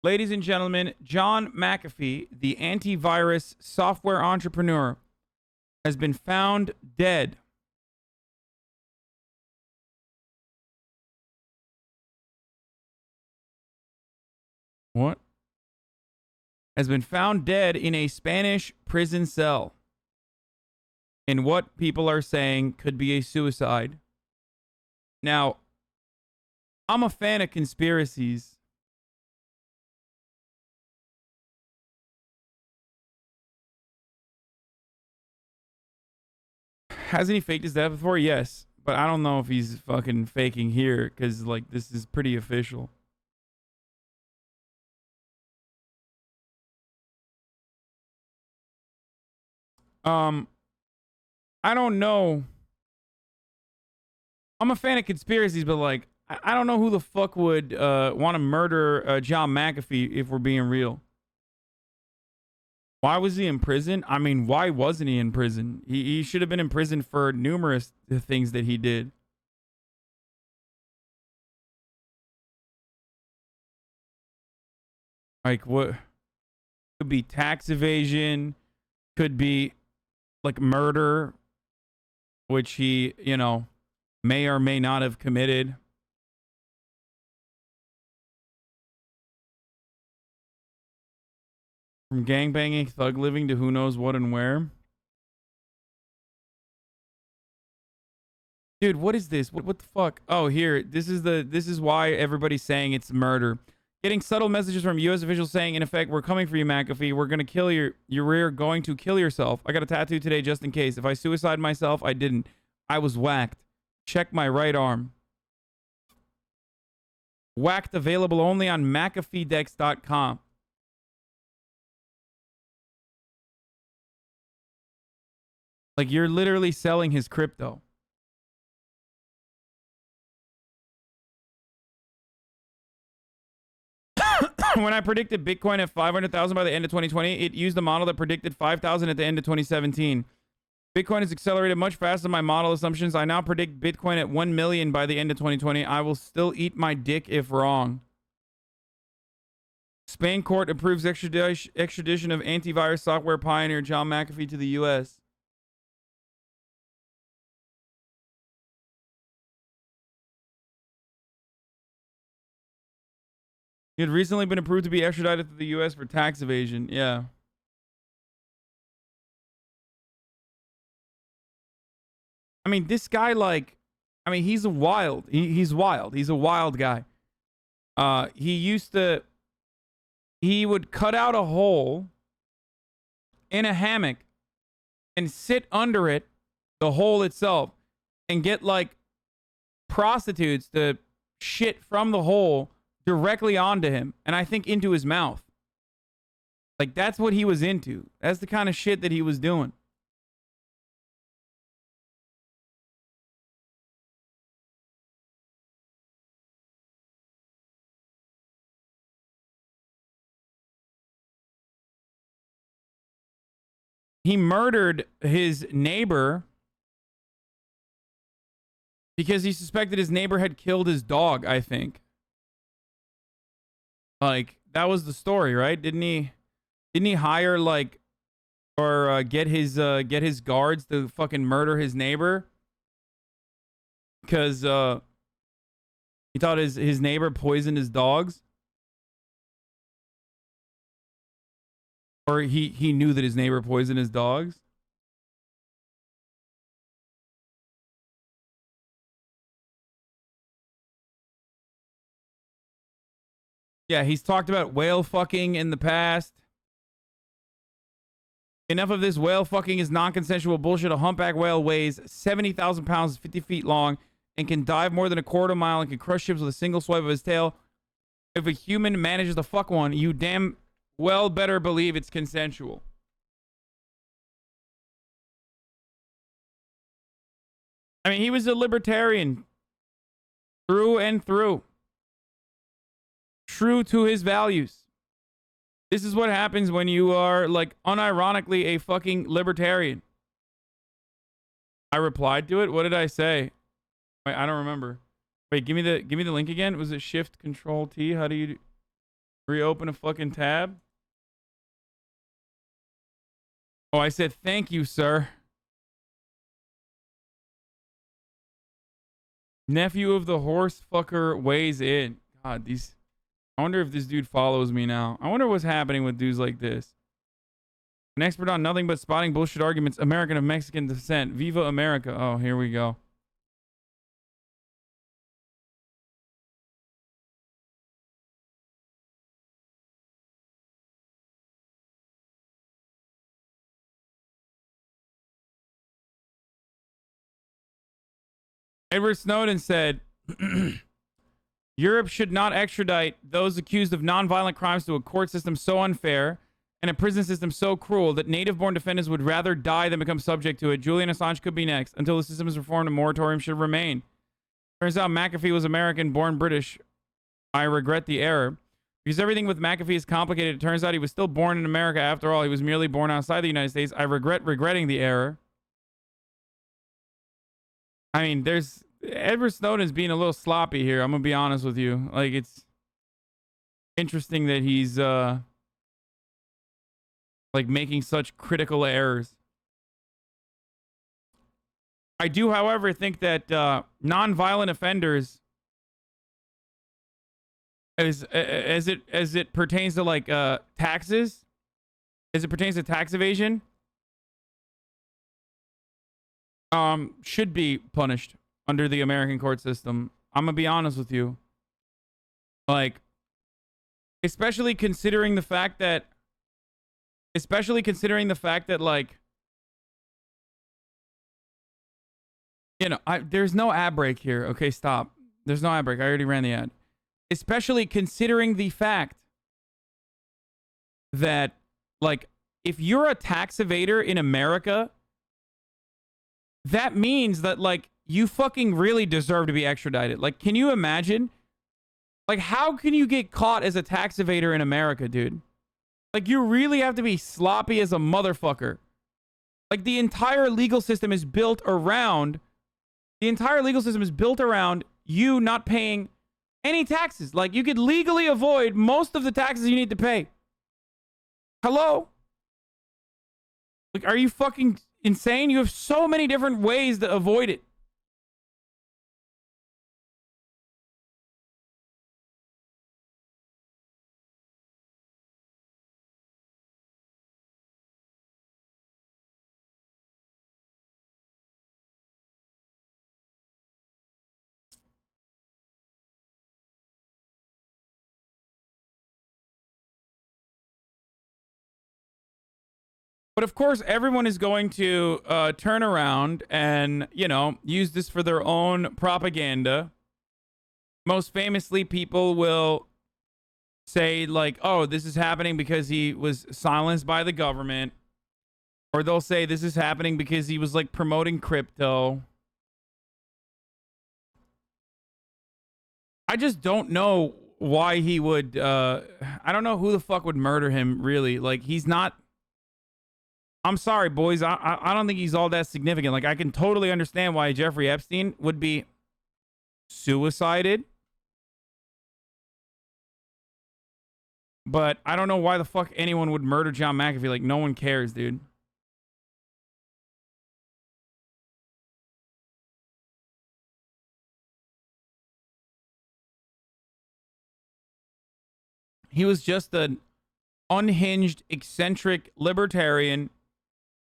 Ladies and gentlemen, John McAfee, the antivirus software entrepreneur, has been found dead. What? Has been found dead in a Spanish prison cell in what people are saying could be a suicide. Now, I'm a fan of conspiracies. Hasn't he faked his death before? Yes. But I don't know if he's fucking faking here because, like, this is pretty official. I don't know. I'm a fan of conspiracies, but, like, I don't know who the fuck would want to murder John McAfee if we're being real. Why was he in prison? I mean, why wasn't he in prison? He should have been in prison for numerous things that he did. Like, what? Could be tax evasion. Could be, like, murder, which he, you know, may or may not have committed. From gangbanging, thug living to who knows what and where. Dude, what is this? What the fuck? Oh, here. This is why everybody's saying it's murder. Getting subtle messages from U.S. officials saying, in effect, we're coming for you, McAfee. We're going to kill you. You're going to kill yourself. I got a tattoo today just in case. If I suicide myself, I didn't. I was whacked. Check my right arm. Whacked available only on McAfeeDex.com. Like, you're literally selling his crypto. When I predicted Bitcoin at 500,000 by the end of 2020, it used a model that predicted 5,000 at the end of 2017. Bitcoin has accelerated much faster than my model assumptions. I now predict Bitcoin at 1 million by the end of 2020. I will still eat my dick if wrong. Spain court approves extradition of antivirus software pioneer John McAfee to the U.S. He had recently been approved to be extradited to the U.S. for tax evasion. Yeah. I mean, this guy, like, I mean, he's wild. He's wild. He's a wild guy. He would cut out a hole in a hammock and sit under it, the hole itself, and get, like, prostitutes to shit from the hole directly onto him, and I think into his mouth. Like, that's what he was into. That's the kind of shit that he was doing. He murdered his neighbor because he suspected his neighbor had killed his dog, I think. Like, that was the story, right? Didn't he hire, like, or get his guards to fucking murder his neighbor? because he thought his neighbor poisoned his dogs. Or he knew that his neighbor poisoned his dogs. Yeah, he's talked about whale fucking in the past. Enough of this whale fucking is non-consensual bullshit. A humpback whale weighs 70,000 pounds, 50 feet long, and can dive more than a quarter mile and can crush ships with a single swipe of his tail. If a human manages to fuck one, you damn well better believe it's consensual. I mean, he was a libertarian through and through. True to his values. This is what happens when you are, like, unironically a fucking libertarian. I replied to it. What did I say? Wait, I don't remember. Wait, give me the link again. Was it Shift Control T? How do you reopen a fucking tab? Oh, I said thank you, sir. Nephew of the horse fucker weighs in. God, these. I wonder if this dude follows me now. I wonder what's happening with dudes like this. An expert on nothing but spotting bullshit arguments. American of Mexican descent. Viva America. Oh, here we go. Edward Snowden said, Europe should not extradite those accused of nonviolent crimes to a court system so unfair and a prison system so cruel that native-born defendants would rather die than become subject to it. Julian Assange could be next. Until the system is reformed, a moratorium should remain. Turns out McAfee was American, born British. I regret the error. Because everything with McAfee is complicated, it turns out he was still born in America after all. He was merely born outside the United States. I regret regretting the error. I mean, Edward Snowden's being a little sloppy here. I'm going to be honest with you. Like, it's interesting that he's, like, making such critical errors. I do, however, think that nonviolent offenders, as it pertains to, like, taxes, as it pertains to tax evasion, should be punished under the American court system. I'm gonna be honest with you. Like, especially considering the fact that, like, you know, there's no ad break here. Okay, stop. There's no ad break. I already ran the ad. Especially considering the fact that, like, if you're a tax evader in America, that means that, like, you fucking really deserve to be extradited. Like, can you imagine? Like, how can you get caught as a tax evader in America, dude? Like, you really have to be sloppy as a motherfucker. Like, the entire legal system is built around you not paying any taxes. Like, you could legally avoid most of the taxes you need to pay. Hello? Like, are you fucking insane? You have so many different ways to avoid it. But of course, everyone is going to turn around and, you know, use this for their own propaganda. Most famously, people will say, like, oh, this is happening because he was silenced by the government. Or they'll say this is happening because he was, like, promoting crypto. I just don't know why he would, I don't know who the fuck would murder him, really. Like, he's not... I'm sorry, boys. I don't think he's all that significant. Like, I can totally understand why Jeffrey Epstein would be suicided. But I don't know why the fuck anyone would murder John McAfee. Like, no one cares, dude. He was just an unhinged, eccentric libertarian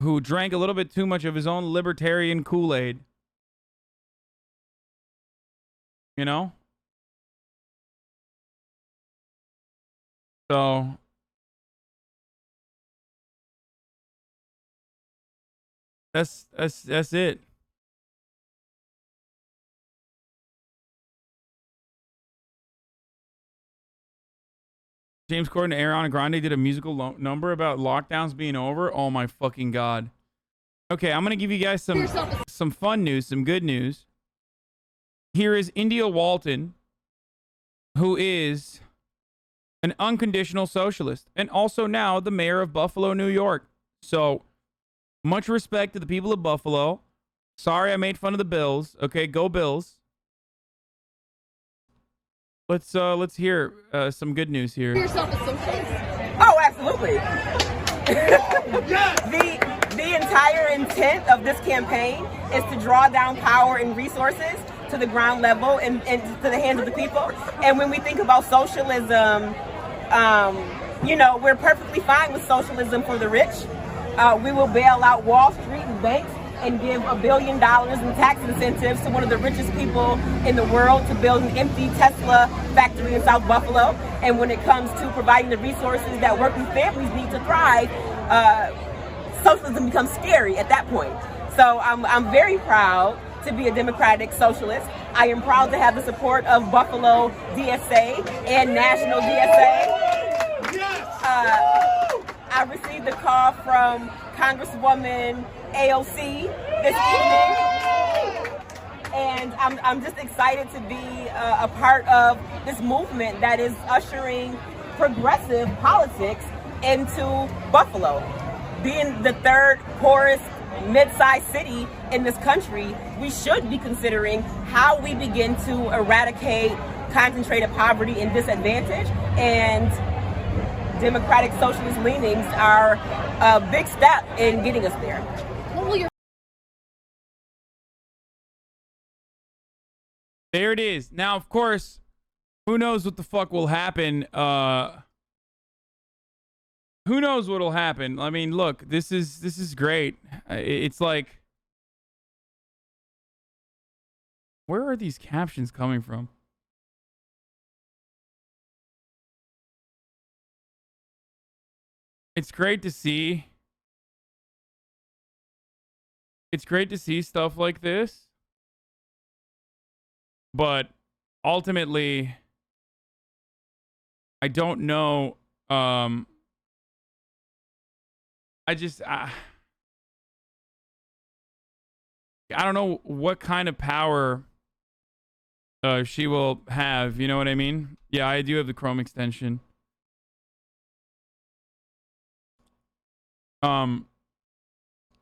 who drank a little bit too much of his own libertarian Kool-Aid. You know? So that's it. James Corden and Ariana Grande did a musical number about lockdowns being over. Oh my fucking god. Okay, I'm gonna give you guys some fun news, some good news. Here is India Walton, who is an unconditional socialist and also now the mayor of Buffalo, New York. So much respect to the people of Buffalo. Sorry I made fun of the Bills. Okay, go Bills. Let's hear some good news here. Yourself a socialist? Oh, absolutely. The entire intent of this campaign is to draw down power and resources to the ground level and to the hands of the people. And when we think about socialism, you know, we're perfectly fine with socialism for the rich. We will bail out Wall Street and banks and give $1 billion in tax incentives to one of the richest people in the world to build an empty Tesla factory in South Buffalo. And when it comes to providing the resources that working families need to thrive, socialism becomes scary at that point. So I'm very proud to be a democratic socialist. I am proud to have the support of Buffalo DSA and National DSA. I received a call from Congresswoman AOC this evening, and I'm just excited to be a part of this movement that is ushering progressive politics into Buffalo. Being the third poorest mid-sized city in this country, we should be considering how we begin to eradicate concentrated poverty and disadvantage, and democratic socialist leanings are a big step in getting us there. There it is. Now, of course, who knows what the fuck will happen? Who knows what'll happen? I mean, look, this is great. It's like, where are these captions coming from? It's great to see. It's great to see stuff like this. But ultimately, I don't know. I don't know what kind of power she will have. You know what I mean? Yeah, I do have the Chrome extension.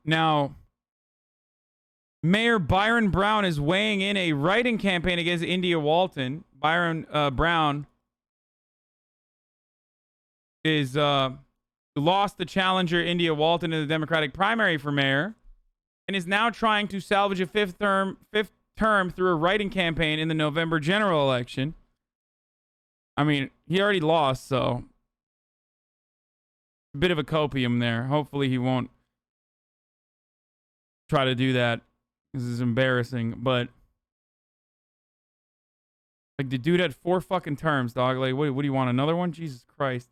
Now, Mayor Byron Brown is weighing in a write-in campaign against India Walton. Byron Brown is lost the challenger India Walton in the Democratic primary for mayor, and is now trying to salvage a fifth term through a write-in campaign in the November general election. I mean, he already lost, so a bit of a copium there. Hopefully he won't try to do that. This is embarrassing, but like the dude had 4 fucking terms, dog. Like, what do you want? Another one? Jesus Christ.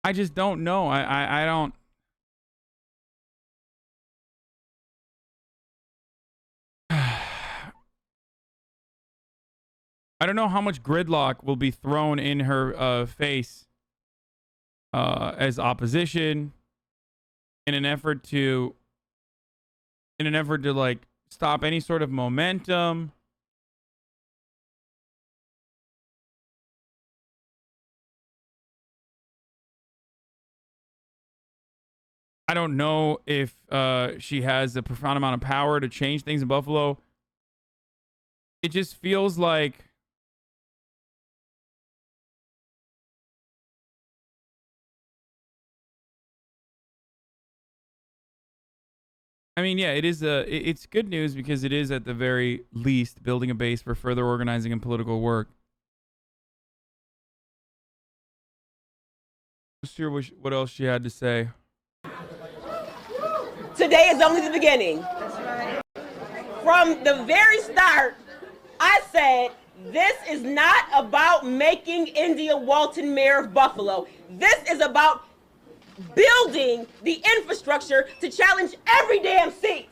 I just don't know. I don't. I don't know how much gridlock will be thrown in her face as opposition in an effort to like stop any sort of momentum. I don't know if she has a profound amount of power to change things in Buffalo. It just feels like I mean, yeah, it's good news because it is at the very least building a base for further organizing and political work. Let's hear what else she had to say. Today is only the beginning. From the very start, I said, this is not about making India Walton mayor of Buffalo. This is about building the infrastructure to challenge every damn seat.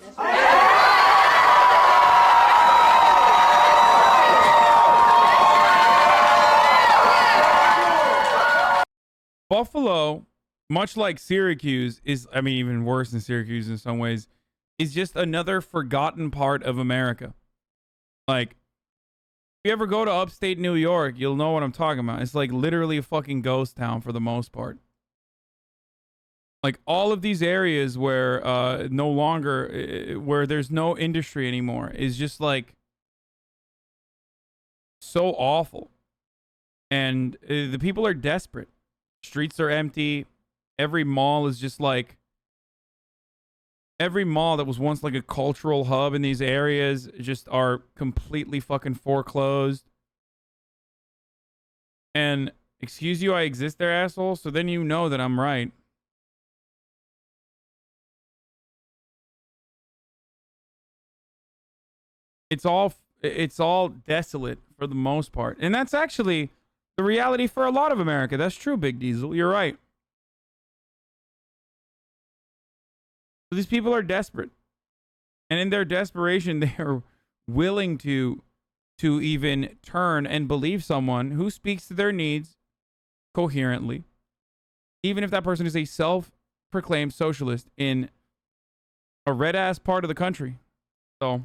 Buffalo, much like Syracuse, is, I mean, even worse than Syracuse in some ways, is just another forgotten part of America. Like, if you ever go to upstate New York, you'll know what I'm talking about. It's like literally a fucking ghost town for the most part. Like all of these areas where no longer, where there's no industry anymore is just like so awful. And the people are desperate. Streets are empty. Every mall is just like, every mall that was once like a cultural hub in these areas just are completely fucking foreclosed. And excuse you, I exist there, asshole. So then you know that I'm right. It's all desolate for the most part. And that's actually the reality for a lot of America. That's true, Big Diesel. You're right. So these people are desperate. And in their desperation, they are willing to even turn and believe someone who speaks to their needs coherently, even if that person is a self-proclaimed socialist in a red-ass part of the country. So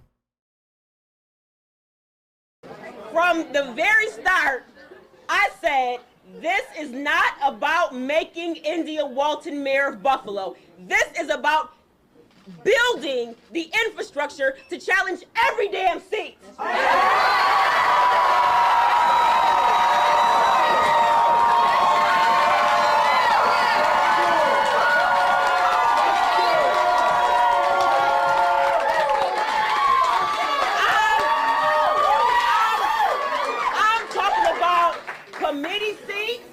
from the very start, I said, this is not about making India Walton mayor of Buffalo. This is about building the infrastructure to challenge every damn seat. Committee seats,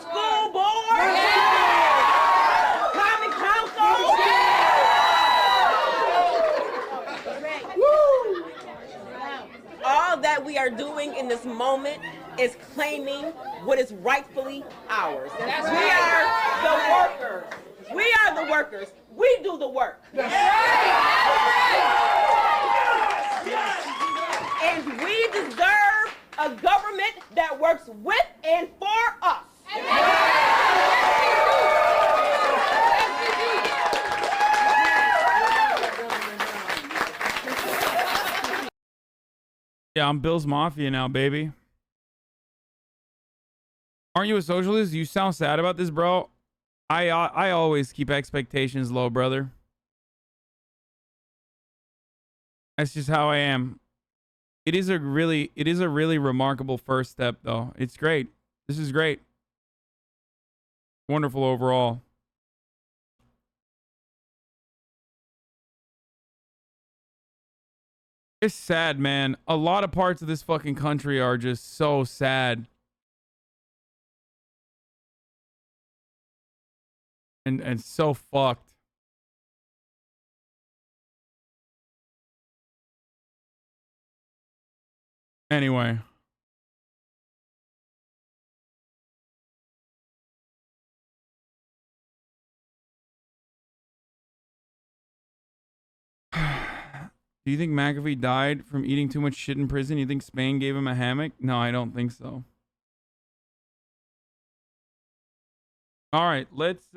school board, common council. All that we are doing in this moment is claiming what is rightfully ours. We are the workers. We are the workers. We do the work. And we deserve a government that works with and for us. yeah, I'm Bill's Mafia now, baby. Aren't you a socialist? You sound sad about this, bro. I always keep expectations low, brother. That's just how I am. It is a really remarkable first step, though. It's great. This is great. Wonderful overall. It's sad, man. A lot of parts of this fucking country are just so sad. And so fucked. Anyway. Do you think McAfee died from eating too much shit in prison? You think Spain gave him a hammock? No, I don't think so. All right, let's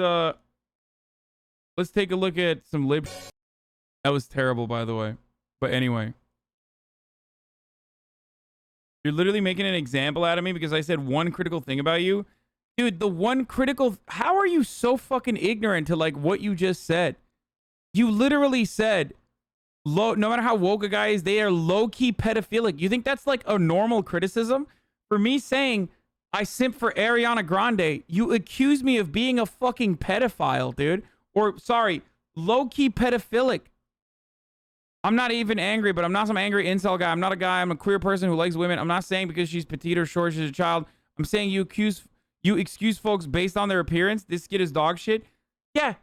take a look at some lib. That was terrible, by the way. But anyway. You're literally making an example out of me because I said one critical thing about you. Dude, the one critical... How are you so fucking ignorant to, like, what you just said? You literally said... no matter how woke a guy is, they are low-key pedophilic. You think that's like a normal criticism? For me saying I simp for Ariana Grande, you accuse me of being a fucking pedophile, dude. Or, sorry, low-key pedophilic. I'm not even angry, but I'm not some angry incel guy. I'm not a guy. I'm a queer person who likes women. I'm not saying because she's petite or short, she's a child. I'm saying you excuse folks based on their appearance. This skit is dog shit. Yeah,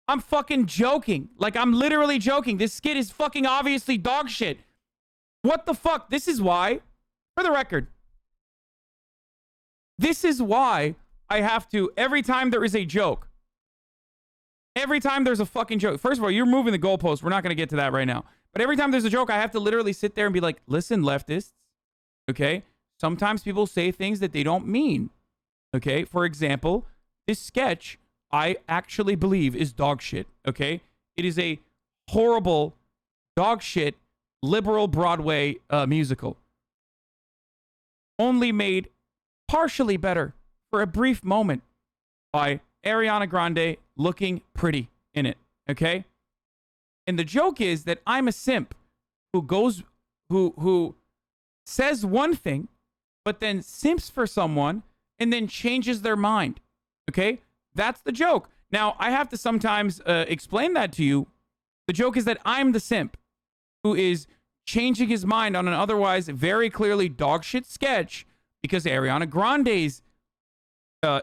I'm fucking joking. Like, I'm literally joking. This skit is fucking obviously dog shit. What the fuck? This is why, for the record, this is why I have to, every time there is a joke, every time there's a fucking joke. First of all, you're moving the goalpost. We're not going to get to that right now. But every time there's a joke, I have to literally sit there and be like, listen, leftists, okay? Sometimes people say things that they don't mean, okay? For example, this sketch, I actually believe is dog shit, okay? It is a horrible dog shit liberal Broadway musical. Only made partially better for a brief moment by Ariana Grande looking pretty in it, okay? And the joke is that I'm a simp who says one thing, but then simps for someone and then changes their mind, okay? That's the joke. Now, I have to sometimes explain that to you. The joke is that I'm the simp who is changing his mind on an otherwise very clearly dog shit sketch because Ariana Grande's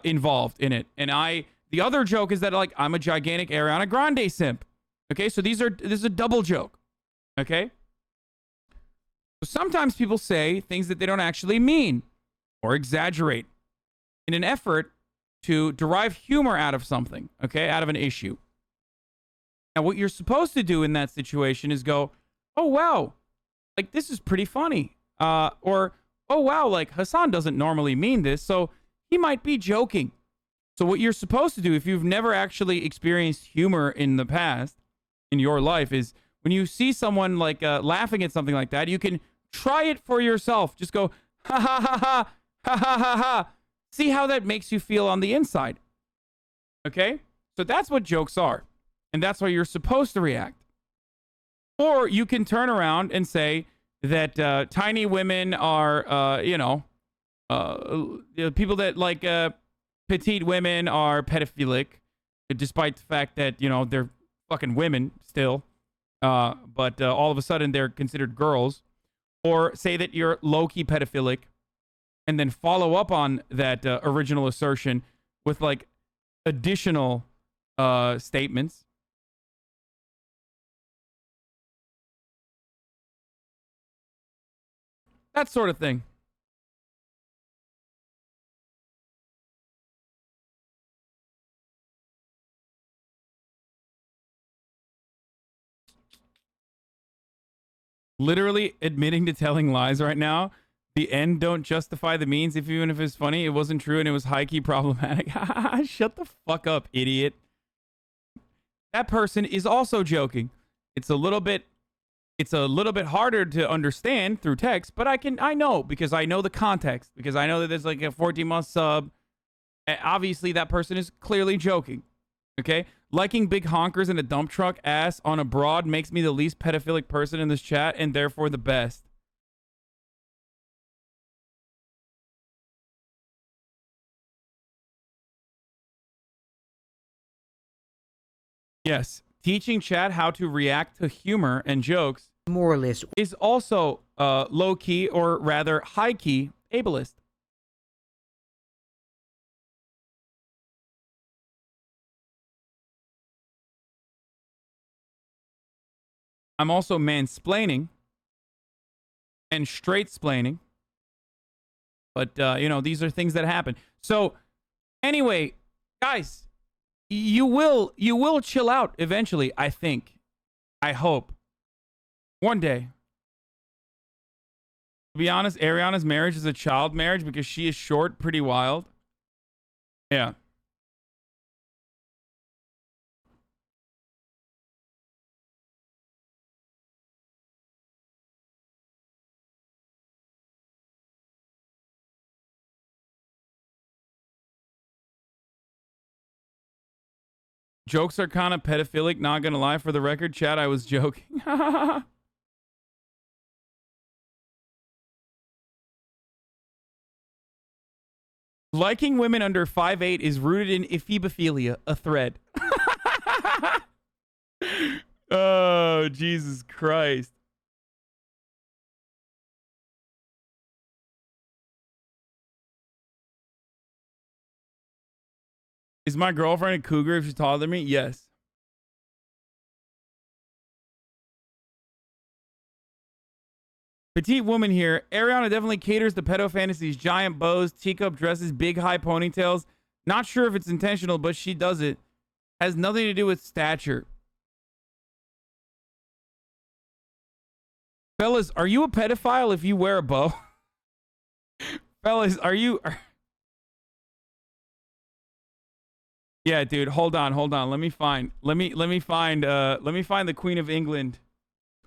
involved in it. And the other joke is that, like, I'm a gigantic Ariana Grande simp. Okay, so this is a double joke. Okay? So sometimes people say things that they don't actually mean or exaggerate in an effort to derive humor out of something, okay, out of an issue. Now, what you're supposed to do in that situation is go, oh, wow, like, this is pretty funny. Or, oh, wow, like, Hasan doesn't normally mean this, so he might be joking. So what you're supposed to do, if you've never actually experienced humor in the past, in your life, is when you see someone, like, laughing at something like that, you can try it for yourself. Just go, ha, ha, ha, ha, ha, ha, ha, ha. See how that makes you feel on the inside. Okay? So that's what jokes are. And that's how you're supposed to react. Or you can turn around and say that tiny women are, people that like petite women are pedophilic, despite the fact that, they're fucking women still. But all of a sudden they're considered girls. Or say that you're low-key pedophilic, and then follow up on that original assertion with, like, additional statements. That sort of thing. Literally admitting to telling lies right now. The end don't justify the means. Even if it's funny, it wasn't true and it was high-key problematic. Shut the fuck up, idiot. That person is also joking. It's a little bit harder to understand through text, but I know because I know the context, because I know that there's like a 14-month sub. Obviously, that person is clearly joking. Okay? Liking big honkers and a dump truck ass on a broad makes me the least pedophilic person in this chat and therefore the best. Yes, teaching chat how to react to humor and jokes more or less is also low-key, or rather high-key, ableist. I'm also mansplaining and straight-splaining. But, these are things that happen. So, anyway, guys, you will chill out eventually, I think. I hope. One day. To be honest, Ariana's marriage is a child marriage because she is short, pretty wild. Yeah. Jokes are kind of pedophilic, not gonna lie. For the record, chat, I was joking. Liking women under 5'8" is rooted in ephebophilia, a thread. Oh, Jesus Christ. Is my girlfriend a cougar if she's taller than me? Yes. Petite woman here. Ariana definitely caters to pedo fantasies. Giant bows, teacup dresses, big high ponytails. Not sure if it's intentional, but she does it. Has nothing to do with stature. Fellas, are you a pedophile if you wear a bow? Fellas, are you... Yeah, dude, hold on. Let me find the Queen of England,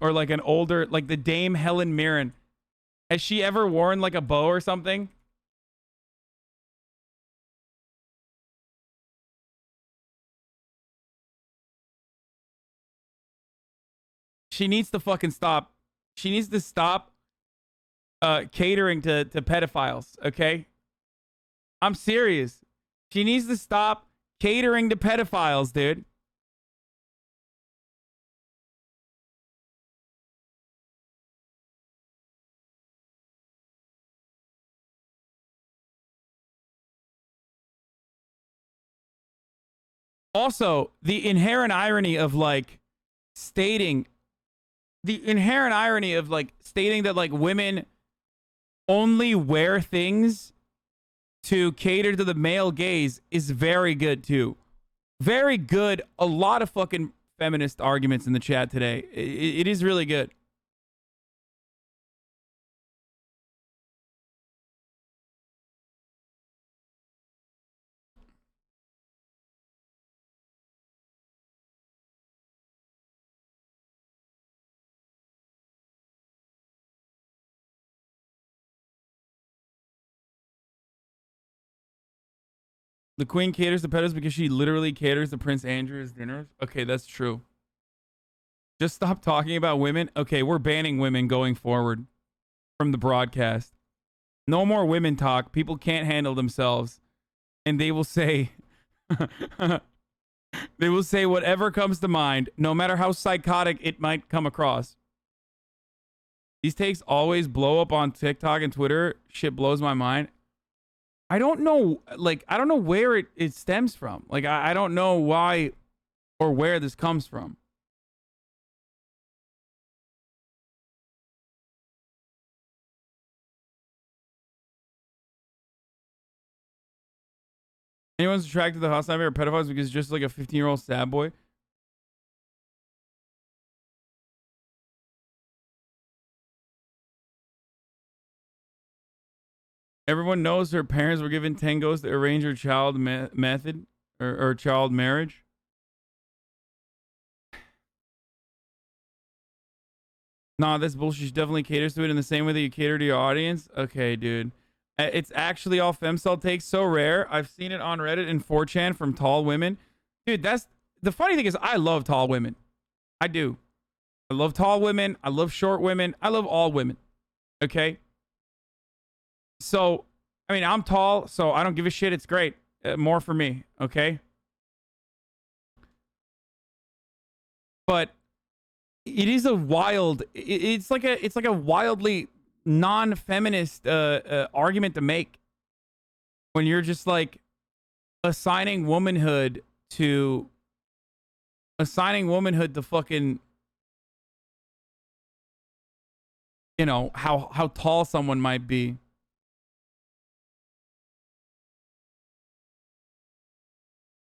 or like an older, like the Dame Helen Mirren. Has she ever worn like a bow or something? She needs to fucking stop. She needs to stop catering to pedophiles, okay? I'm serious. She needs to stop catering to pedophiles, dude. Also, the inherent irony of like stating that like women only wear things to cater to the male gaze is very good too. Very good. A lot of fucking feminist arguments in the chat today. It is really good. The queen caters to pedos because she literally caters to Prince Andrew's dinners. Okay, that's true. Just stop talking about women. Okay, we're banning women going forward from the broadcast. No more women talk. People can't handle themselves. And they will say... they will say whatever comes to mind, no matter how psychotic it might come across. These takes always blow up on TikTok and Twitter. Shit blows my mind. I don't know, like, I don't know where it stems from. Like, I don't know why or where this comes from. Anyone's attracted to HasanAbi or pedophiles because it's just like a 15-year-old sad boy? Everyone knows her parents were given tangos to arrange her child method or child marriage. Nah, that's bullshit. She definitely caters to it in the same way that you cater to your audience. Okay, dude. It's actually all femcel takes. So rare. I've seen it on Reddit and 4chan from tall women. Dude, that's... The funny thing is I love tall women. I do. I love tall women. I love short women. I love all women. Okay? So, I mean, I'm tall, so I don't give a shit. It's great. More for me, okay? But it is a wild... It's like a wildly non-feminist argument to make when you're just like assigning womanhood to fucking, you know, how tall someone might be.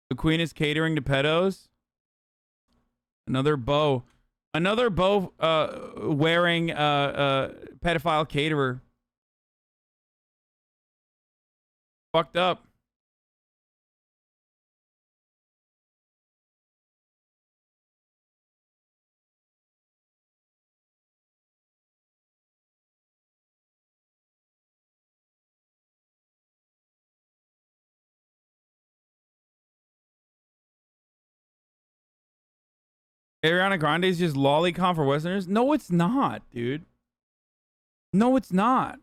The queen is catering to pedos. Another bow wearing pedophile caterer. Fucked up. Ariana Grande is just lolicon for Westerners? No, it's not, dude. No, it's not.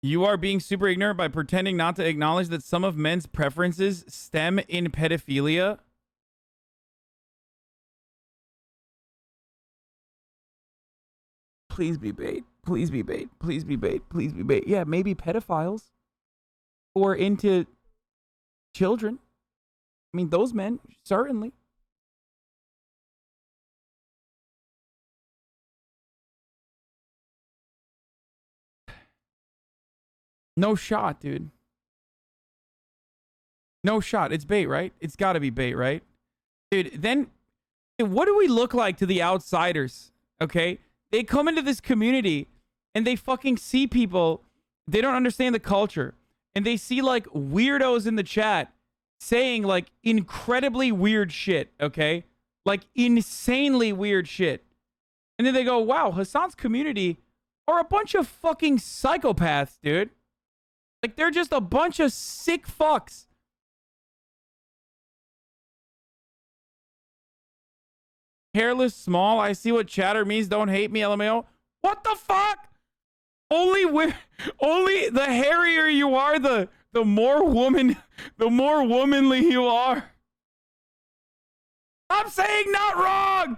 You are being super ignorant by pretending not to acknowledge that some of men's preferences stem in pedophilia. Please be bait. Please be bait. Please be bait. Please be bait. Yeah, maybe pedophiles or into children. I mean, those men, certainly. No shot, dude. No shot. It's bait, right? It's got to be bait, right? Dude, then what do we look like to the outsiders? Okay? They come into this community and they fucking see people. They don't understand the culture. And they see like weirdos in the chat saying like incredibly weird shit, okay? Like insanely weird shit. And then they go, wow, Hasan's community are a bunch of fucking psychopaths, dude. Like they're just a bunch of sick fucks. Hairless, small. I see what chatter means. Don't hate me, LMAO. What the fuck? Only the hairier you are, the more womanly you are. I'm saying not wrong.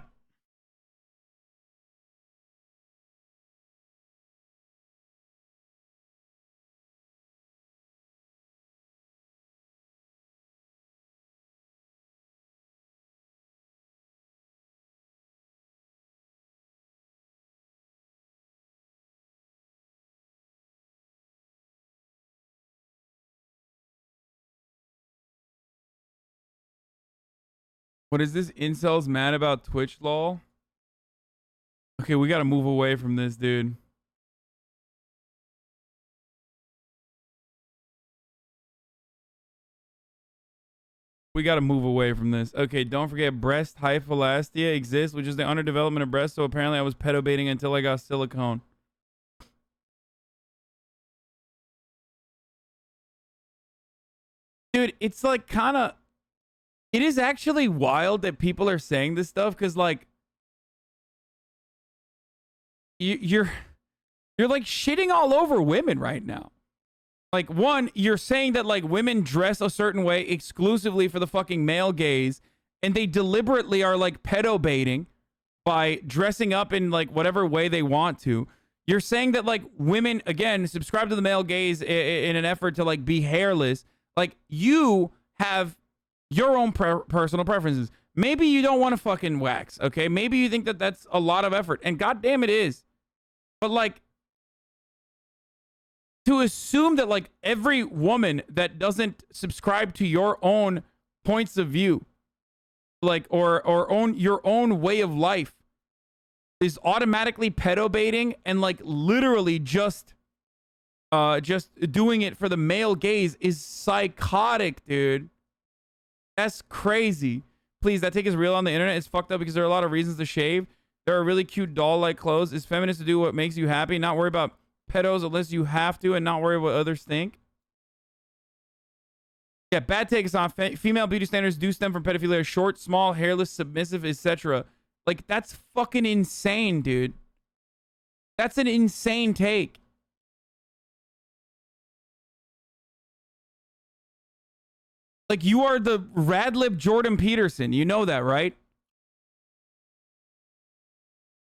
What is this? Incels mad about Twitch, lol? Okay, we gotta move away from this, dude. We gotta move away from this. Okay, don't forget breast hyphalastia exists, which is the underdevelopment of breast. So apparently I was pedobaiting until I got silicone. Dude, it's like kind of... It is actually wild that people are saying this stuff because, like, you're like shitting all over women right now. Like, one, you're saying that like women dress a certain way exclusively for the fucking male gaze, and they deliberately are like pedo baiting by dressing up in like whatever way they want to. You're saying that like women, again, subscribe to the male gaze in an effort to like be hairless. Like, you have your own personal preferences. Maybe you don't want to fucking wax, okay? Maybe you think that that's a lot of effort, and goddamn it is. But like, to assume that like every woman that doesn't subscribe to your own points of view, like or own your own way of life, is automatically pedo baiting and like literally just doing it for the male gaze is psychotic, dude. That's crazy. Please, that take is real on the internet. It's fucked up because there are a lot of reasons to shave. There are really cute doll-like clothes. It's feminist to do what makes you happy, not worry about pedos unless you have to, and not worry what others think. Yeah, bad take is on female beauty standards do stem from pedophilia. Short, small, hairless, submissive, etc. Like, that's fucking insane, dude. That's an insane take. Like, you are the rad-lib Jordan Peterson. You know that, right?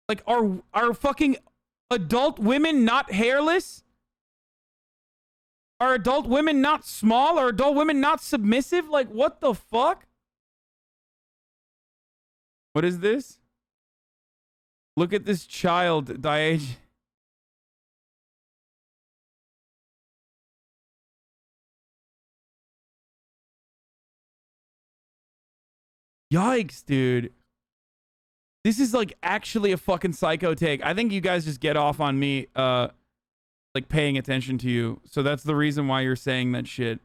Like, are fucking adult women not hairless? Are adult women not small? Are adult women not submissive? Like, what the fuck? What is this? Look at this child, Diage. Yikes, dude. This is like actually a fucking psycho take. I think you guys just get off on me like paying attention to you. So that's the reason why you're saying that shit.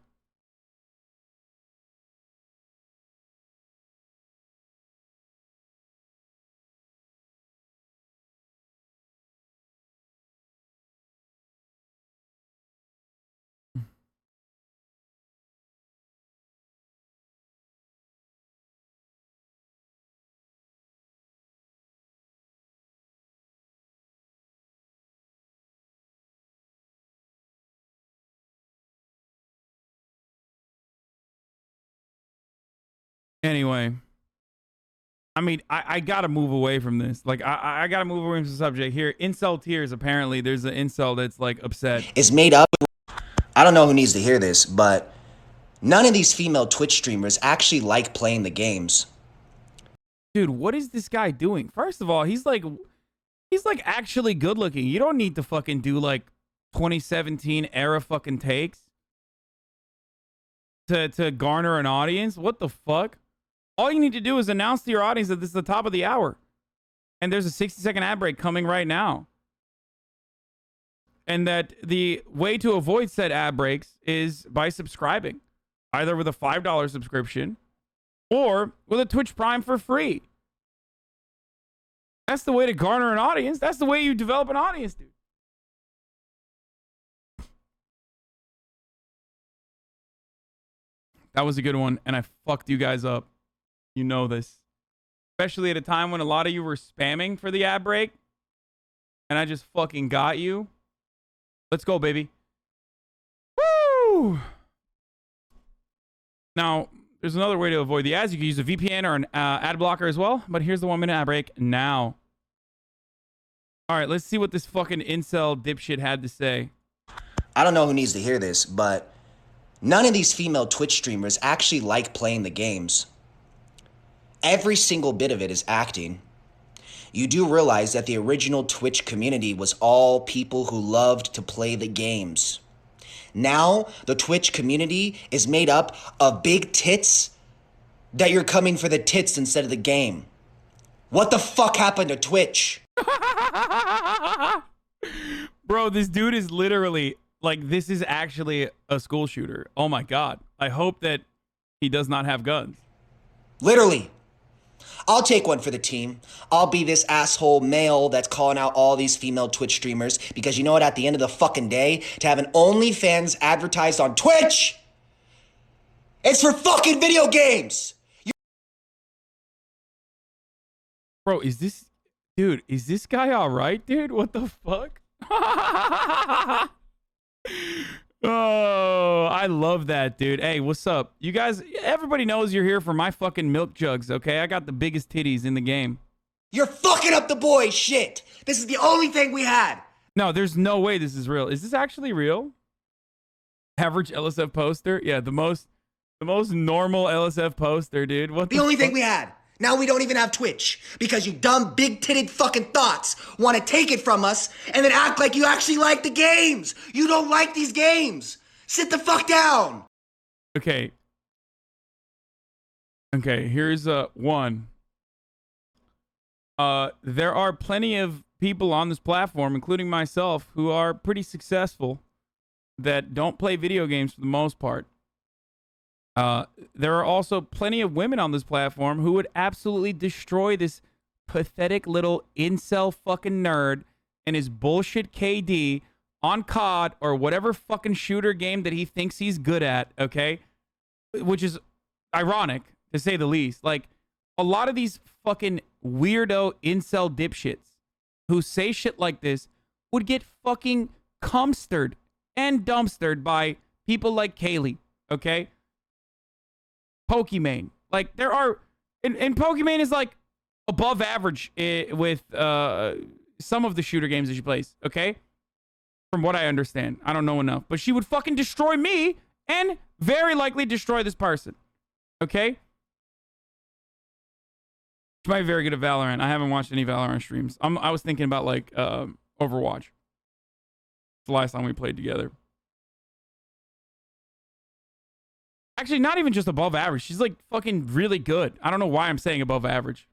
Anyway, I mean, I gotta move away from this. Like, I gotta move away from the subject here. Incel tears. Apparently, there's an incel that's like upset. Is made up. I don't know who needs to hear this, but none of these female Twitch streamers actually like playing the games. Dude, what is this guy doing? First of all, he's like actually good looking. You don't need to fucking do like 2017 era fucking takes to garner an audience. What the fuck? All you need to do is announce to your audience that this is the top of the hour. And there's a 60-second ad break coming right now. And that the way to avoid said ad breaks is by subscribing. Either with a $5 subscription or with a Twitch Prime for free. That's the way to garner an audience. That's the way you develop an audience, dude. That was a good one, and I fucked you guys up. You know this. Especially at a time when a lot of you were spamming for the ad break. And I just fucking got you. Let's go, baby. Woo! Now, there's another way to avoid the ads. You can use a VPN or an ad blocker as well. But here's the 1 minute ad break now. All right, let's see what this fucking incel dipshit had to say. I don't know who needs to hear this, but none of these female Twitch streamers actually like playing the games. Every single bit of it is acting. You do realize that the original Twitch community was all people who loved to play the games. Now, the Twitch community is made up of big tits that you're coming for the tits instead of the game. What the fuck happened to Twitch? Bro, this dude is literally, like, this is actually a school shooter. Oh my God. I hope that he does not have guns. Literally. I'll take one for the team. I'll be this asshole male that's calling out all these female Twitch streamers because you know what? At the end of the fucking day, to have an OnlyFans advertised on Twitch, it's for fucking video games. Bro, is this... Dude, is this guy all right, dude? What the fuck? Oh, I love that, dude. Hey, what's up? You guys, everybody knows you're here for my fucking milk jugs, okay? I got the biggest titties in the game. You're fucking up the boys, shit. This is the only thing we had. No, there's no way this is real. Is this actually real? Average LSF poster? Yeah, the most normal LSF poster, dude. What the only thing we had. Now we don't even have Twitch because you dumb big-titted fucking thoughts want to take it from us and then act like you actually like the games. You don't like these games. Sit the fuck down. Okay. Okay, here's one. There are plenty of people on this platform, including myself, who are pretty successful that don't play video games for the most part. There are also plenty of women on this platform who would absolutely destroy this pathetic little incel fucking nerd and his bullshit KD on COD or whatever fucking shooter game that he thinks he's good at, okay? Which is ironic, to say the least. Like, a lot of these fucking weirdo incel dipshits who say shit like this would get fucking cumstered and dumpstered by people like Kaylee, okay? Pokimane. Like, there are... And Pokimane is, like, above average with some of the shooter games that she plays, okay? From what I understand. I don't know enough. But she would fucking destroy me and very likely destroy this person, okay? She might be very good at Valorant. I haven't watched any Valorant streams. I was thinking about, like, Overwatch. The last time we played together. Actually, not even just above average. She's like fucking really good. I don't know why I'm saying above average.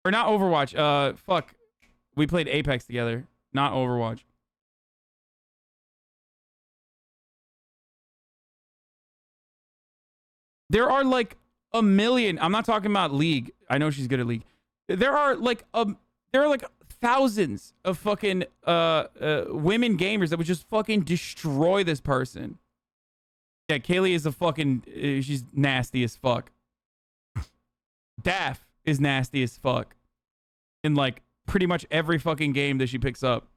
Or not Overwatch. Fuck. We played Apex together. Not Overwatch. There are like a million. I'm not talking about League. I know she's good at League. There are like thousands of fucking women gamers that would just fucking destroy this person. Yeah, Kaylee is a fucking... she's nasty as fuck. Daff is nasty as fuck. In, like, pretty much every fucking game that she picks up.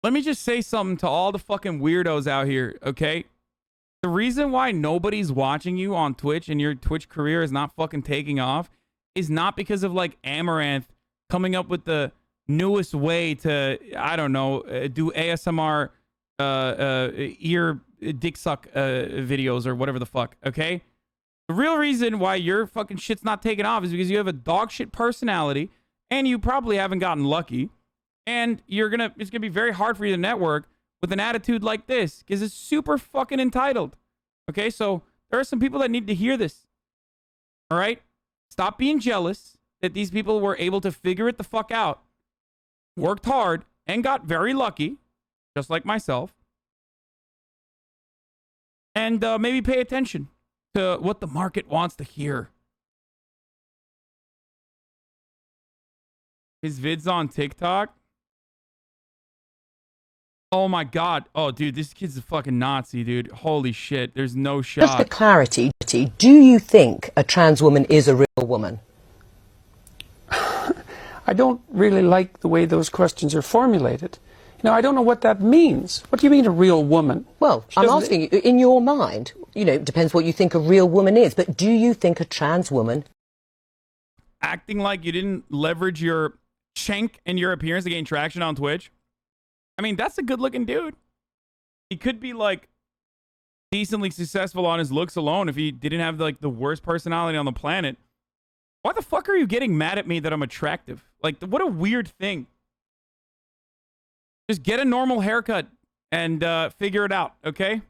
Let me just say something to all the fucking weirdos out here, okay? The reason why nobody's watching you on Twitch and your Twitch career is not fucking taking off is not because of like Amaranth coming up with the newest way to, I don't know, do ASMR ear dick suck videos or whatever the fuck, okay? The real reason why your fucking shit's not taking off is because you have a dog shit personality and you probably haven't gotten lucky, and it's gonna be very hard for you to network with an attitude like this because it's super fucking entitled. Okay, so there are some people that need to hear this. All right? Stop being jealous that these people were able to figure it the fuck out, worked hard, and got very lucky, just like myself. And maybe pay attention to what the market wants to hear. His vids on TikTok. Oh my God. Oh, dude, this kid's a fucking Nazi, dude. Holy shit. There's no shot. Just for clarity, do you think a trans woman is a real woman? I don't really like the way those questions are formulated. You know, I don't know what that means. What do you mean a real woman? Well, I'm asking you, in your mind, you know, it depends what you think a real woman is, but do you think a trans woman... Acting like you didn't leverage your shank and your appearance to gain traction on Twitch? I mean, that's a good-looking dude. He could be, like, decently successful on his looks alone if he didn't have, like, the worst personality on the planet. Why the fuck are you getting mad at me that I'm attractive? Like, what a weird thing. Just get a normal haircut and figure it out, okay?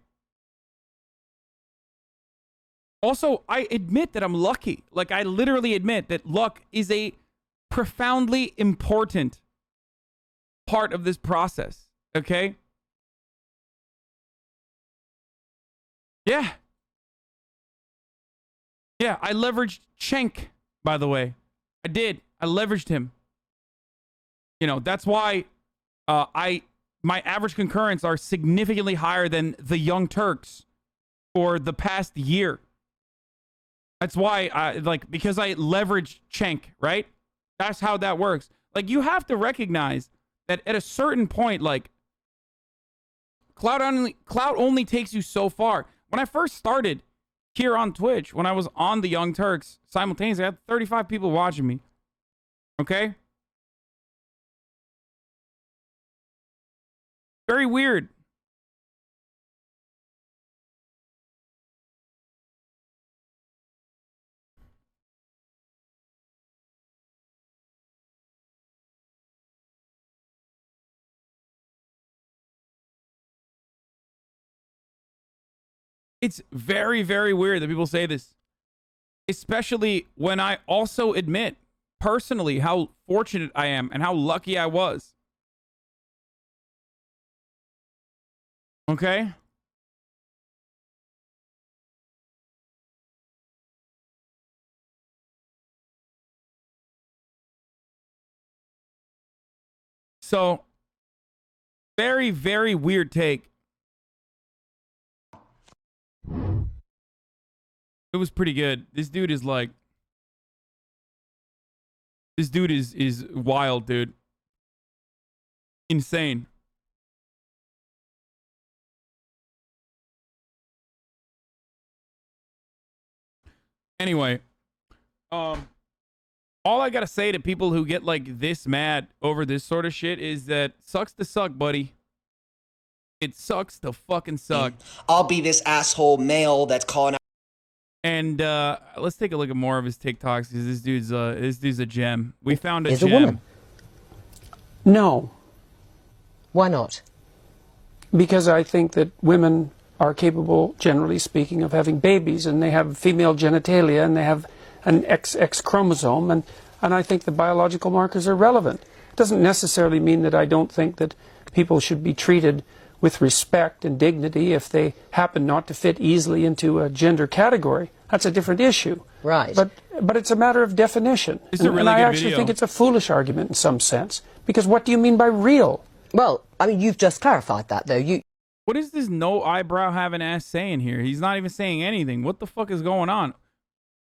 Also, I admit that I'm lucky. Like, I literally admit that luck is a profoundly important part of this process, okay? Yeah. Yeah, I leveraged Schenk, by the way. I did. I leveraged him. You know, that's why my average concurrents are significantly higher than the Young Turks for the past year. That's why because I leveraged Schenk, right? That's how that works. Like, you have to recognize that at a certain point, like, clout only takes you so far. When I first started here on Twitch, when I was on the Young Turks, simultaneously, I had 35 people watching me. Okay? Very weird. It's very, very weird that people say this, especially when I also admit personally how fortunate I am and how lucky I was. Okay? So, very, very weird take. It was pretty good. This dude is like... This dude is wild, dude. Insane. Anyway, all I gotta say to people who get like this mad over this sort of shit is that sucks to suck, buddy. It sucks to fucking suck. I'll be this asshole male that's calling out. And let's take a look at more of his TikToks because this dude's a gem. We found a Is gem. a woman. No. Why not? Because I think that women are capable, generally speaking, of having babies, and they have female genitalia, and they have an XX chromosome, and I think the biological markers are relevant. It doesn't necessarily mean that I don't think that people should be treated with respect and dignity if they happen not to fit easily into a gender category. That's a different issue. Right. But it's a matter of definition. It's a really and I good actually video. think it's a foolish argument in some sense. Because what do you mean by real? Well, I mean, you've just clarified that, though. What is this no eyebrow having ass saying here? He's not even saying anything. What the fuck is going on?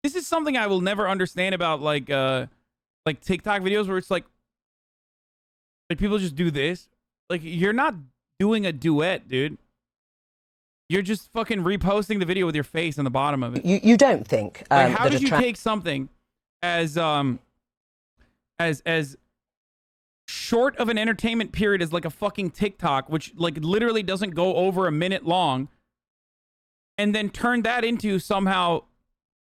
This is something I will never understand about like TikTok videos where it's like people just do this. Like, you're not doing a duet, dude. You're just fucking reposting the video with your face on the bottom of it. You don't think Like, how that did you take something as short of an entertainment period as like a fucking TikTok, which like literally doesn't go over a minute long, and then turn that into somehow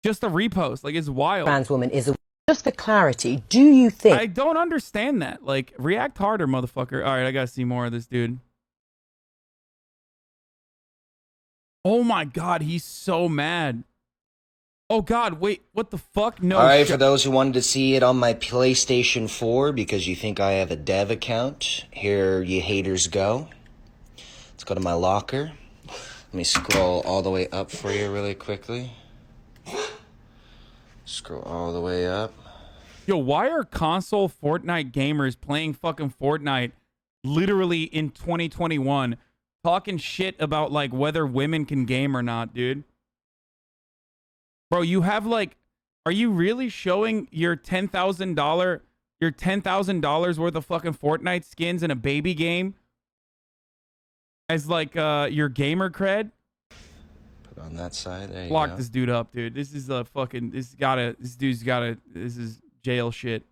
just a repost? Like, it's wild. trans woman is a... Just for clarity, do you think... I don't understand that. Like, react harder, motherfucker. All right, I gotta see more of this dude. Oh my God, he's so mad. Oh God, wait, what the fuck? No. All right, for those who wanted to see it on my PlayStation 4 because you think I have a dev account, here you haters go. Let's go to my locker. Let me scroll all the way up for you really quickly. Scroll all the way up. Yo, why are console Fortnite gamers playing fucking Fortnite literally in 2021 talking shit about like whether women can game or not, dude? Bro, you have like, are you really showing your $10,000 worth of fucking Fortnite skins in a baby game as like your gamer cred? Put on that side. There you Lock go. this dude up, dude. This is a fucking, this is jail shit.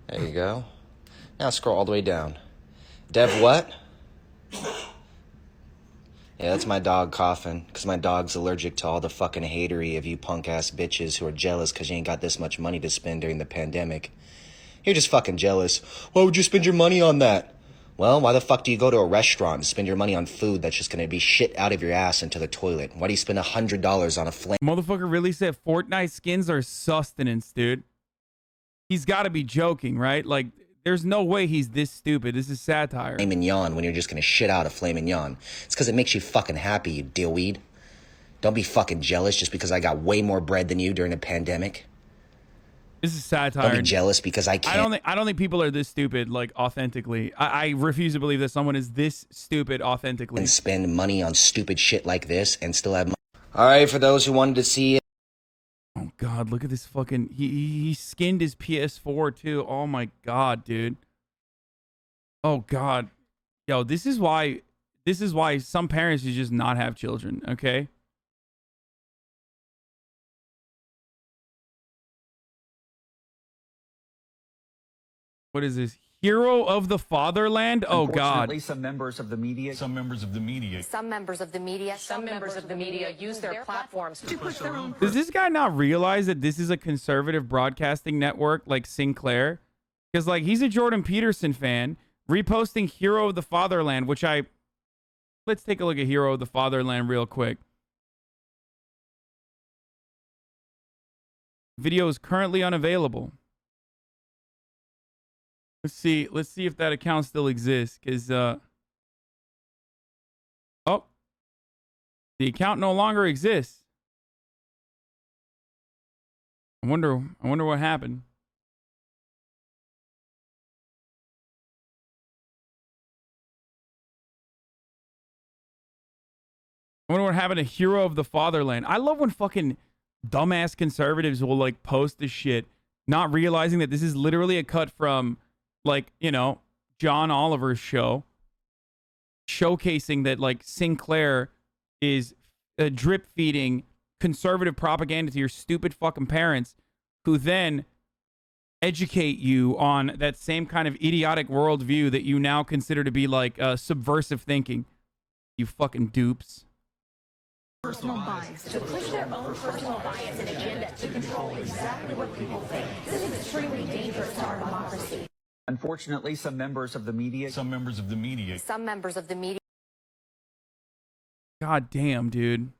There you go. Now scroll all the way down. Dev what? Yeah, that's my dog coughing, because my dog's allergic to all the fucking hatery of you punk-ass bitches who are jealous because you ain't got this much money to spend during the pandemic. You're just fucking jealous. Why would you spend your money on that? Well, why the fuck do you go to a restaurant and spend your money on food that's just gonna be shit out of your ass into the toilet? Why do you spend $100 on a flame? Motherfucker really said Fortnite skins are sustenance, dude. He's got to be joking, right? Like, there's no way he's this stupid. This is satire. Flame and yawn when you're just gonna shit out a flame and yawn. It's because it makes you fucking happy, you dillweed. Don't be fucking jealous just because I got way more bread than you during the pandemic. This is satire. Don't be jealous because I can't. I don't think people are this stupid, like, authentically. I refuse to believe that someone is this stupid authentically. And spend money on stupid shit like this and still have money. All right, for those who wanted to see it. Oh God, look at this fucking, he skinned his PS4 too. Oh my God, dude. Oh God. Yo, this is why some parents should just not have children, okay? What is this? Hero of the Fatherland? Oh God. Some members of the media use their platforms to push their own. Does this guy not realize that this is a conservative broadcasting network like Sinclair? Because like he's a Jordan Peterson fan reposting Hero of the Fatherland, which let's take a look at Hero of the Fatherland real quick. Video is currently unavailable. Let's see if that account still exists, because oh, the account no longer exists. I wonder what happened. I wonder what happened to Hero of the Fatherland. I love when fucking dumbass conservatives will like post this shit, not realizing that this is literally a cut from, like, you know, John Oliver's show, showcasing that like Sinclair is drip feeding conservative propaganda to your stupid fucking parents, who then educate you on that same kind of idiotic worldview that you now consider to be like subversive thinking. You fucking dupes. Personal bias. To push their own personal bias and agenda to control exactly what people think. This is extremely dangerous to our democracy. Unfortunately, some members of the media. God damn, dude.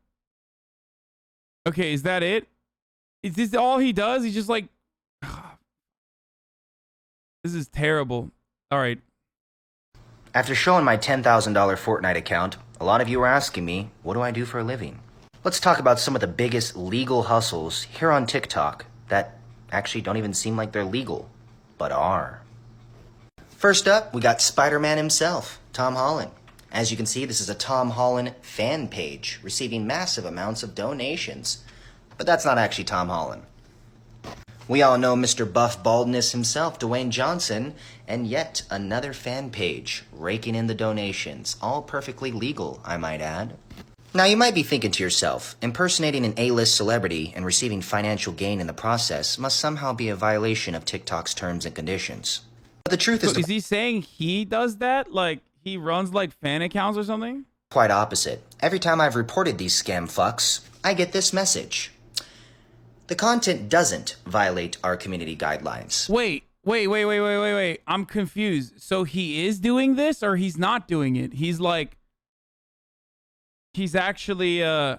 Okay, is that it? Is this all he does? He's just like, this is terrible. All right. After showing my $10,000 Fortnite account, a lot of you are asking me, what do I do for a living? Let's talk about some of the biggest legal hustles here on TikTok that actually don't even seem like they're legal, but are. First up, we got Spider-Man himself, Tom Holland. As you can see, this is a Tom Holland fan page, receiving massive amounts of donations. But that's not actually Tom Holland. We all know Mr. Buff Baldness himself, Dwayne Johnson, and yet another fan page raking in the donations, all perfectly legal, I might add. Now, you might be thinking to yourself, impersonating an A-list celebrity and receiving financial gain in the process must somehow be a violation of TikTok's terms and conditions. But the truth is... So is he saying he does that? Like, he runs, like, fan accounts or something? Quite opposite. Every time I've reported these scam fucks, I get this message. The content doesn't violate our community guidelines. Wait. I'm confused. So he is doing this or he's not doing it? He's like... He's actually, the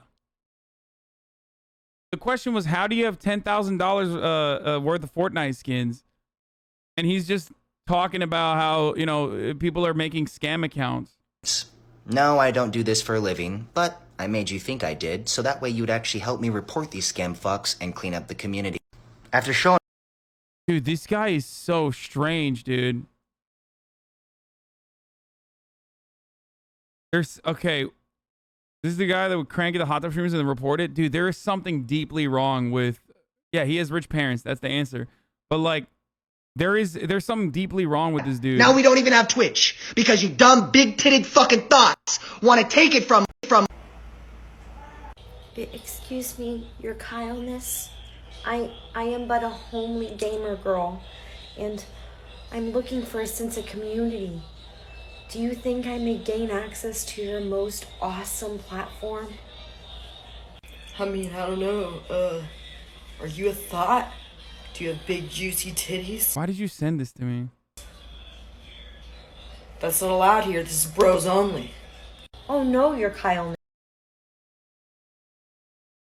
question was, how do you have $10,000 worth of Fortnite skins? And he's just talking about how, you know, people are making scam accounts. No, I don't do this for a living, but I made you think I did, so that way you would actually help me report these scam fucks and clean up the community. After showing... Dude, this guy is so strange, dude. Okay... This is the guy that would crank at the hot tub streamers and then report it. Dude, there is something deeply wrong with... Yeah, he has rich parents. That's the answer. But, like, there's something deeply wrong with this dude. Now we don't even have Twitch because you dumb, big-titted fucking thoughts want to take it from... Excuse me, your Kyle-ness? I am but a homely gamer girl, and I'm looking for a sense of community. Do you think I may gain access to your most awesome platform? I mean, I don't know. Are you a thought? Do you have big juicy titties? Why did you send this to me? That's not allowed here. This is bros only. Oh no, your Kyle.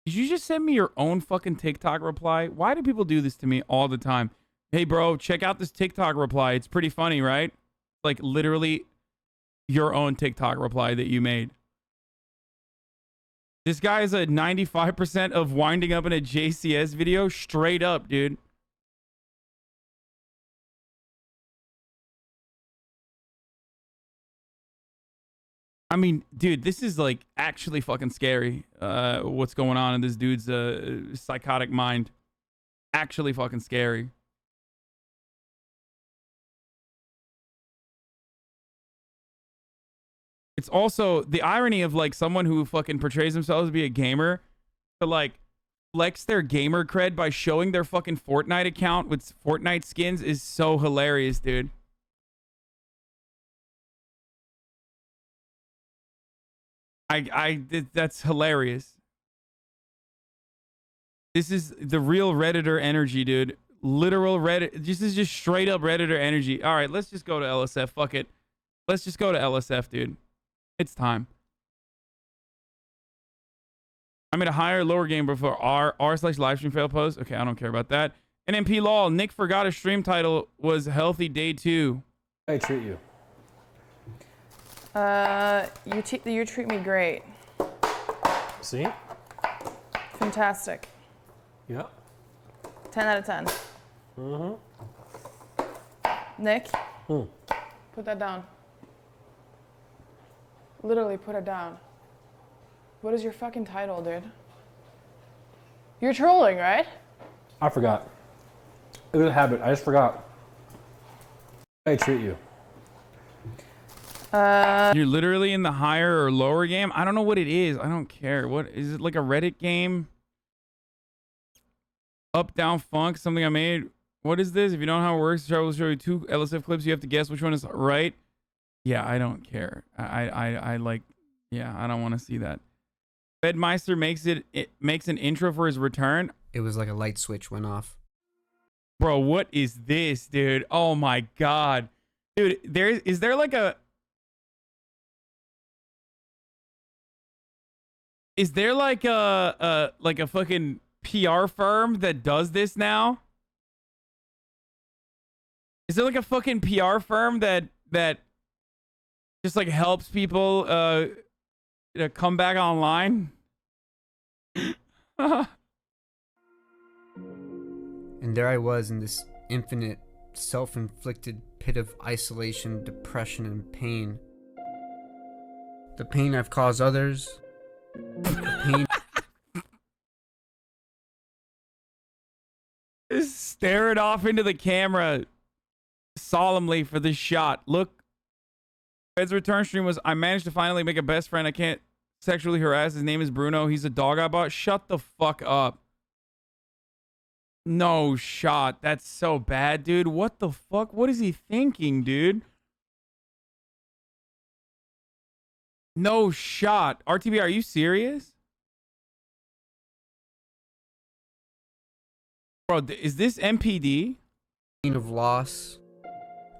Did you just send me your own fucking TikTok reply? Why do people do this to me all the time? Hey, bro, check out this TikTok reply. It's pretty funny, right? Like, literally... your own TikTok reply that you made. This guy is a 95% of winding up in a JCS video. Straight up, dude. I mean, dude, this is like actually fucking scary. What's going on in this dude's psychotic mind. Actually fucking scary. It's also the irony of like someone who fucking portrays themselves to be a gamer to like flex their gamer cred by showing their fucking Fortnite account with Fortnite skins is so hilarious, dude. That's hilarious. This is the real Redditor energy, dude. Literal Reddit. This is just straight up Redditor energy. All right, let's just go to LSF. Fuck it. Let's just go to LSF, dude. It's time. I'm at a higher or lower game before r/livestream fail post. Okay, I don't care about that. NMP lol. Nick forgot his stream title was Healthy Day 2. I treat you. You treat me great. See? Fantastic. Yeah. 10 out of 10. Mm-hmm. Nick, put that down. Literally put it down. What is your fucking title, dude? You're trolling, right? I forgot. It was a habit. I just forgot. I treat you. You're literally in the higher or lower game? I don't know what it is. I don't care. What is it, like a Reddit game? Up, down, funk, something I made. What is this? If you don't know how it works, I will show you 2 LSF clips. You have to guess which one is right. Yeah, I don't care. I like, yeah, I don't want to see that. FEDMYSTER makes an intro for his return. It was like a light switch went off. Bro, what is this, dude? Oh my god. Dude, is there like a fucking PR firm that does this now? Is there like a fucking PR firm that just like helps people come back online? And there I was in this infinite, self-inflicted pit of isolation, depression, and pain. The pain I've caused others. The pain... staring off into the camera solemnly for this shot. Look, Fed's return stream was, I managed to finally make a best friend I can't sexually harass. His name is Bruno. He's a dog I bought. Shut the fuck up. No shot. That's so bad, dude. What the fuck? What is he thinking, dude? No shot. RTB, are you serious? Bro, is this MPD? Pain of loss,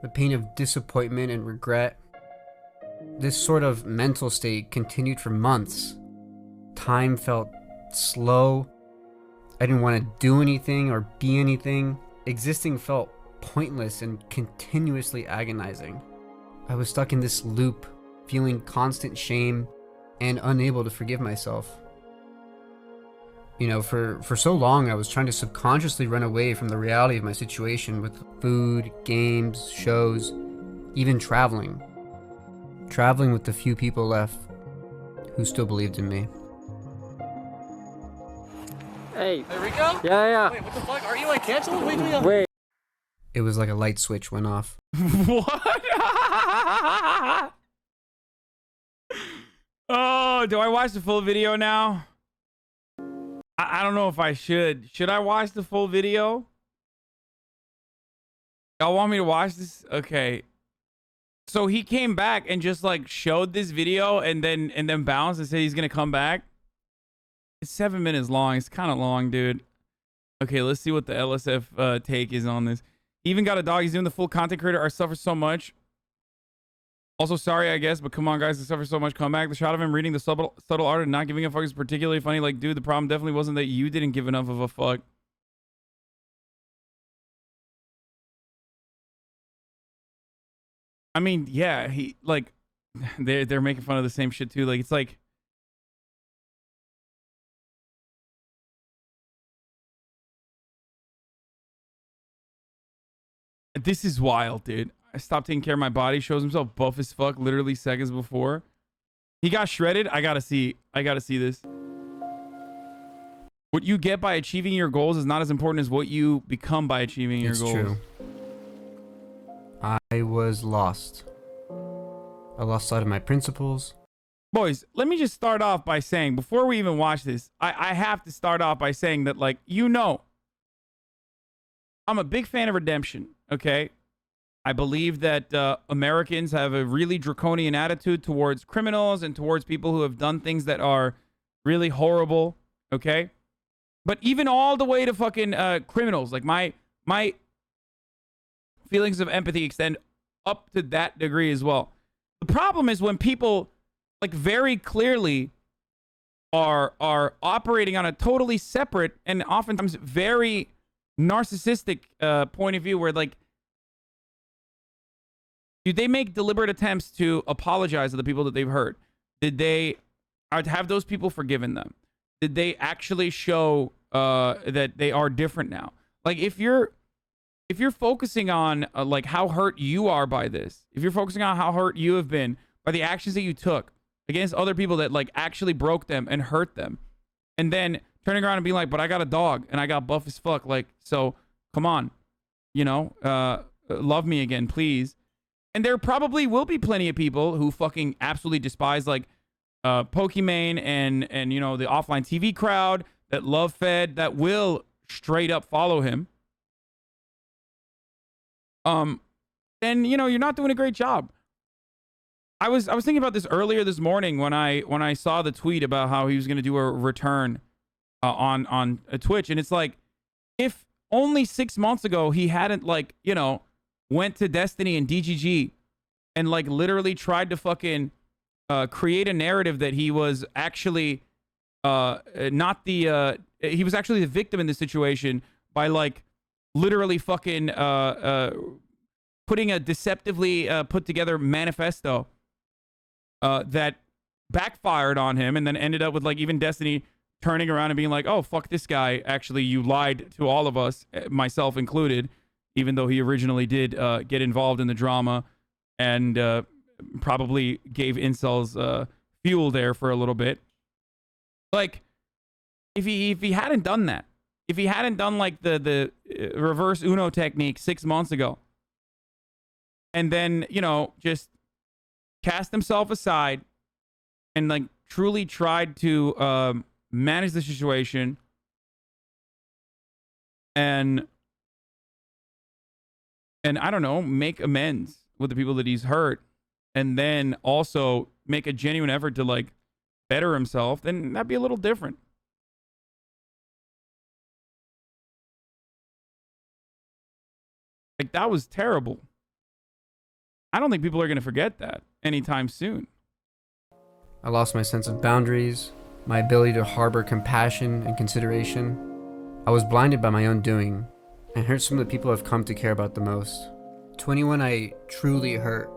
the pain of disappointment and regret. This sort of mental state continued for months. Time felt slow. I didn't want to do anything or be anything. Existing felt pointless and continuously agonizing. I was stuck in this loop, feeling constant shame and unable to forgive myself. You know, for so long I was trying to subconsciously run away from the reality of my situation with food, games, shows, even traveling. Traveling with the few people left who still believed in me. Hey. There we go? Yeah. Wait, what the fuck? Are you like canceled? What are you doing? Wait. It was like a light switch went off. What? Oh, do I watch the full video now? I don't know if I should. Should I watch the full video? Y'all want me to watch this? Okay. So he came back and just like showed this video and then bounced and said he's gonna come back. It's 7 minutes long. It's kind of long, dude. Okay, let's see what the LSF take is on this. He even got a dog. He's doing the full content creator. I suffer so much. Also, sorry, I guess, but come on, guys. I suffer so much. Come back. The shot of him reading the subtle art and not giving a fuck is particularly funny. Like, dude, the problem definitely wasn't that you didn't give enough of a fuck. I mean, yeah, he like they're making fun of the same shit too. Like, it's like this is wild, dude. I stopped taking care of my body. Shows himself buff as fuck literally seconds before he got shredded. I gotta see this. What you get by achieving your goals is not as important as what you become by achieving your goals. True. I was lost. I lost sight of my principles. Boys, let me just start off by saying, before we even watch this, I have to start off by saying that, like, you know, I'm a big fan of redemption, okay? I believe that Americans have a really draconian attitude towards criminals and towards people who have done things that are really horrible, okay? But even all the way to fucking criminals, like my feelings of empathy extend up to that degree as well. The problem is when people, like, very clearly are operating on a totally separate and oftentimes very narcissistic point of view where, like, do they make deliberate attempts to apologize to the people that they've hurt? Did they have those people forgiven them? Did they actually show that they are different now? Like, if you're focusing on like how hurt you are by this, if you're focusing on how hurt you have been by the actions that you took against other people that like actually broke them and hurt them, and then turning around and being like, but I got a dog and I got buff as fuck, like, so come on, you know, love me again, please. And there probably will be plenty of people who fucking absolutely despise like Pokimane and you know, the offline TV crowd that love Fed, that will straight up follow him. Then, you know, you're not doing a great job. I was thinking about this earlier this morning when I saw the tweet about how he was going to do a return on Twitch, and it's like, if only 6 months ago he hadn't, like, you know, went to Destiny and DGG and like literally tried to fucking create a narrative that he was actually not the he was actually the victim in this situation by like literally fucking putting a deceptively put together manifesto that backfired on him, and then ended up with like even Destiny turning around and being like, oh, fuck this guy, actually you lied to all of us, myself included, even though he originally did get involved in the drama and probably gave incels fuel there for a little bit. Like, if he hadn't done that, if he hadn't done like the reverse Uno technique 6 months ago, and then, you know, just cast himself aside and like truly tried to manage the situation and I don't know, make amends with the people that he's hurt, and then also make a genuine effort to like better himself, then that'd be a little different. Like, that was terrible. I don't think people are going to forget that anytime soon. I lost my sense of boundaries, my ability to harbor compassion and consideration. I was blinded by my own doing and hurt some of the people I've come to care about the most. To anyone I truly hurt,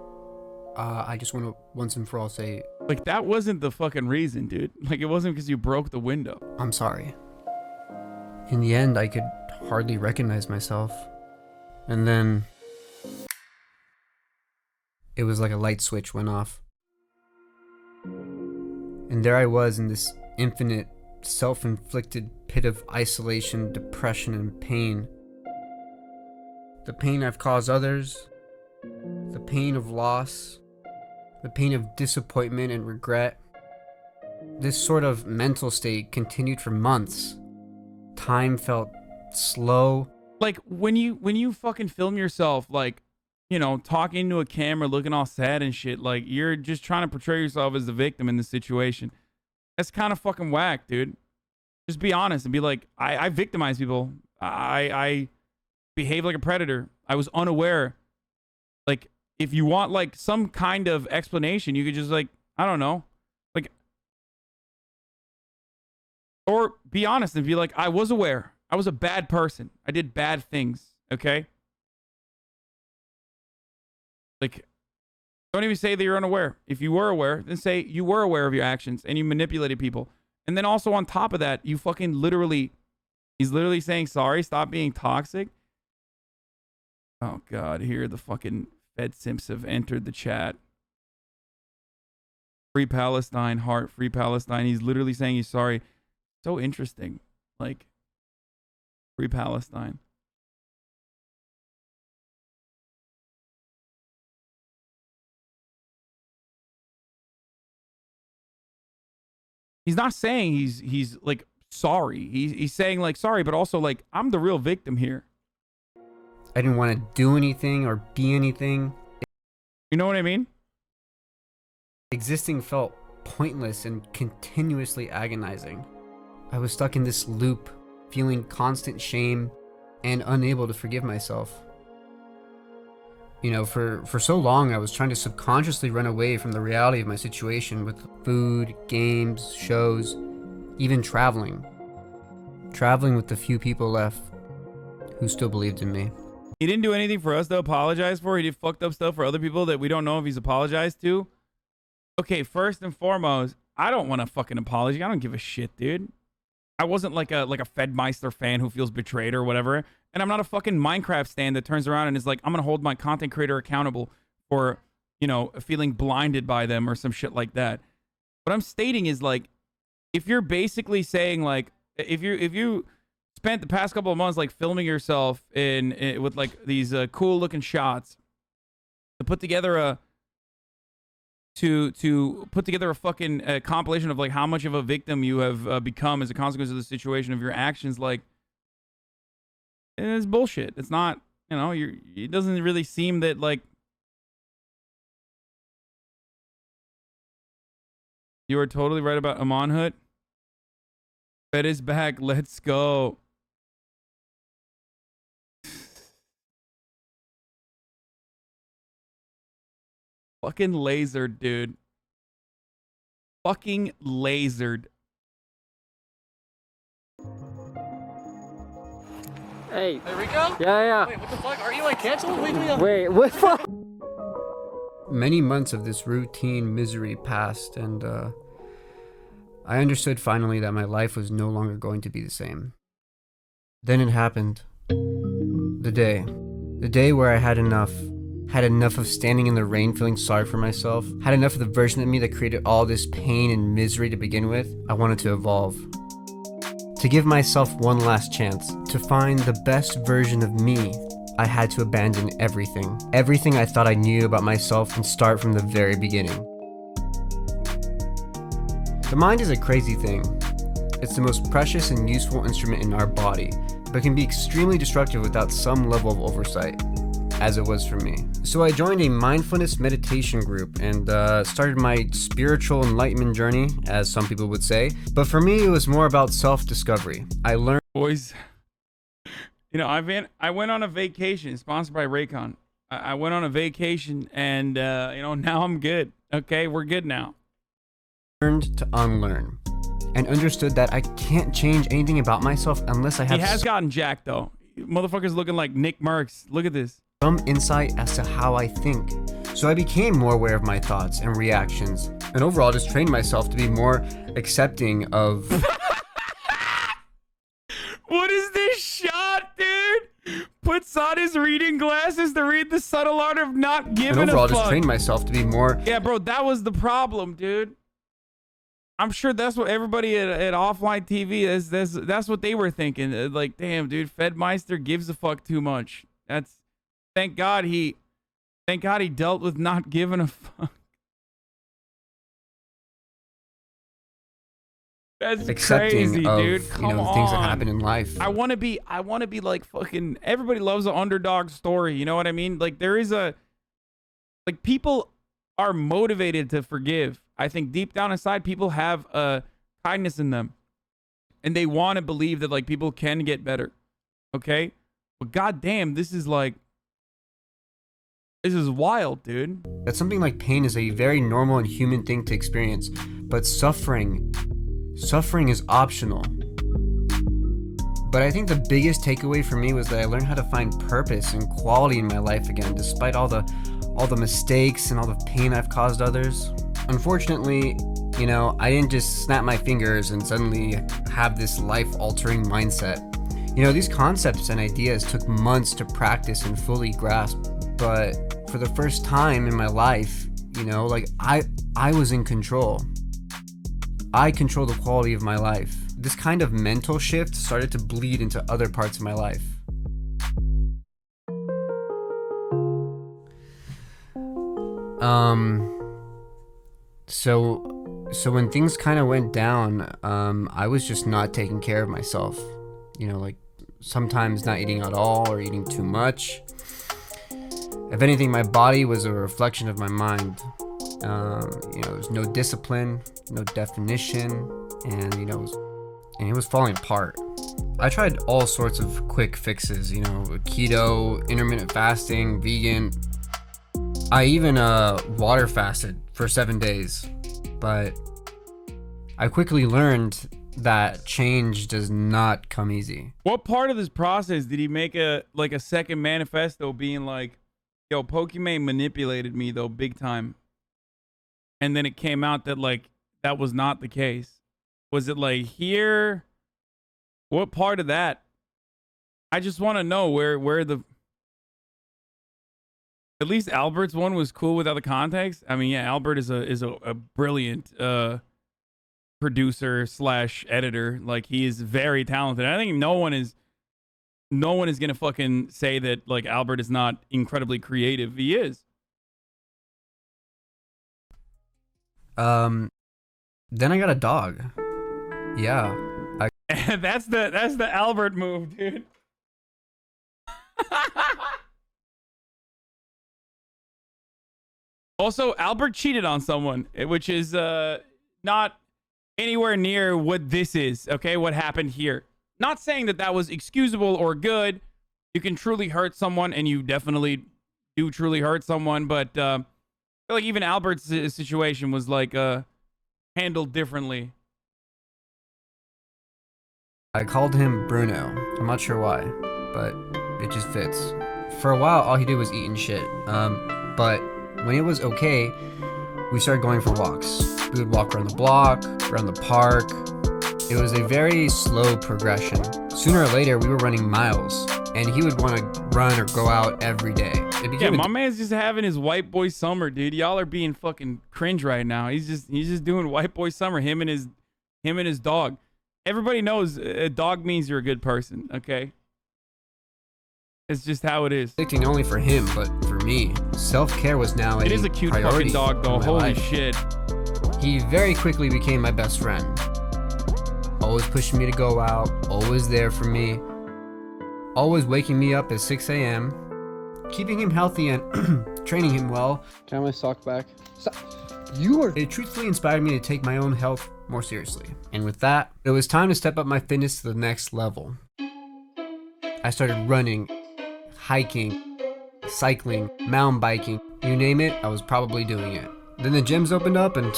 I just want to once and for all say, like, that wasn't the fucking reason, dude. Like, it wasn't because you broke the window. I'm sorry. In the end, I could hardly recognize myself. And then it was like a light switch went off. And there I was in this infinite, self-inflicted pit of isolation, depression, and pain. The pain I've caused others, the pain of loss, the pain of disappointment and regret. This sort of mental state continued for months. Time felt slow. Like, when you fucking film yourself, like, you know, talking into a camera, looking all sad and shit, like, you're just trying to portray yourself as the victim in this situation. That's kind of fucking whack, dude. Just be honest and be like, I victimize people. I behave like a predator. I was unaware. Like, if you want, like, some kind of explanation, you could just, like, I don't know. Like, or be honest and be like, I was aware. I was a bad person. I did bad things, okay? Like, don't even say that you're unaware. If you were aware, then say you were aware of your actions and you manipulated people. And then also on top of that, you fucking literally, he's literally saying, sorry, stop being toxic. Oh, God, here the fucking Fed Simps have entered the chat. Free Palestine, heart, free Palestine. He's literally saying he's sorry. So interesting. Like, free Palestine. He's not saying he's like sorry. He's saying like sorry, but also like I'm the real victim here. I didn't want to do anything or be anything. You know what I mean? Existing felt pointless and continuously agonizing. I was stuck in this loop, feeling constant shame and unable to forgive myself. You know, for so long I was trying to subconsciously run away from the reality of my situation with food, games, shows, even traveling. Traveling with the few people left who still believed in me. He didn't do anything for us to apologize for. He did fucked up stuff for other people that we don't know if he's apologized to. Okay, first and foremost, I don't want a fucking apology. I don't give a shit, dude. I wasn't like a FEDMYSTER fan who feels betrayed or whatever. And I'm not a fucking Minecraft stan that turns around and is like, I'm going to hold my content creator accountable for, you know, feeling blinded by them or some shit like that. What I'm stating is like, if you're basically saying like, if you spent the past couple of months like filming yourself in with like these cool looking shots to put together a fucking compilation of like how much of a victim you have become as a consequence of the situation of your actions, like, it's bullshit. It's not, you know, it doesn't really seem that like you are totally right about Amanhut. Fed is back. Let's go. Fucking lasered, dude. Fucking lasered. Hey. Hey, Rico? Yeah. Wait, what the fuck? Are you like canceled? What are you doing? Wait, what the fuck? Many months of this routine misery passed, and I understood finally that my life was no longer going to be the same. Then it happened. The day where I had enough of standing in the rain feeling sorry for myself, had enough of the version of me that created all this pain and misery to begin with. I wanted to evolve. To give myself one last chance, to find the best version of me, I had to abandon everything. Everything I thought I knew about myself and start from the very beginning. The mind is a crazy thing. It's the most precious and useful instrument in our body, but can be extremely destructive without some level of oversight, as it was for me. So I joined a mindfulness meditation group and started my spiritual enlightenment journey, as some people would say. But for me, it was more about self-discovery. I learned... Boys, you know, I went on a vacation sponsored by Raycon. I went on a vacation and, you know, now I'm good. Okay, we're good now. Learned to unlearn and understood that I can't change anything about myself unless I have... He has gotten jacked, though. Motherfucker's looking like Nick Marks. Look at this. Some insight as to how I think. So I became more aware of my thoughts and reactions, and overall just trained myself to be more accepting of... What is this shot, dude? Puts on his reading glasses to read The Subtle Art of Not Giving a Fuck. And overall just trained myself to be more... Yeah, bro, that was the problem, dude. I'm sure that's what everybody at Offline TV is. That's what they were thinking. Like, damn, dude, FEDMYSTER gives a fuck too much. Thank God he dealt with not giving a fuck. That's accepting crazy, of, dude. Come the on. things that happen in life. I want to be like fucking. Everybody loves an underdog story. You know what I mean? Like people are motivated to forgive. I think deep down inside, people have kindness in them, and they want to believe that like people can get better. Okay, but goddamn, this is wild, dude. That something like pain is a very normal and human thing to experience, but suffering is optional. But I think the biggest takeaway for me was that I learned how to find purpose and quality in my life again, despite all the mistakes and all the pain I've caused others. Unfortunately, I didn't just snap my fingers and suddenly have this life-altering mindset. These concepts and ideas took months to practice and fully grasp, but for the first time in my life, I was in control. I control the quality of my life. This kind of mental shift started to bleed into other parts of my life. So when things kind of went down, I was just not taking care of myself. Sometimes not eating at all or eating too much. If anything, my body was a reflection of my mind. There was no discipline, no definition, and it was falling apart. I tried all sorts of quick fixes, keto, intermittent fasting, vegan. I even water fasted for 7 days, but I quickly learned that change does not come easy. What part of this process did he make a second manifesto being like, yo, Pokimane manipulated me though big time? And then it came out that that was not the case. Was it here? What part of that? I just want to know where the... At least Albert's one was cool without the context. I mean, yeah, Albert is a brilliant producer / editor. He is very talented. I think no one is gonna fucking say that Albert is not incredibly creative. He is. Then I got a dog. Yeah. That's the Albert move, dude. Also, Albert cheated on someone, which is not anywhere near what this is, okay? What happened here. Not saying that was excusable or good. You can truly hurt someone, and you definitely do truly hurt someone, but I feel like even Albert's situation was handled differently. I called him Bruno. I'm not sure why, but it just fits. For a while, all he did was eat and shit. But when it was okay, we started going for walks. We would walk around the block, around the park. It was a very slow progression. Sooner or later, we were running miles, and he would want to run or go out every day. Yeah, my man's just having his white boy summer, dude. Y'all are being fucking cringe right now. He's just doing white boy summer. Him and his dog. everybody knows a dog means you're a good person, okay? It's just how it is. Only for him, but for me, self-care was now It is a cute fucking dog, though. Holy shit. He very quickly became my best friend. Always pushing me to go out, always there for me, always waking me up at 6 a.m., keeping him healthy and training him well. Can I have my sock back? It truthfully inspired me to take my own health more seriously. And with that, it was time to step up my fitness to the next level. I started running, hiking, cycling, mountain biking, you name it, I was probably doing it. Then the gyms opened up and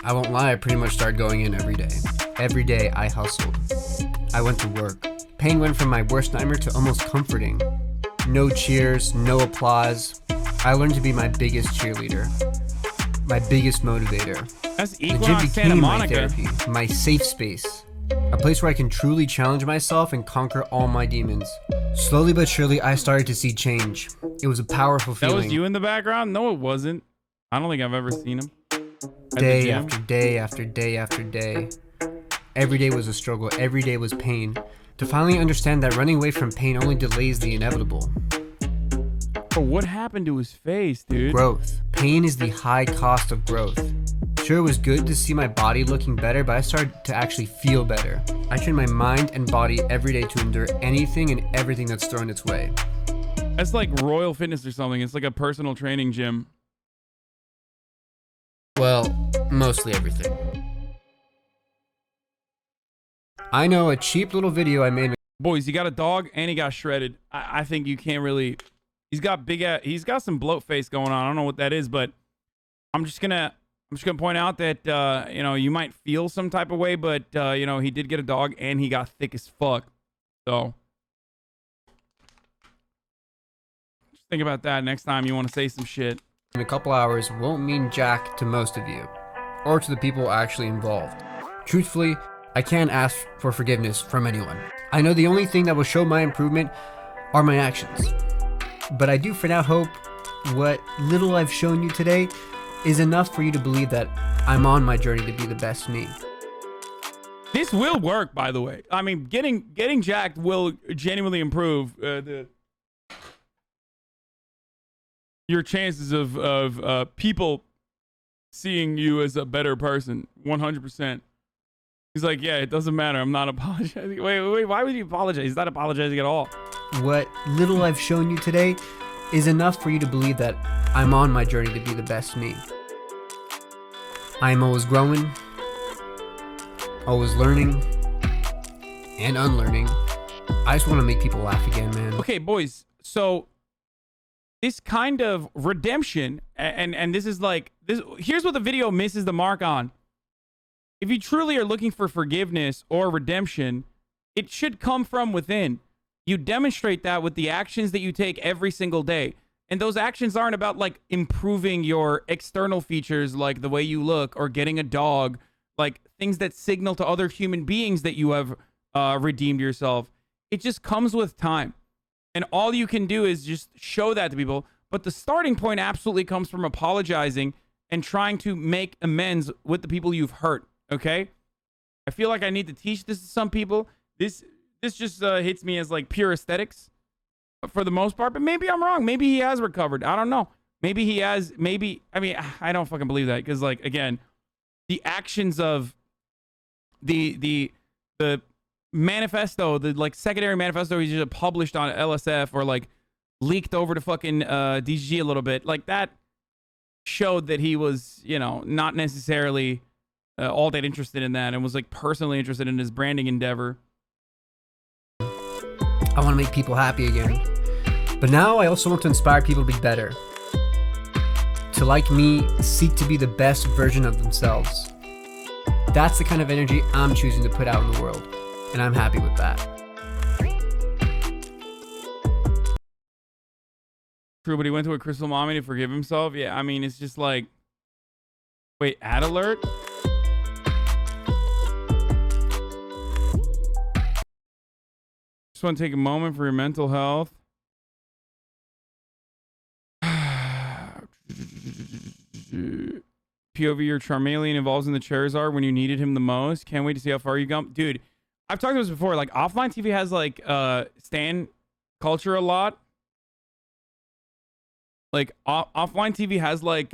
I won't lie, I pretty much started going in every day. Every day I hustled. I went to work. Pain went from my worst nightmare to almost comforting. No cheers, no applause. I learned to be my biggest cheerleader, my biggest motivator. That's The equal gym on Santa became my Monica. therapy, my safe space. A place where I can truly challenge myself and conquer all my demons. Slowly but surely, I started to see change. It was a powerful That feeling. was you in the background? No, it wasn't. I don't think I've ever seen him. At the Day gym. after day after day after day. Every day was a struggle. Every day was pain. To finally understand that running away from pain only delays the inevitable. Bro, what happened to his face, dude? Growth. Pain is the high cost of growth. Sure, it was good to see my body looking better, but I started to actually feel better. I train my mind and body every day to endure anything and everything that's thrown its way. That's like Royal Fitness or something. It's like a personal training gym. Well, mostly everything. I know a cheap little video I made. Boys, he got a dog and he got shredded. I think you can't really. He's got some bloat face going on. I don't know what that is, but I'm just gonna point out that you know, you might feel some type of way, but you know, he did get a dog and he got thick as fuck. So just think about that next time you want to say some shit. In a couple hours won't mean jack to most of you, or to the people actually involved. Truthfully, I can't ask for forgiveness from anyone. I know the only thing that will show my improvement are my actions. But I do for now hope what little I've shown you today is enough for you to believe that I'm on my journey to be the best me. This will work, by the way. I mean, getting jacked will genuinely improve your chances of people seeing you as a better person. 100%. He's like, yeah, it doesn't matter. I'm not apologizing. Wait, why would you apologize? He's not apologizing at all. What little I've shown you today is enough for you to believe that I'm on my journey to be the best me. I'm always growing, always learning, and unlearning. I just want to make people laugh again, man. Okay, boys. So this kind of redemption, and this is like this. Here's what the video misses the mark on. If you truly are looking for forgiveness or redemption, it should come from within. You demonstrate that with the actions that you take every single day. And those actions aren't about like improving your external features, like the way you look or getting a dog, like things that signal to other human beings that you have redeemed yourself. It just comes with time. And all you can do is just show that to people. But the starting point absolutely comes from apologizing and trying to make amends with the people you've hurt. Okay? I feel like I need to teach this to some people. This just hits me as like pure aesthetics for the most part, but maybe I'm wrong. Maybe he has recovered. I don't know. Maybe he has, maybe, I mean, I don't fucking believe that because like, again, the actions of the manifesto, the like secondary manifesto he just published on LSF or like leaked over to fucking DGG a little bit, like that showed that he was, you know, not necessarily all that interested in that and was like personally interested in his branding endeavor. I want to make people happy again. But now I also want to inspire people to be better. To, like me, seek to be the best version of themselves. That's the kind of energy I'm choosing to put out in the world. And I'm happy with that. True, but he went to a crystal mommy to forgive himself. Yeah, I mean, it's just like, wait, ad alert? Just want to take a moment for your mental health. POV your Charmeleon evolves in the Charizard when you needed him the most. Can't wait to see how far you go. Dude, I've talked about this before. Like, offline TV has, like, stan culture a lot. Like, offline TV has, like,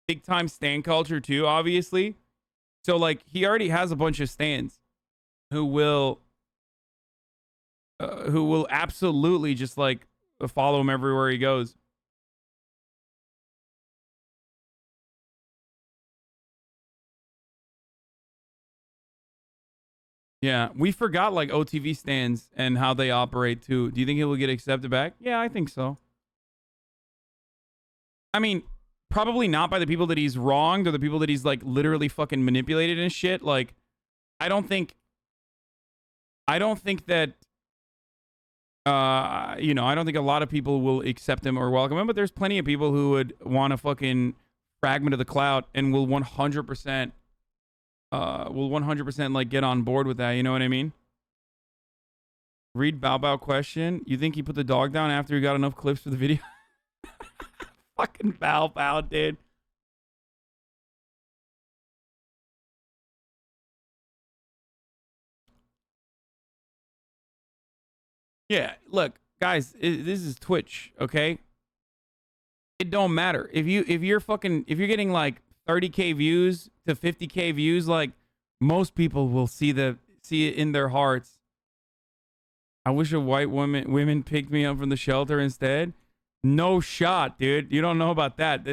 big-time stan culture, too, obviously. So, like, he already has a bunch of stans who will absolutely just, like, follow him everywhere he goes. Yeah, we forgot, like, OTV stands and how they operate, too. Do you think it will get accepted back? Yeah, I think so. I mean, probably not by the people that he's wronged or the people that he's, like, literally fucking manipulated and shit. Like, I don't think that, you know, I don't think a lot of people will accept him or welcome him, but there's plenty of people who would want a fucking fragment of the clout and will 100%, like, get on board with that. You know what I mean? Read Bao Bao question. You think he put the dog down after he got enough clips for the video? Fucking Bao Bao, dude. Yeah, look, guys, this is Twitch, okay? It don't matter. If you're getting like 30K views to 50K views, like, most people will see it in their hearts. I wish a white women picked me up from the shelter instead. No shot, dude. You don't know about that.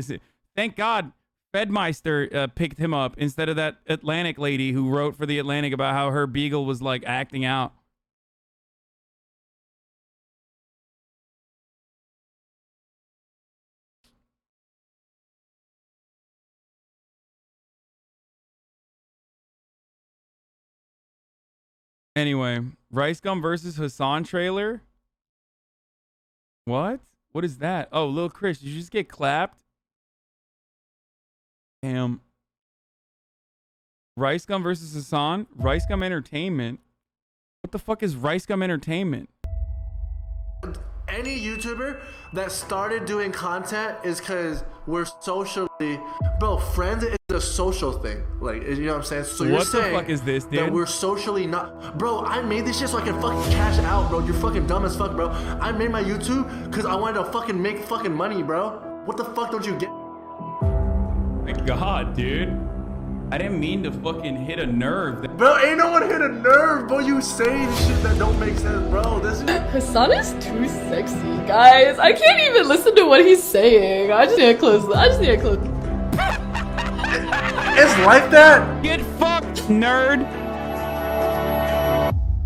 Thank God FEDMYSTER picked him up instead of that Atlantic lady who wrote for the Atlantic about how her beagle was, like, acting out. Anyway, Ricegum versus Hasan trailer. What? What is that? Oh, Lil Chris, did you just get clapped? Damn. Ricegum versus Hasan? Ricegum Entertainment? What the fuck is Ricegum Entertainment? Any YouTuber that started doing content is because we're socially... Bro, friends is a social thing. Like, you know what I'm saying? So you're saying... What the fuck is this, dude? That we're socially not... Bro, I made this shit so I can fucking cash out, bro. You're fucking dumb as fuck, bro. I made my YouTube because I wanted to fucking make fucking money, bro. What the fuck don't you get? My God, dude. I didn't mean to fucking hit a nerve. Bro, ain't no one hit a nerve, bro. You saying shit that don't make sense, bro. Hasan is too sexy, guys. I can't even listen to what he's saying. I just need to close. It's like that? Get fucked, nerd.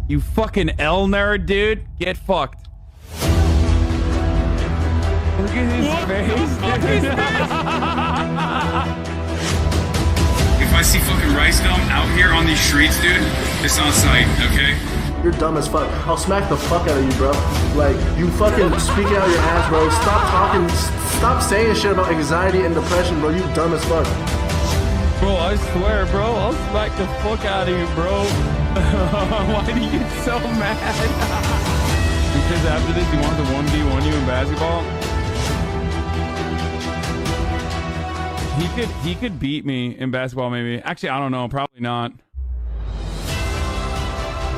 You fucking L nerd, dude. Get fucked. Look at his face. If I see fucking Ricegum out here on these streets, dude, it's on sight, okay? You're dumb as fuck. I'll smack the fuck out of you, bro. Like, you fucking speaking out your ass, bro. Stop saying shit about anxiety and depression, bro. You dumb as fuck. Bro, I swear, bro, I'll smack the fuck out of you, bro. Why do you get so mad? Because after this, you want to 1v1 you in basketball? He could beat me in basketball, maybe. Actually, I don't know. Probably not.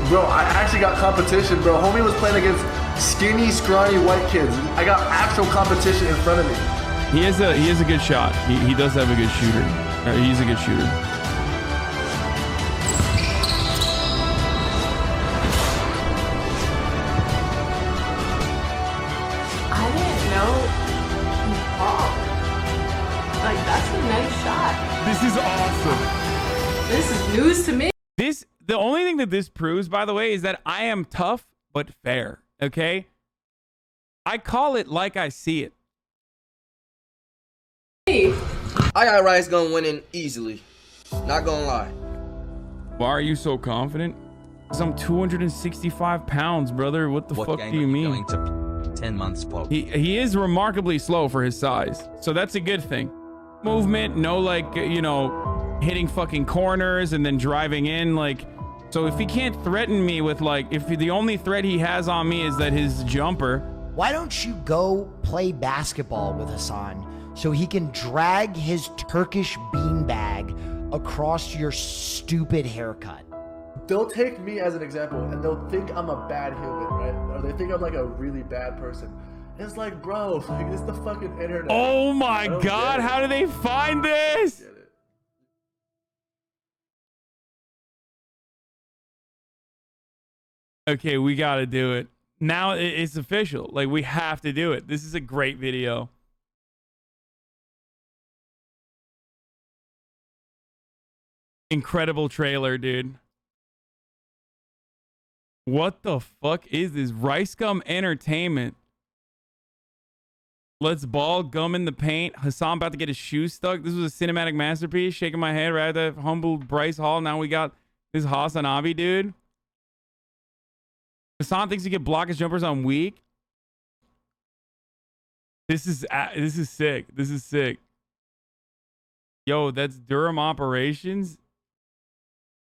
Bro, I actually got competition, bro. Homie was playing against skinny, scrawny white kids. I got actual competition in front of me. He has a good shot. He does have a good shooter. He's a good shooter. I didn't know he popped. Like, that's a nice shot. This is awesome. This is news to me. The only thing that this proves, by the way, is that I am tough but fair. Okay? I call it like I see it. I got Ricegum winning easily. Not gonna lie. Why are you so confident? Because I'm 265 pounds, brother. What the fuck do you mean? 10 months, Pop. He is remarkably slow for his size. So that's a good thing. Movement, no, like, you know, hitting fucking corners and then driving in, like. So if he can't threaten me with, like, if the only threat he has on me is that his jumper. Why don't you go play basketball with Hasan so he can drag his Turkish beanbag across your stupid haircut. They'll take me as an example and they'll think I'm a bad human, right? Or they think I'm like a really bad person. It's like, bro, like, it's the fucking internet. Oh my God, how do they find this? Okay, we got to do it. Now it's official. Like, we have to do it. This is a great video. Incredible trailer, dude. What the fuck is this? Ricegum Entertainment. Let's ball gum in the paint. Hasan about to get his shoe stuck. This was a cinematic masterpiece. Shaking my head right at the humble Bryce Hall. Now we got this HasanAbi dude. Hasan thinks he can block his jumpers on weak. This is sick. This is sick. Yo, that's Durham Operations.